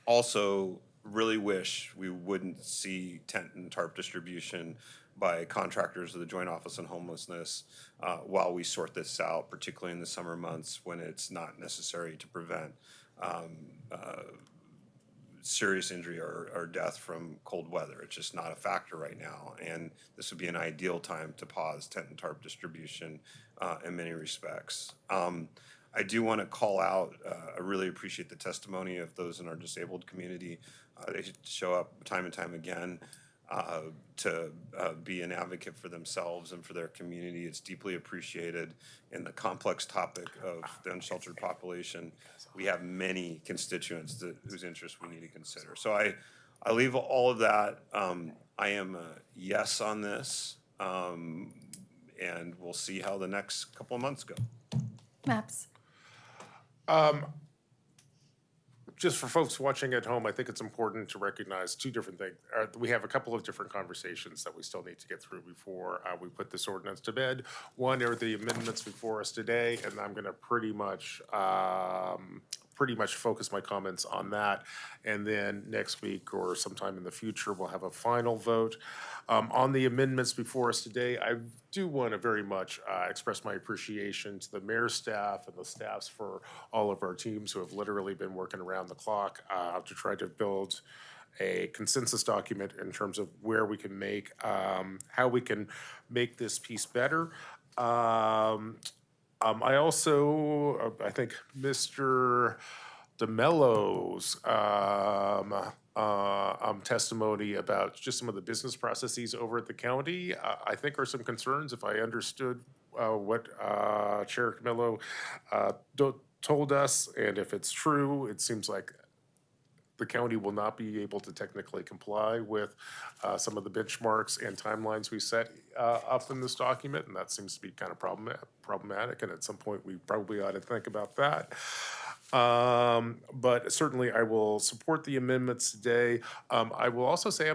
Also, really wish we wouldn't see tent and tarp distribution by contractors of the Joint Office on Homelessness while we sort this out, particularly in the summer months when it's not necessary to prevent serious injury or death from cold weather. It's just not a factor right now. And this would be an ideal time to pause tent and tarp distribution in many respects. I do want to call out, I really appreciate the testimony of those in our disabled community. They show up time and time again to be an advocate for themselves and for their community. It's deeply appreciated. In the complex topic of the unsheltered population, we have many constituents whose interests we need to consider. So I leave all of that. I am a yes on this, and we'll see how the next couple of months go. Maps. Just for folks watching at home, I think it's important to recognize two different things. We have a couple of different conversations that we still need to get through before we put this ordinance to bed. One are the amendments before us today, and I'm going to pretty much focus my comments on that. And then next week or sometime in the future, we'll have a final vote. On the amendments before us today, I do want to very much express my appreciation to the mayor's staff and the staffs for all of our teams who have literally been working around the clock to try to build a consensus document in terms of where we can make, how we can make this piece better. I also, I think Mr. DeMello's testimony about just some of the business processes over at the county, I think are some concerns. If I understood what Chair DeMello told us, and if it's true, it seems like the county will not be able to technically comply with some of the benchmarks and timelines we set up in this document, and that seems to be kind of problematic, and at some point we probably ought to think about that. But certainly I will support the amendments today. I will also say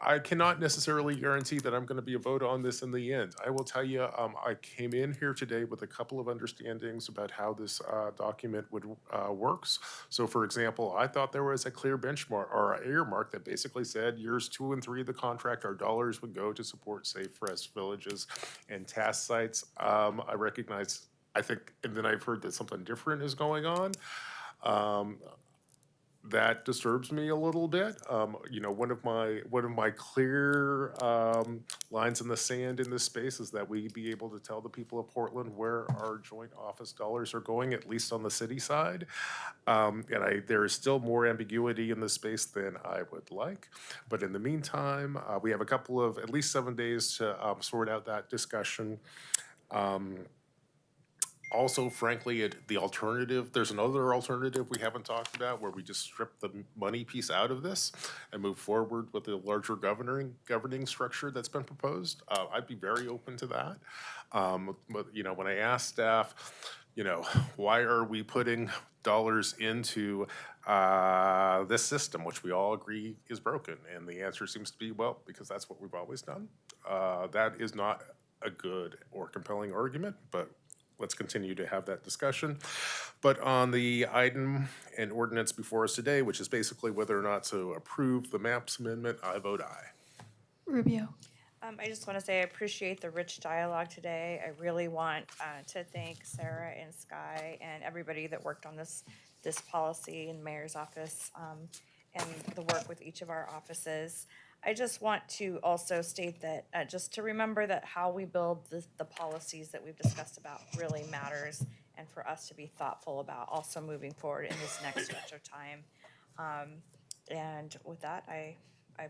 I cannot necessarily guarantee that I'm going to be a vote on this in the end. I will tell you, I came in here today with a couple of understandings about how this document works. So for example, I thought there was a clear benchmark or an earmark that basically said years 2 and 3 of the contract, our dollars would go to support safe rest villages and task sites. I recognize, I think, and then I've heard that something different is going on. that disturbs me a little bit. You know, one of my clear lines in the sand in this space is that we be able to tell the people of Portland where our joint office dollars are going, at least on the city side. There is still more ambiguity in this space than I would like. But in the meantime, we have a couple of at least 7 days to sort out that discussion. Also, frankly, the alternative, there's another alternative we haven't talked about where we just strip the money piece out of this and move forward with the larger governing structure that's been proposed. I'd be very open to that. But, you know, when I ask staff, you know, why are we putting dollars into this system, which we all agree is broken? And the answer seems to be, well, because that's what we've always done. That is not a good or compelling argument, but let's continue to have that discussion. But on the item and ordinance before us today, which is basically whether or not to approve the MAPS amendment, I vote aye. Rubio. I just want to say I appreciate the rich dialogue today. I really want to thank Sarah and Sky and everybody that worked on this policy in Mayor's office and the work with each of our offices. I just want to also state that just to remember that how we build the policies that we've discussed about really matters, and for us to be thoughtful about also moving forward in this next stretch of time. And with that, I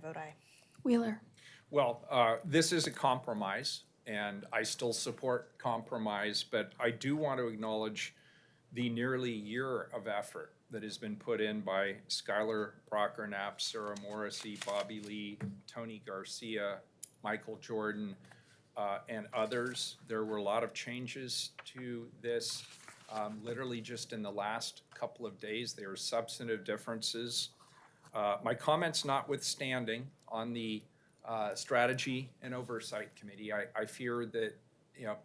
vote aye. Wheeler. Well, this is a compromise, and I still support compromise, but I do want to acknowledge the nearly year of effort that has been put in by Skylar Brocker-Knapp, Sarah Morrissey, Bobby Lee, Tony Garcia, Michael Jordan, and others. There were a lot of changes to this, literally just in the last couple of days. There were substantive differences. My comments notwithstanding, on the Strategy and Oversight Committee, I fear that, you know,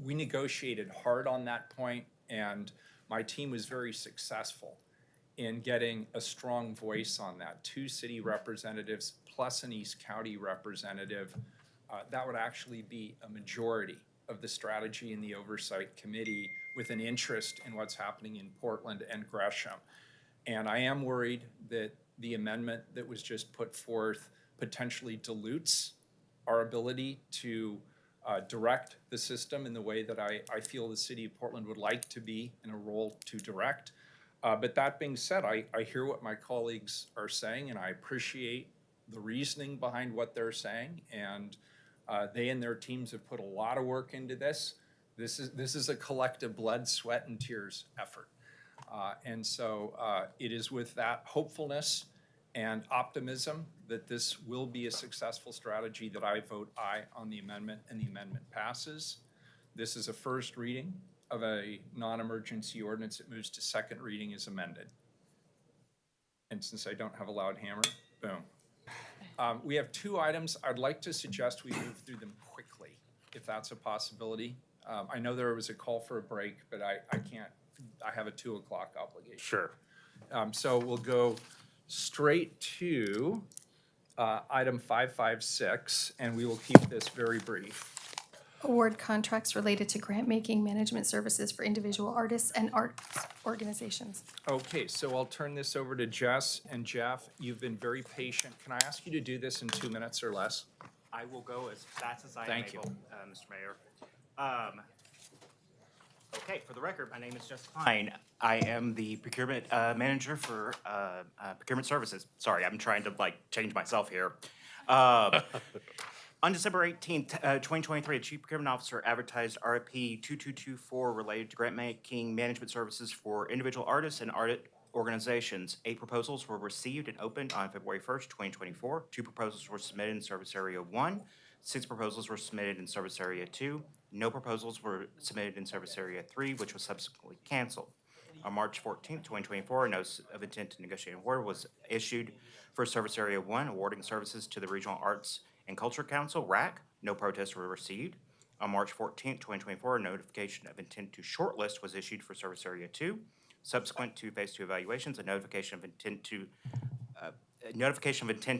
we negotiated hard on that point, and my team was very successful in getting a strong voice on that. 2 city representatives plus an East County representative. That would actually be a majority of the Strategy and the Oversight Committee with an interest in what's happening in Portland and Gresham. And I am worried that the amendment that was just put forth potentially dilutes our ability to direct the system in the way that I feel the city of Portland would like to be in a role to direct. But that being said, I hear what my colleagues are saying, and I appreciate the reasoning behind what they're saying. And they and their teams have put a lot of work into this. This is a collective blood, sweat, and tears effort. And so it is with that hopefulness and optimism that this will be a successful strategy that I vote aye on the amendment, and the amendment passes. This is a first reading of a non-emergency ordinance. It moves to second reading as amended. And since I don't have a loud hammer, boom. We have 2 items. I'd like to suggest we move through them quickly, if that's a possibility. I know there was a call for a break, but I can't, I have a 2 o'clock obligation. Sure. So we'll go straight to item 556, and we will keep this very brief. Award contracts related to grant-making management services for individual artists and arts organizations. Okay, so I'll turn this over to Jess. And Jeff, you've been very patient. Can I ask you to do this in 2 minutes or less? I will go as fast as I am Thank you. able, Mr. Mayor. Okay, for the record, my name is Jess Klein. I am the procurement manager for procurement services. Sorry, I'm trying to change myself here. On December 18th, 2023, the Chief Procurement Officer advertised RFP 2224 related to grant-making management services for individual artists and art organizations. 8 proposals were received and opened on February 1st, 2024. 2 proposals were submitted in Service Area 1. 6 proposals were submitted in Service Area 2. No proposals were submitted in Service Area 3, which was subsequently canceled. On March 14th, 2024, a notice of intent to negotiate an award was issued for Service Area 1, awarding services to the Regional Arts and Culture Council, RAC. No protests were received. On March 14th, 2024, a notification of intent to shortlist was issued for Service Area 2. Subsequent to Phase 2 evaluations, a notification of intent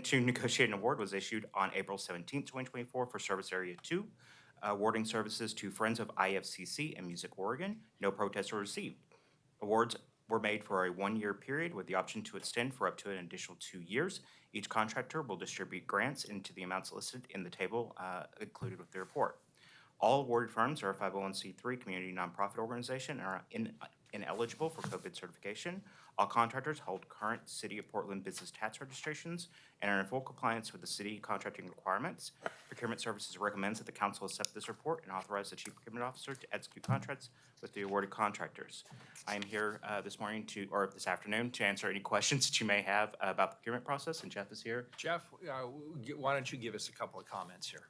to negotiate an award was issued on April 17th, 2024 for Service Area 2, awarding services to Friends of IFCC and Music Oregon. No protests were received. Awards were made for a one-year period with the option to extend for up to an additional 2 years. Each contractor will distribute grants into the amounts listed in the table included with the report. All awarded firms are a 501c3 community nonprofit organization and are ineligible for COVID certification. All contractors hold current City of Portland business tax registrations and are in full compliance with the city contracting requirements. Procurement Services recommends that the council accept this report and authorize the chief procurement officer to execute contracts with the awarded contractors. I am here this afternoon to answer any questions that you may have about the procurement process, and Jeff is here. Jeff, why don't you give us a couple of comments here?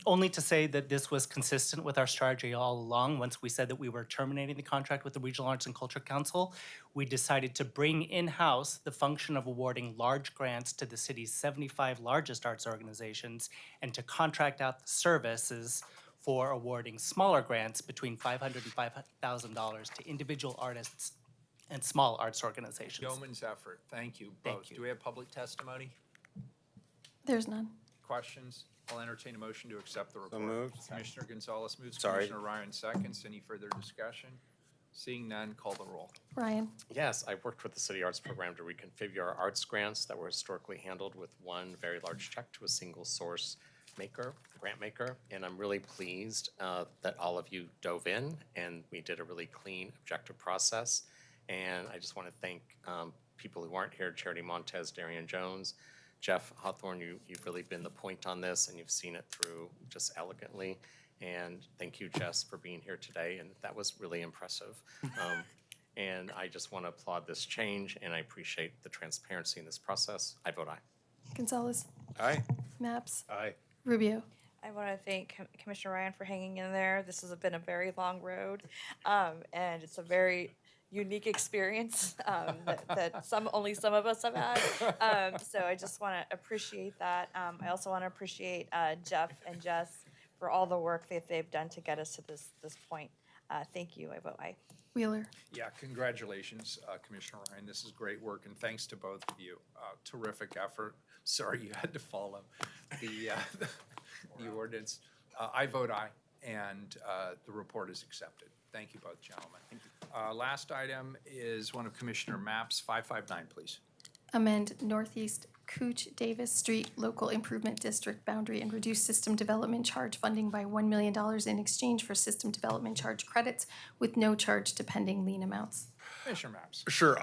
Only to say that this was consistent with our strategy all along. Once we said that we were terminating the contract with the Regional Arts and Culture Council, we decided to bring in-house the function of awarding large grants to the city's 75 largest arts organizations and to contract out the services for awarding smaller grants between $500 and $5,000 to individual artists and small arts organizations. Yeoman's effort. Thank you both. Thank you. Do we have public testimony? There's none. Questions? I'll entertain a motion to accept the report. moved. Commissioner Gonzalez moves, Sorry. Commissioner Ryan seconds. Any further discussion? Seeing none, call the roll. Ryan? Yes, I worked with the City Arts Program to reconfigure our arts grants that were historically handled with one very large check to a single source grant maker, and I'm really pleased that all of you dove in and we did a really clean, objective process. And I just want to thank people who aren't here, Charity Montez, Darian Jones, Jeff Hawthorne, you've really been the point on this and you've seen it through just elegantly. And thank you, Jess, for being here today, and that was really impressive. And I just want to applaud this change, and I appreciate the transparency in this process. I vote aye. Gonzalez? Aye. Maps? Aye. Rubio? I want to thank Commissioner Ryan for hanging in there. This has been a very long road, and it's a very unique experience that only some of us have had. So I just want to appreciate that. I also want to appreciate Jeff and Jess for all the work that they've done to get us to this point. Thank you. I vote aye. Wheeler? Yeah, congratulations, Commissioner Ryan. This is great work, and thanks to both of you. Terrific effort. Sorry you had to follow the ordinance. I vote aye, and the report is accepted. Thank you both, gentlemen. Thank you. Last item is one of Commissioner Mapp's, 559, please. Amend Northeast Cooch Davis Street Local Improvement District boundary and reduce system development charge funding by $1 million in exchange for system development charge credits with no charge to pending lien amounts. Commissioner Maps. Sure.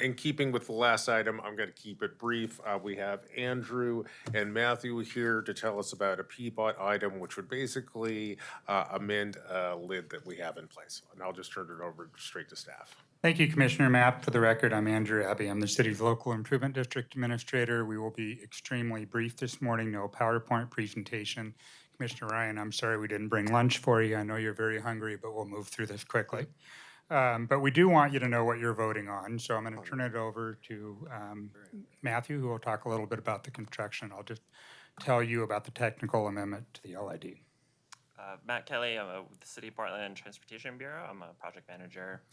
In keeping with the last item, I'm going to keep it brief. We have Andrew and Matthew here to tell us about a PBOT item, which would basically amend a lid that we have in place. And I'll just turn it over straight to staff. Thank you, Commissioner Mapp. For the record, I'm Andrew Abbey. I'm the city's local improvement district administrator. We will be extremely brief this morning, no PowerPoint presentation. Commissioner Ryan, I'm sorry we didn't bring lunch for you. I know you're very hungry, but we'll move through this quickly. But we do want you to know what you're voting on, so I'm going to turn it over to Matthew, who will talk a little bit about the construction. I'll just tell you about the technical amendment to the LID. Matt Kelly, I'm with the City of Portland Transportation Bureau. I'm a project manager.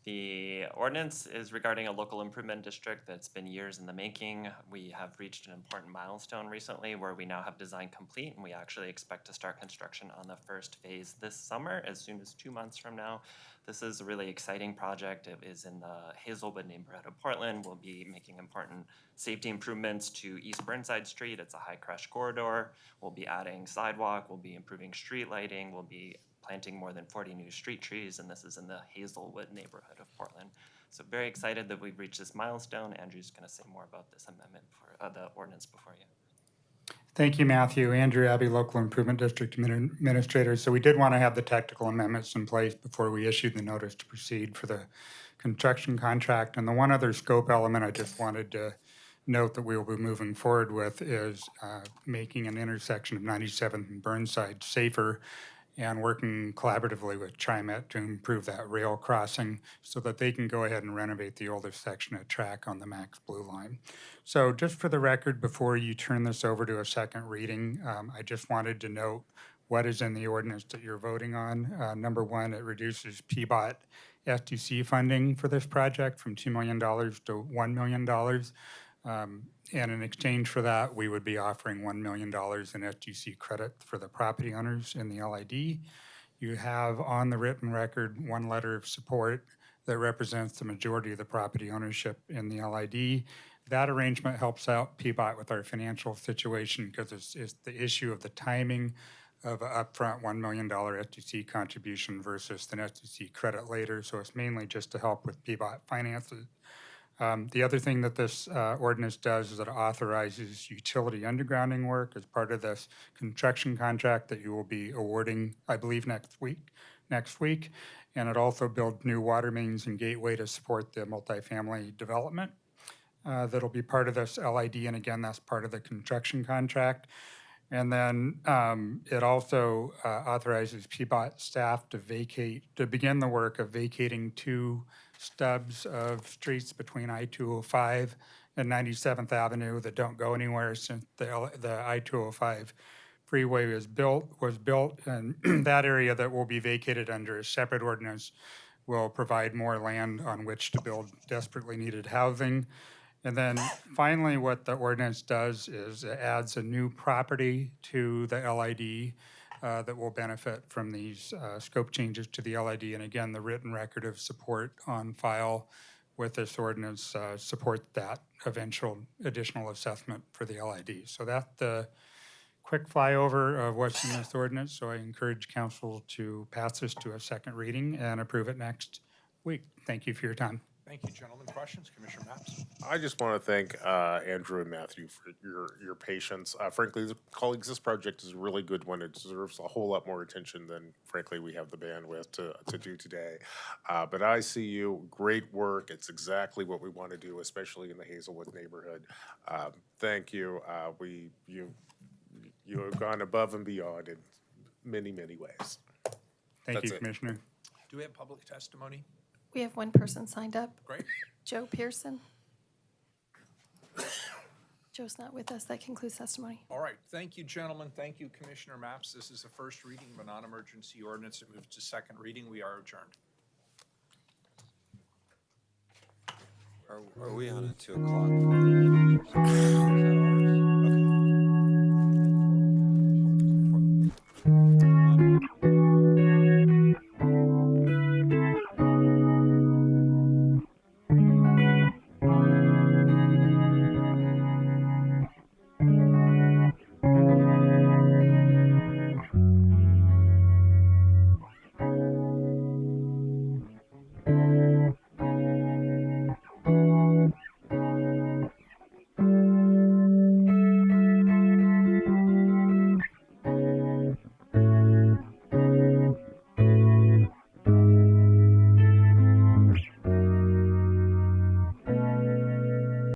The ordinance is regarding a local improvement district that's been years in the making. We have reached an important milestone recently where we now have design complete, and we actually expect to start construction on the first phase this summer, as soon as 2 months from now. This is a really exciting project. It is in the Hazelwood neighborhood of Portland. We'll be making important safety improvements to East Burnside Street. It's a high crush corridor. We'll be adding sidewalk. We'll be improving street lighting. We'll be planting more than 40 new street trees, and this is in the Hazelwood neighborhood of Portland. So very excited that we've reached this milestone. Andrew's going to say more about this amendment for the ordinance before you. Thank you, Matthew. Andrew Abbey, local improvement district administrator. So we did want to have the technical amendments in place before we issued the notice to proceed for the construction contract. And the one other scope element I just wanted to note that we will be moving forward with is making an intersection of 97th and Burnside safer and working collaboratively with TriMet to improve that rail crossing so that they can go ahead and renovate the oldest section of track on the Max Blue Line. So just for the record, before you turn this over to a second reading, I just wanted to note what is in the ordinance that you're voting on. Number one, it reduces PBOT SDC funding for this project from $2 million to $1 million. And in exchange for that, we would be offering $1 million in SGC credit for the property owners in the LID. You have on the written record one letter of support that represents the majority of the property ownership in the LID. That arrangement helps out PBOT with our financial situation because it's the issue of the timing of an upfront $1 million SDC contribution versus an SDC credit later. So it's mainly just to help with PBOT finances. The other thing that this ordinance does is it authorizes utility undergrounding work as part of this construction contract that you will be awarding, I believe, next week. And it also builds new water mains and gateway to support the multifamily development that'll be part of this LID. And again, that's part of the construction contract. And then it also authorizes PBOT staff to begin the work of vacating 2 stubs of streets between I-205 and 97th Avenue that don't go anywhere since the I-205 freeway was built, and that area that will be vacated under a separate ordinance will provide more land on which to build desperately needed housing. And then finally, what the ordinance does is it adds a new property to the LID that will benefit from these scope changes to the LID. And again, the written record of support on file with this ordinance support that eventual additional assessment for the LID. So that's the quick flyover of what's in this ordinance. So I encourage council to pass this to a second reading and approve it next week. Thank you for your time. Thank you, gentlemen. Questions? Commissioner Maps? I just want to thank Andrew and Matthew for your patience. Frankly, colleagues, this project is a really good one. It deserves a whole lot more attention than, frankly, we have the bandwidth to do today. But I see you. Great work. It's exactly what we want to do, especially in the Hazelwood neighborhood. Thank you. You have gone above and beyond in many, many ways. Thank you, That's it. Commissioner. Do we have public testimony? We have one person signed up. Great. Joe Pearson. Joe's not with us. That concludes testimony. All right. Thank you, gentlemen. Thank you, Commissioner Maps. This is the first reading of a non-emergency ordinance. It moves to second reading. We are adjourned. Are we on at 2 o'clock? Okay.